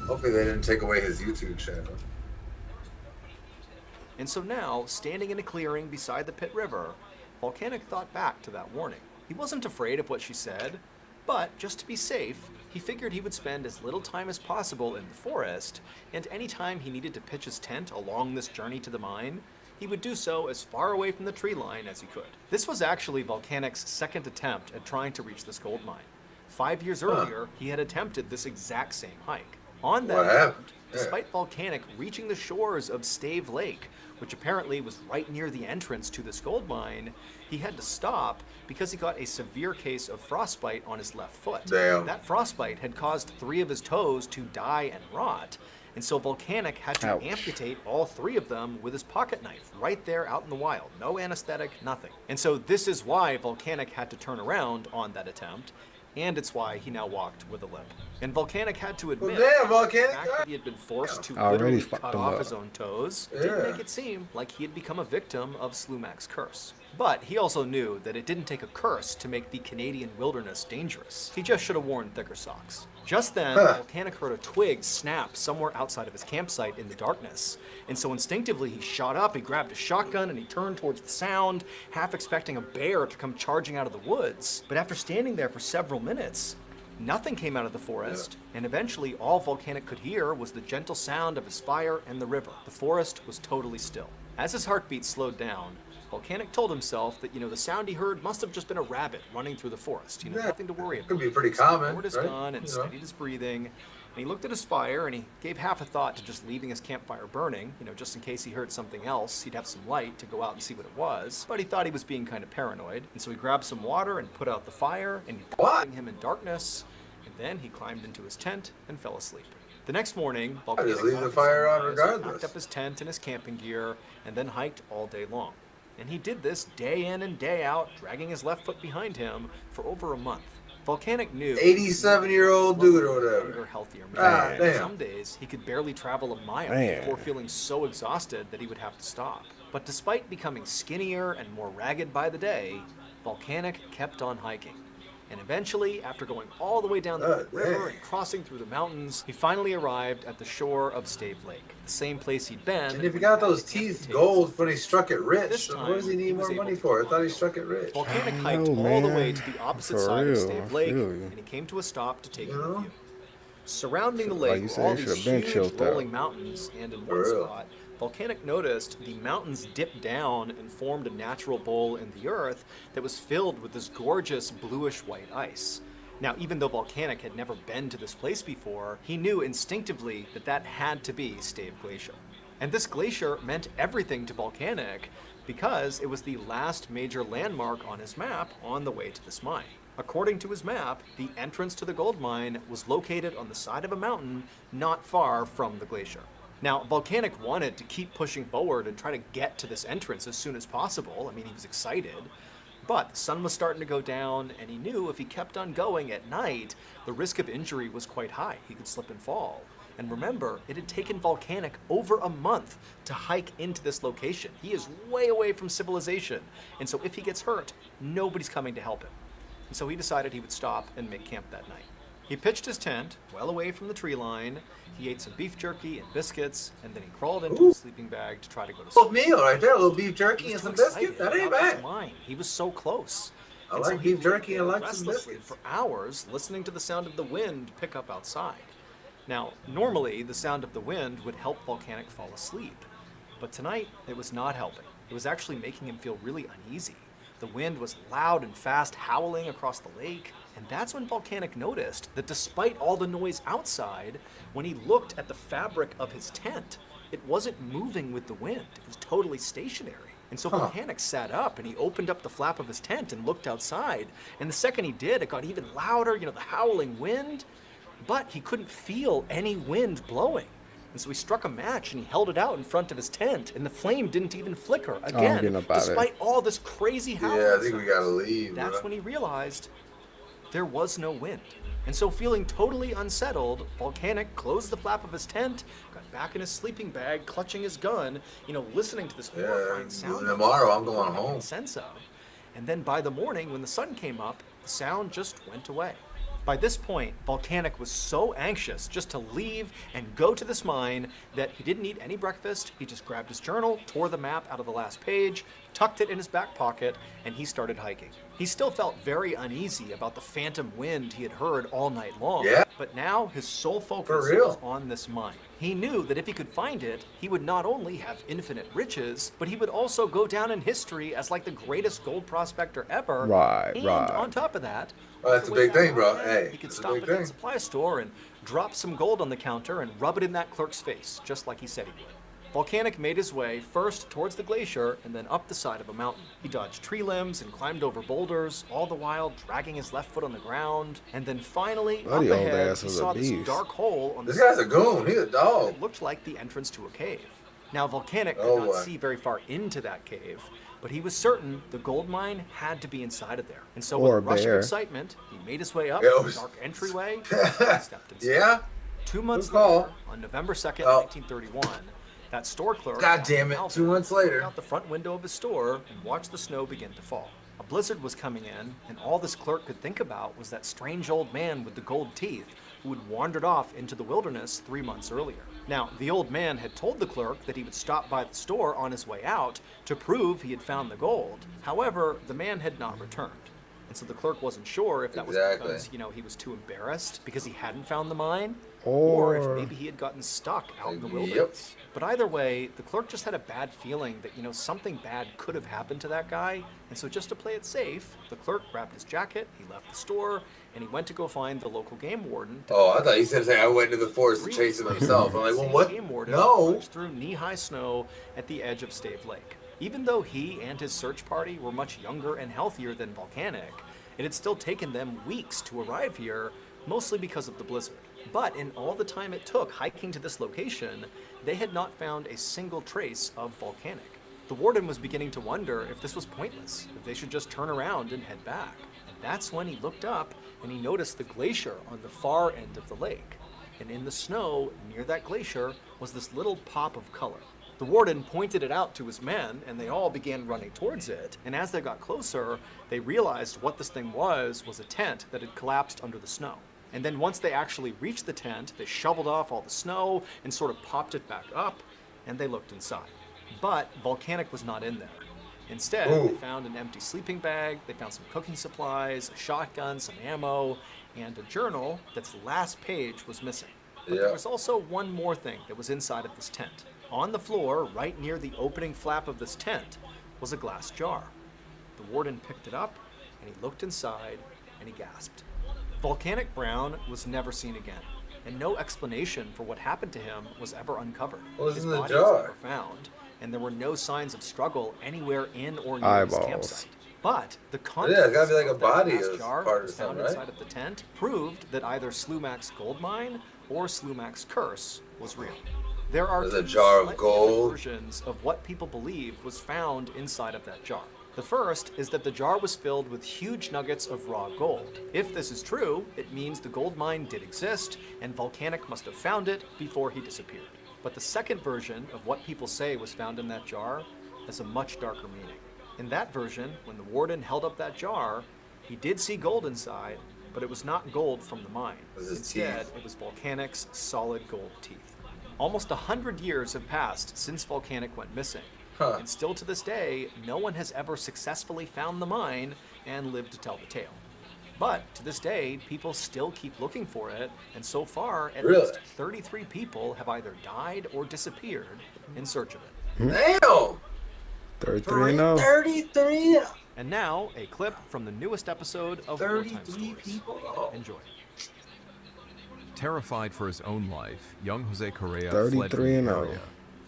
Hopefully they didn't take away his YouTube channel. And so now, standing in a clearing beside the Pit River, Volcanic thought back to that warning. He wasn't afraid of what she said, but just to be safe, he figured he would spend as little time as possible in the forest, and any time he needed to pitch his tent along this journey to the mine, he would do so as far away from the tree line as he could. This was actually Volcanic's second attempt at trying to reach this gold mine. 5 years earlier, he had attempted this exact same hike. On that attempt, despite Volcanic reaching the shores of Stave Lake, which apparently was right near the entrance to this gold mine, he had to stop because he got a severe case of frostbite on his left foot. Damn. That frostbite had caused 3 of his toes to die and rot, and so Volcanic had to amputate all 3 of them with his pocket knife right there out in the wild. No anesthetic, nothing. And so this is why Volcanic had to turn around on that attempt, and it's why he now walked with a limp. And Volcanic had to admit damn, Volcanic, the fact that he had been forced to Already literally fucked cut him off up. his own toes did make it seem like he had become a victim of Slumac's curse. But he also knew that it didn't take a curse to make the Canadian wilderness dangerous. He just should have worn thicker socks. Just then, Volcanic heard a twig snap somewhere outside of his campsite in the darkness. And so instinctively he shot up, he grabbed a shotgun, and he turned towards the sound, half expecting a bear to come charging out of the woods. But after standing there for several minutes, nothing came out of the forest, and eventually all Volcanic could hear was the gentle sound of his fire and the river. The forest was totally still. As his heartbeat slowed down, Volcanic told himself that, the sound he heard must have just been a rabbit running through the forest. Nothing to worry about. Could be pretty So he common, lowered his right? gun and steadied his breathing, and he looked at his fire, and he gave half a thought to just leaving his campfire burning, just in case he heard something else, he'd have some light to go out and see what it was. But he thought he was being kind of paranoid, and so he grabbed some water and put out the fire, and leaving him in darkness. And then he climbed into his tent and fell asleep. The next morning, Volcanic just leave got the up at fire on sunrise, regardless. packed up his tent and his camping gear, and then hiked all day long. And he did this day in and day out, dragging his left foot behind him for over a month. Volcanic knew 87-year-old dude or whatever. younger, healthier Ah, man. damn. Some days he could barely travel a mile Man. before feeling so exhausted that he would have to stop. But despite becoming skinnier and more ragged by the day, Volcanic kept on hiking. And eventually, after going all the way down the river and crossing through the mountains, he finally arrived at the shore of Stave Lake, the same place he'd been. And if he got those teeth gold when he struck it rich, This then time, what does he need was more able money to for? I thought he struck it rich. Volcanic I hiked know, all the man. way to the opposite For side real, of I Stave Lake, feel you. and he came to a stop to take a know? review. Surrounding the Like lake you were said, all he these should've been huge chilled out. rolling mountains, and in one real. spot, Volcanic noticed the mountains dipped down and formed a natural bowl in the earth that was filled with this gorgeous bluish-white ice. Now, even though Volcanic had never been to this place before, he knew instinctively that that had to be Stave Glacier. And this glacier meant everything to Volcanic because it was the last major landmark on his map on the way to this mine. According to his map, the entrance to the gold mine was located on the side of a mountain not far from the glacier. Now, Volcanic wanted to keep pushing forward and try to get to this entrance as soon as possible. I mean, he was excited. But the sun was starting to go down, and he knew if he kept on going at night, the risk of injury was quite high. He could slip and fall. And remember, it had taken Volcanic over a month to hike into this location. He is way away from civilization, and so if he gets hurt, nobody's coming to help him. And so he decided he would stop and make camp that night. He pitched his tent well away from the tree line. He ate some beef jerky and biscuits, and then he crawled into his sleeping bag to try to go to Little sleep. meal right there, a little beef jerky He and was some too biscuit. excited That ain't about his bad. mine. He was so close. I And like so he beef jerky lay and I there like some restlessly biscuits. for hours, listening to the sound of the wind pick up outside. Now, normally the sound of the wind would help Volcanic fall asleep, but tonight it was not helping. It was actually making him feel really uneasy. The wind was loud and fast, howling across the lake, and that's when Volcanic noticed that despite all the noise outside, when he looked at the fabric of his tent, it wasn't moving with the wind. It was totally stationary. And so Volcanic sat up and he opened up the flap of his tent and looked outside. And the second he did, it got even louder, the howling wind. But he couldn't feel any wind blowing. And so he struck a match and he held it out in front of his tent, and the flame didn't even flicker again, getting up out of despite all this crazy howling. Yeah, I think we gotta leave. That's bro. when he realized there was no wind. And so, feeling totally unsettled, Volcanic closed the flap of his tent, got back in his sleeping bag, clutching his gun, listening to this horrifying sound. Tomorrow I'm going he couldn't home. make sense of. And then by the morning, when the sun came up, the sound just went away. By this point, Volcanic was so anxious just to leave and go to this mine that he didn't eat any breakfast. He just grabbed his journal, tore the map out of the last page, tucked it in his back pocket, and he started hiking. He still felt very uneasy about the phantom wind he had heard all night long, but now his sole focus was on this mine. He knew that if he could find it, he would not only have infinite riches, but he would also go down in history as like the greatest gold prospector ever. And on top of that, that's a big thing, bro. Hey, he could stop at the supply store and drop some gold on the counter and rub it in that clerk's face, just like he said he would. Volcanic made his way first towards the glacier and then up the side of a mountain. He dodged tree limbs and climbed over boulders, all the while dragging his left foot on the ground. And then finally, up ahead, he saw this dark hole on the This guy's a goon. He's a dog. It looked like the entrance to a cave. Now, Volcanic could not see very far into that cave, but he was certain the gold mine had to be inside of there. And so with a rush of excitement, he made his way up the dark entryway and stepped inside. 2 months later, on November 2nd, 1931, that store clerk, God damn it, 2 months later, out the front window of his store and watched the snow begin to fall. A blizzard was coming in, and all this clerk could think about was that strange old man with the gold teeth who had wandered off into the wilderness 3 months earlier. Now, the old man had told the clerk that he would stop by the store on his way out to prove he had found the gold. However, the man had not returned. And so the clerk wasn't sure if that was because, he was too embarrassed because he hadn't found the mine, or if maybe he had gotten stuck out in the wilderness. But either way, the clerk just had a bad feeling that, something bad could have happened to that guy. And so just to play it safe, the clerk grabbed his jacket, he left the store, and he went to go find the local game warden. I thought he said I went to the forest to chase him himself. I'm like, well, what? Game warden trudged through knee-high snow at the edge of Stave Lake. Even though he and his search party were much younger and healthier than Volcanic, it had still taken them weeks to arrive here, mostly because of the blizzard. But in all the time it took hiking to this location, they had not found a single trace of Volcanic. The warden was beginning to wonder if this was pointless, if they should just turn around and head back. And that's when he looked up and he noticed the glacier on the far end of the lake. And in the snow near that glacier was this little pop of color. The warden pointed it out to his men, and they all began running towards it. And as they got closer, they realized what this thing was a tent that had collapsed under the snow. And then once they actually reached the tent, they shoveled off all the snow and sort of popped it back up, and they looked inside. But Volcanic was not in there. Instead, they found an empty sleeping bag, they found some cooking supplies, a shotgun, some ammo, and a journal that's last page was missing. But there was also one more thing that was inside of this tent. On the floor, right near the opening flap of this tent, was a glass jar. The warden picked it up, and he looked inside, and he gasped. Volcanic Brown was never seen again, and no explanation for what happened to him was ever uncovered. His body was never found, and there were no signs of struggle anywhere in or near his campsite. But the contents gotta be like a of body that is glass jar part that of was found something, right? inside of the tent proved that either Slumac's gold mine or Slumac's curse was real. There are There's a two jar of slightly gold. different versions of what people believe was found inside of that jar. The first is that the jar was filled with huge nuggets of raw gold. If this is true, it means the gold mine did exist, and Volcanic must have found it before he disappeared. But the second version of what people say was found in that jar has a much darker meaning. In that version, when the warden held up that jar, he did see gold inside, but it was not gold from the mine. Instead, it was Volcanic's solid gold teeth. Almost 100 years have passed since Volcanic went missing. And still to this day, no one has ever successfully found the mine and lived to tell the tale. But to this day, people still keep looking for it, and so far, at least 33 people have either died or disappeared in search of it. Damn! 33-0. 33? And now, a clip from the newest episode of 33 people? Oh. Enjoy. Terrified for his own life, young Jose Correa 33 fled from the and 0. area,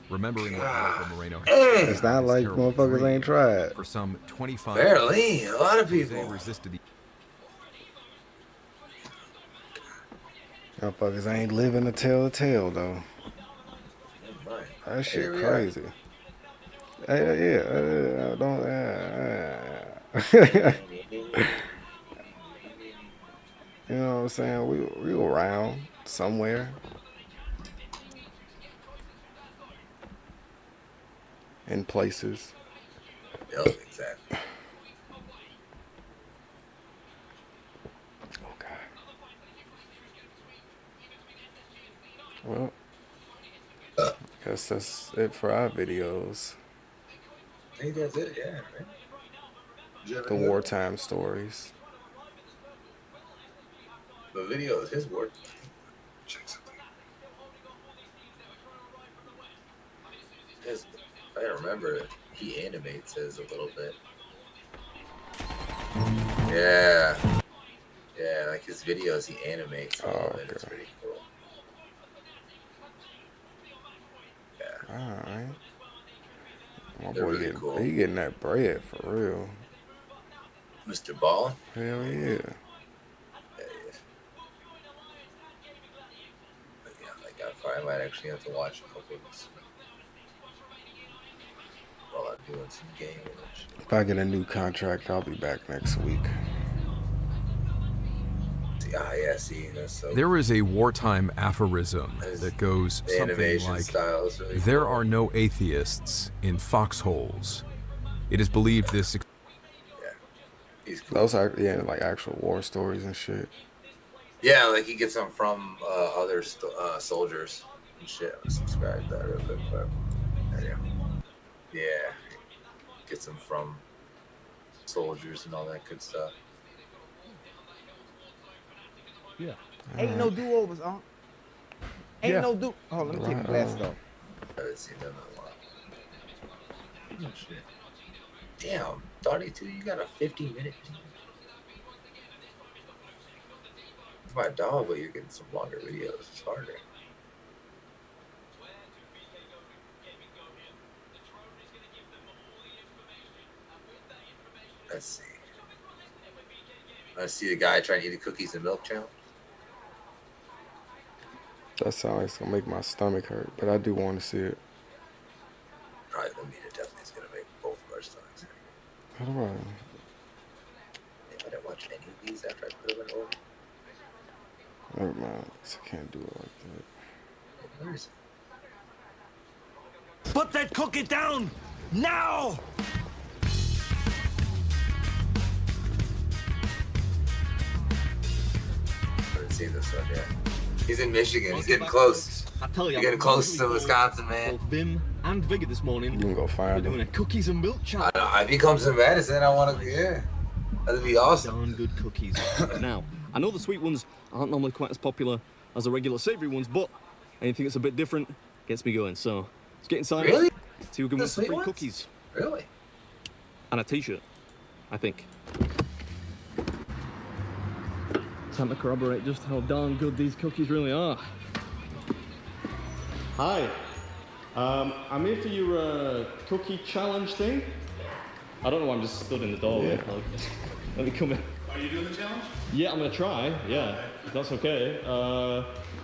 remembering what Marco Moreno had It's not like motherfuckers ain't tried. for some 25 Barely. A lot of people. Jose resisted the Motherfuckers ain't living to tell the tale, though. That shit crazy. Don't. You know what I'm saying? We around somewhere. In places. Yep, exactly. Oh, God. Well, I guess that's it for our videos. I think that's it, yeah. Right? The wartime stories. The video is his work. Check something. If I remember, he animates his a little bit. Yeah. Yeah, like his videos, he animates a little bit. It's pretty cool. Yeah. Alright. My They're boy really getting, cool. he getting that bread for real. Mr. Ball? Hell yeah. Yeah, I might actually have to watch a couple of these while I'm doing some gaming and shit. If I get a new contract, I'll be back next week. See, that's so There is a wartime aphorism that goes the something animation like, style is really "There cool. are no atheists in foxholes." It is believed this. He's cool. Those are like actual war stories and shit. Yeah, like he gets them from other soldiers and shit. I'm gonna subscribe to that real quick, but yeah, gets them from soldiers and all that good stuff. Yeah. Ain't no do-overs, Ain't Yeah. no do. Oh, let me take the glasses off. I haven't seen them in a while. Oh, shit. Damn, 32, you got a 50-minute. My dog, but you're getting some longer videos. It's harder. Let's see. I see the guy trying to eat the cookies and milk challenge. That sounds like it's gonna make my stomach hurt, but I do want to see it. Probably gonna mean it definitely is gonna make both of our stomachs hurt. How do I? I didn't watch any of these after I put them in order. Never mind. I can't do it like that. Where is it? Put that cookie down now! I haven't seen this one yet. He's in Michigan. He's getting close. I tell you, He's getting close to Wisconsin, man. Both Vim and Vigor this morning. You can go find We're doing a cookies and milk challenge. I know. If he comes to Madison, I want to. Yeah, that'd be awesome. Darn good cookies. Now, I know the sweet ones aren't normally quite as popular as the regular savory ones, but anything that's a bit different gets me going. So let's get inside. Really? See who can The win some sweet free ones? cookies. Really? And a t-shirt, I think. Time to corroborate just how darn good these cookies really are. Hi, I'm here for your cookie challenge thing. I don't know why I'm just stood in the doorway. Yeah. Let me come in. Are you doing the challenge? Yeah, I'm gonna try. Yeah, if that's okay.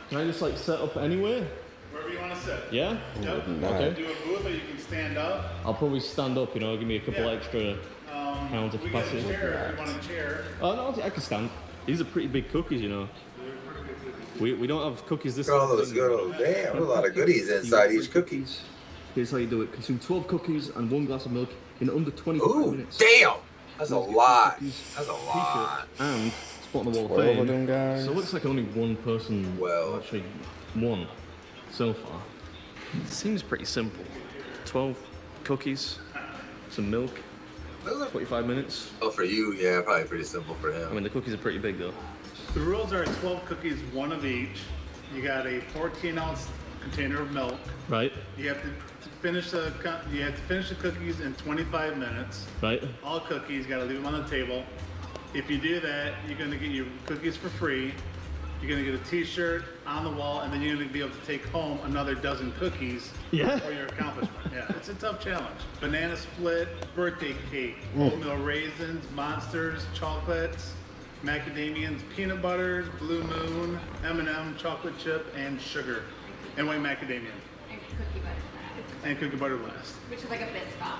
Can I just like set up anywhere? Wherever you want to sit. Yeah. Yep. Okay. Do a booth, or you can stand up. I'll probably stand up. You know, give me a couple extra pounds of We got a capacity. chair if you want a chair. Oh no, I can stand. These are pretty big cookies, you know. We don't have cookies this. Look at all those good old, damn, a lot of goodies inside each cookie. Here's how you do it. Consume 12 cookies and 1 glass of milk in under 25 Ooh, minutes. damn! That's a lot. That's a lot. And spot on the wall of 12 of fame. them guys. So it looks like only one person actually won so far. Seems pretty simple. 12 cookies, some milk, 25 minutes. Oh, for you, yeah, probably pretty simple for I him. mean, the cookies are pretty big though. The rules are 12 cookies, 1 of each. You got a 14-ounce container of milk. Right, You have to finish the cookies in 25 minutes. right. All cookies, got to leave them on the table. If you do that, you're going to get your cookies for free. You're going to get a t-shirt on the wall, and then you're going to be able to take home another dozen cookies Yeah. for your accomplishment. Yeah, it's a tough challenge. Banana split, birthday cake, oatmeal raisins, monsters, chocolates, macadamians, peanut butters, blue moon, M&M, chocolate chip, and sugar, and white macadamia. And cookie butter last. Which is like a Biscoff.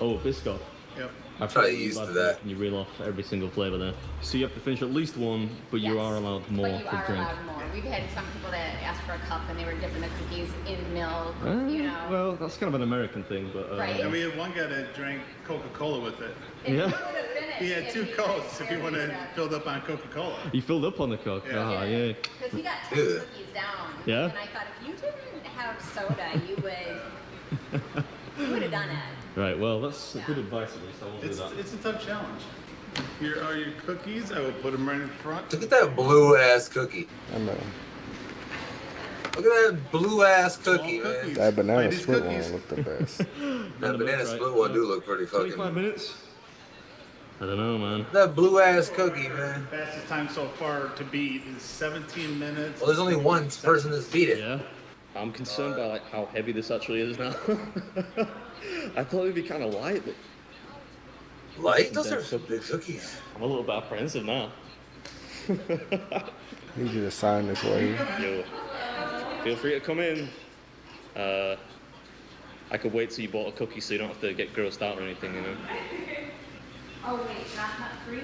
Oh, Biscoff. Yep. I've Probably tried used bad to that. things, and you reel off every single flavor there. So you have to finish at least one, but you are allowed more But you to are drink. allowed more. We've had some people that asked for a cup and they were dipping the cookies in milk, you know. Well, that's kind of an American thing, but Right. And we had one guy that drank Coca-Cola with it. And Yeah. he would have finished. He had 2 Cokes if he wanted filled up on Coca-Cola. You filled up on the Coke? Yeah. Ah, yeah. Because he got 10 cookies down. Yeah? And I thought if you didn't have soda, you would have done it. Right, well, that's good advice at least. I won't do that. It's a tough challenge. Here are your cookies. I will put them right in front. Look at that blue ass cookie. I know. Look at that blue ass cookie, man. That banana split one looked the best. That banana split one do look pretty fucking. 25 minutes? I don't know, man. That blue ass cookie, man. Fastest time so far to beat is 17 minutes. Well, there's only one person that's beat it. Yeah. I'm concerned by like how heavy this actually is now. I thought it'd be kind of light, but light? Those are some big cookies. I'm a little bit apprehensive now. Need you to sign this way. Yo, feel free to come in. I could wait till you bought a cookie so you don't have to get grossed out or anything, you know. Oh, wait, not free?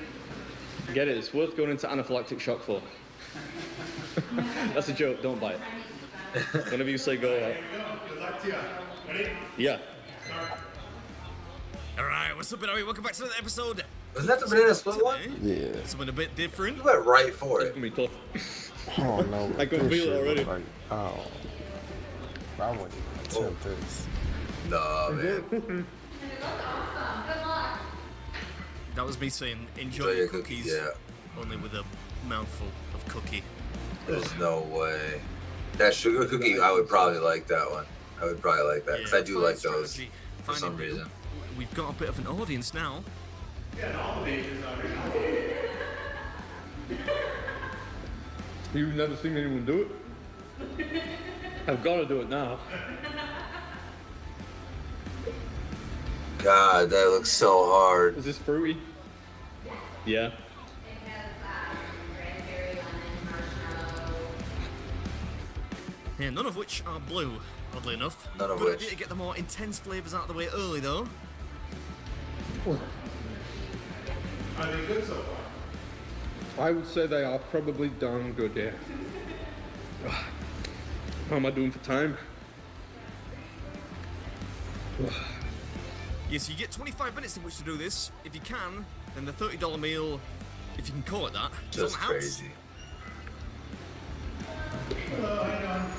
Get it? It's worth going into anaphylactic shock for. That's a joke. Don't buy it. Whenever you say go, Ready? yeah. Alright, what's up, everybody? Welcome back to another episode. Wasn't that the banana split one? Yeah. Something a bit different. You went right for it. It's gonna be tough. Oh no. I can this feel it shit already. look Like, oh. I wouldn't even attempt this. Nah, man. That was me saying, enjoy your cookies. Yeah. Only with a mouthful of cookie. There's no way. That sugar cookie, I would probably like that one. I would probably like that because I do like those for some reason. We've got a bit of an audience now. You've never seen anyone do it? I've got to do it now. God, that looks so hard. Is this fruity? Yeah. Yeah, none of which are blue, oddly enough. None of Good which. idea to get the more intense flavours out of the way early, though. Are they good so far? I would say they are probably darn good, yeah. How am I doing for time? Yes, you get 25 minutes in which to do this. If you can, then the $30 meal, if you can call it that, is on Just the house. crazy. Hello, how you doing?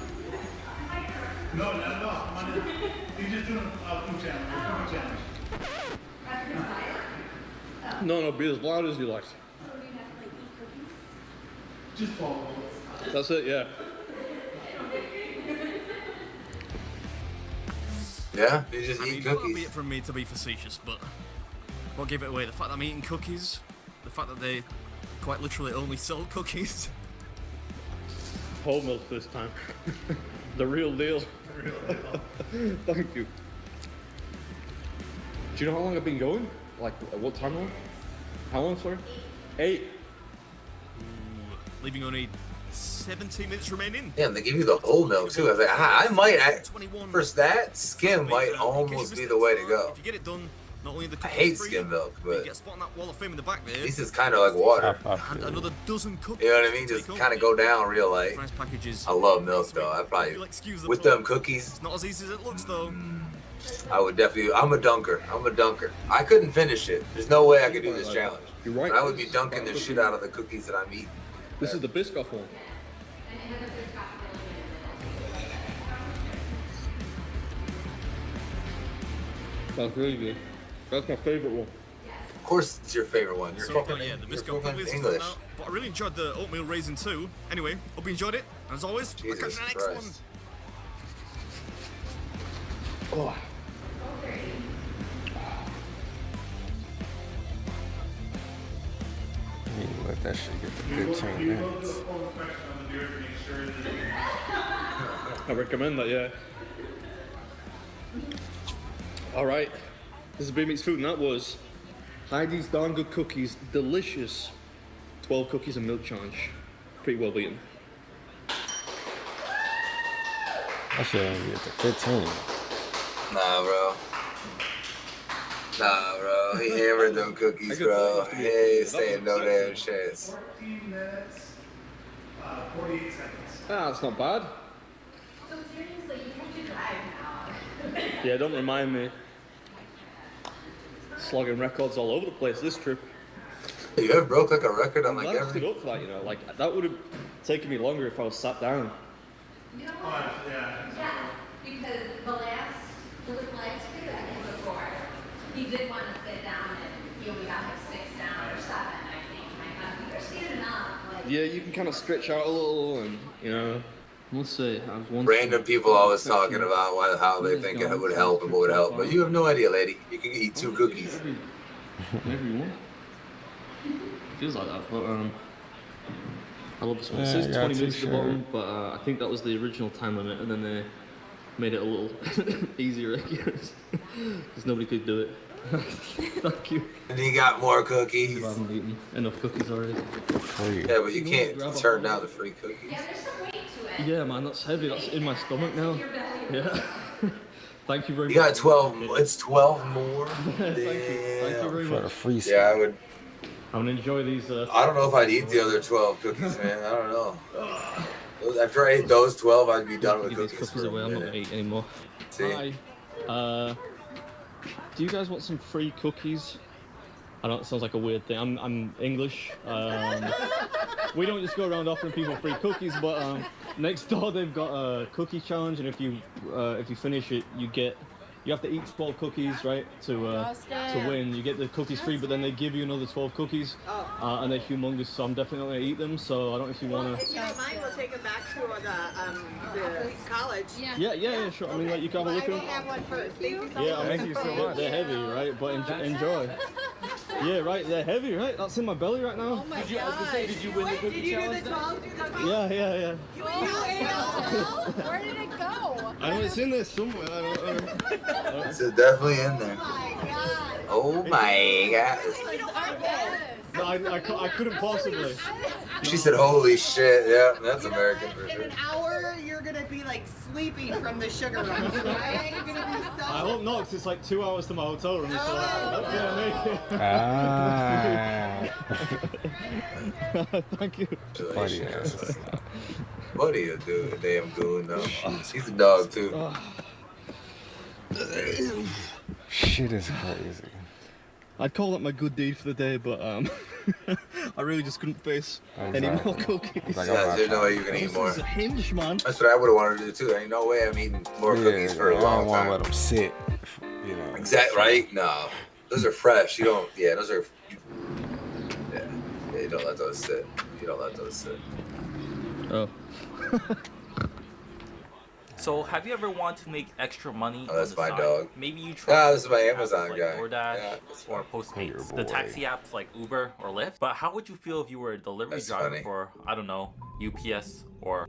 No, not at all. Come on in. You're just doing a food challenge. A food challenge. No, be as loud as you like. Just follow. That's it, yeah. Yeah, you just I eat mean, far be cookies. it from me to be facetious, but what gave it away? The fact that I'm eating cookies, the fact that they quite literally only sell cookies. Whole milk this time. The real deal. Thank you. Do you know how long I've been going? Like, at what time long? How long, sorry? 8. Leaving only 17 minutes remaining. Yeah, and they give you the whole milk too. I was like, I might, first that, skim might almost be the way to go. If you get it done, not only the I hate skim milk, you but get a spot on that wall of fame in the back there. at least it's kind of like water. And another dozen cookies. You know what I mean? Just kind of go down real light. Nice packages. I love milk though. I probably, with them cookies, It's not as easy as it looks though. I would definitely, I'm a dunker. I couldn't finish it. There's no way I could do this challenge. You're right. But I would be dunking the shit out of the cookies that I'm eating. This is the Biscoff one. That's really good. That's my favorite one. Of course it's your favorite one. You're So fucking, far, yeah, the you're biscuit fucking is English. out, but I really enjoyed the oatmeal raisin too. Anyway, hope you enjoyed it. As always, I'll catch you in Jesus the next one. Christ. Oh. You need to let that shit get to 15 minutes. I recommend that, yeah. Alright. This is B Mix Food, and that was Heidi's Darn Good Cookies. Delicious 12 cookies and milk challenge. Pretty well beaten. I should only get to 15. Nah, bro. He hammered them cookies, bro. He ain't saying no damn chance. 14 minutes, 48 seconds. Ah, that's not bad. So seriously, you have to drive now. Yeah, don't remind me. Slogging records all over the place this trip. You ever broke like a record on like I stood every? up for that, you know. Like that would have taken me longer if I was sat down. You know what? Yeah, because the last video I think before, he did want to sit down and he only got like 6 down or 7, I think. I they're standing up. Like, Yeah, you can kind of stretch out a little, and you know. Let's see. I was once Random people always talking about how they think it would help and what would help, but you have no idea, lady. You can eat 2 cookies. Whenever you want. Feels like that, but I love this one. It says 20 minutes at the bottom, but I think that was the original time limit, and then they made it a little easier, I guess, because nobody could do it. Thank you. And he got more cookies. I haven't eaten enough cookies already. Yeah, but you can't turn down the free cookies. yeah, there's some weight to it. Yeah, man, that's heavy. That's in my stomach now. Yeah. Thank you very much. You got 12. It's 12 more. Thank you very much. Free yeah, I would. I'm gonna enjoy these. I don't know if I'd eat the other 12 cookies, man. I don't know. After I ate those 12, I'd be done with cookies. Cookies away. I'm not gonna eat anymore. See? Hi. Do you guys want some free cookies? I know it sounds like a weird thing. I'm English. We don't just go around offering people free cookies, but next door they've got a cookie challenge, and if you finish it, you have to eat 12 cookies, right, to win. You get the cookies free, but then they give you another 12 cookies, and they're humongous. So I'm definitely not gonna eat them. So I don't know if you wanna. If you don't mind, we'll take them back to the college. Yeah, sure. I mean, like you can have a look at them. I will have one first. Thank you so Yeah, much. thank you so much. They're heavy, right? But enjoy. Yeah, right. They're heavy, right? That's in my belly right now. Oh my gosh. Did you win the cookie challenge? Did you do the 12? Yeah. You ate all 12? Where did it go? I know it's in there somewhere. I don't know. It's definitely in there. Oh my god. No, I couldn't possibly. She said, holy shit. Yeah, that's American for In sure. an hour, you're gonna be like sleeping from the sugar rush, right? You're gonna be so. I hope not, because it's like 2 hours to my hotel room. So that's gonna make it. Thank you. Funny ass. What are you doing, damn goon? No, she's a dog too. Shit is crazy. I'd call that my good deed for the day, but I really just couldn't face any more cookies. There's no way you can eat more. This is a hinge, man. That's what I would have wanted to do too. There ain't no way I'm eating more cookies for a long time. I don't want to let them sit. You know. Exactly right? No, those are fresh. You don't. Yeah, those are. Yeah, you don't let those sit. You don't let those sit. Oh. So, have you ever wanted to make extra money? Oh, that's on the my side? dog. Maybe you try. This is my Amazon like guy. DoorDash or Postmates, the taxi apps like Uber or Lyft. But how would you feel if you were a delivery driver for, I don't know, UPS or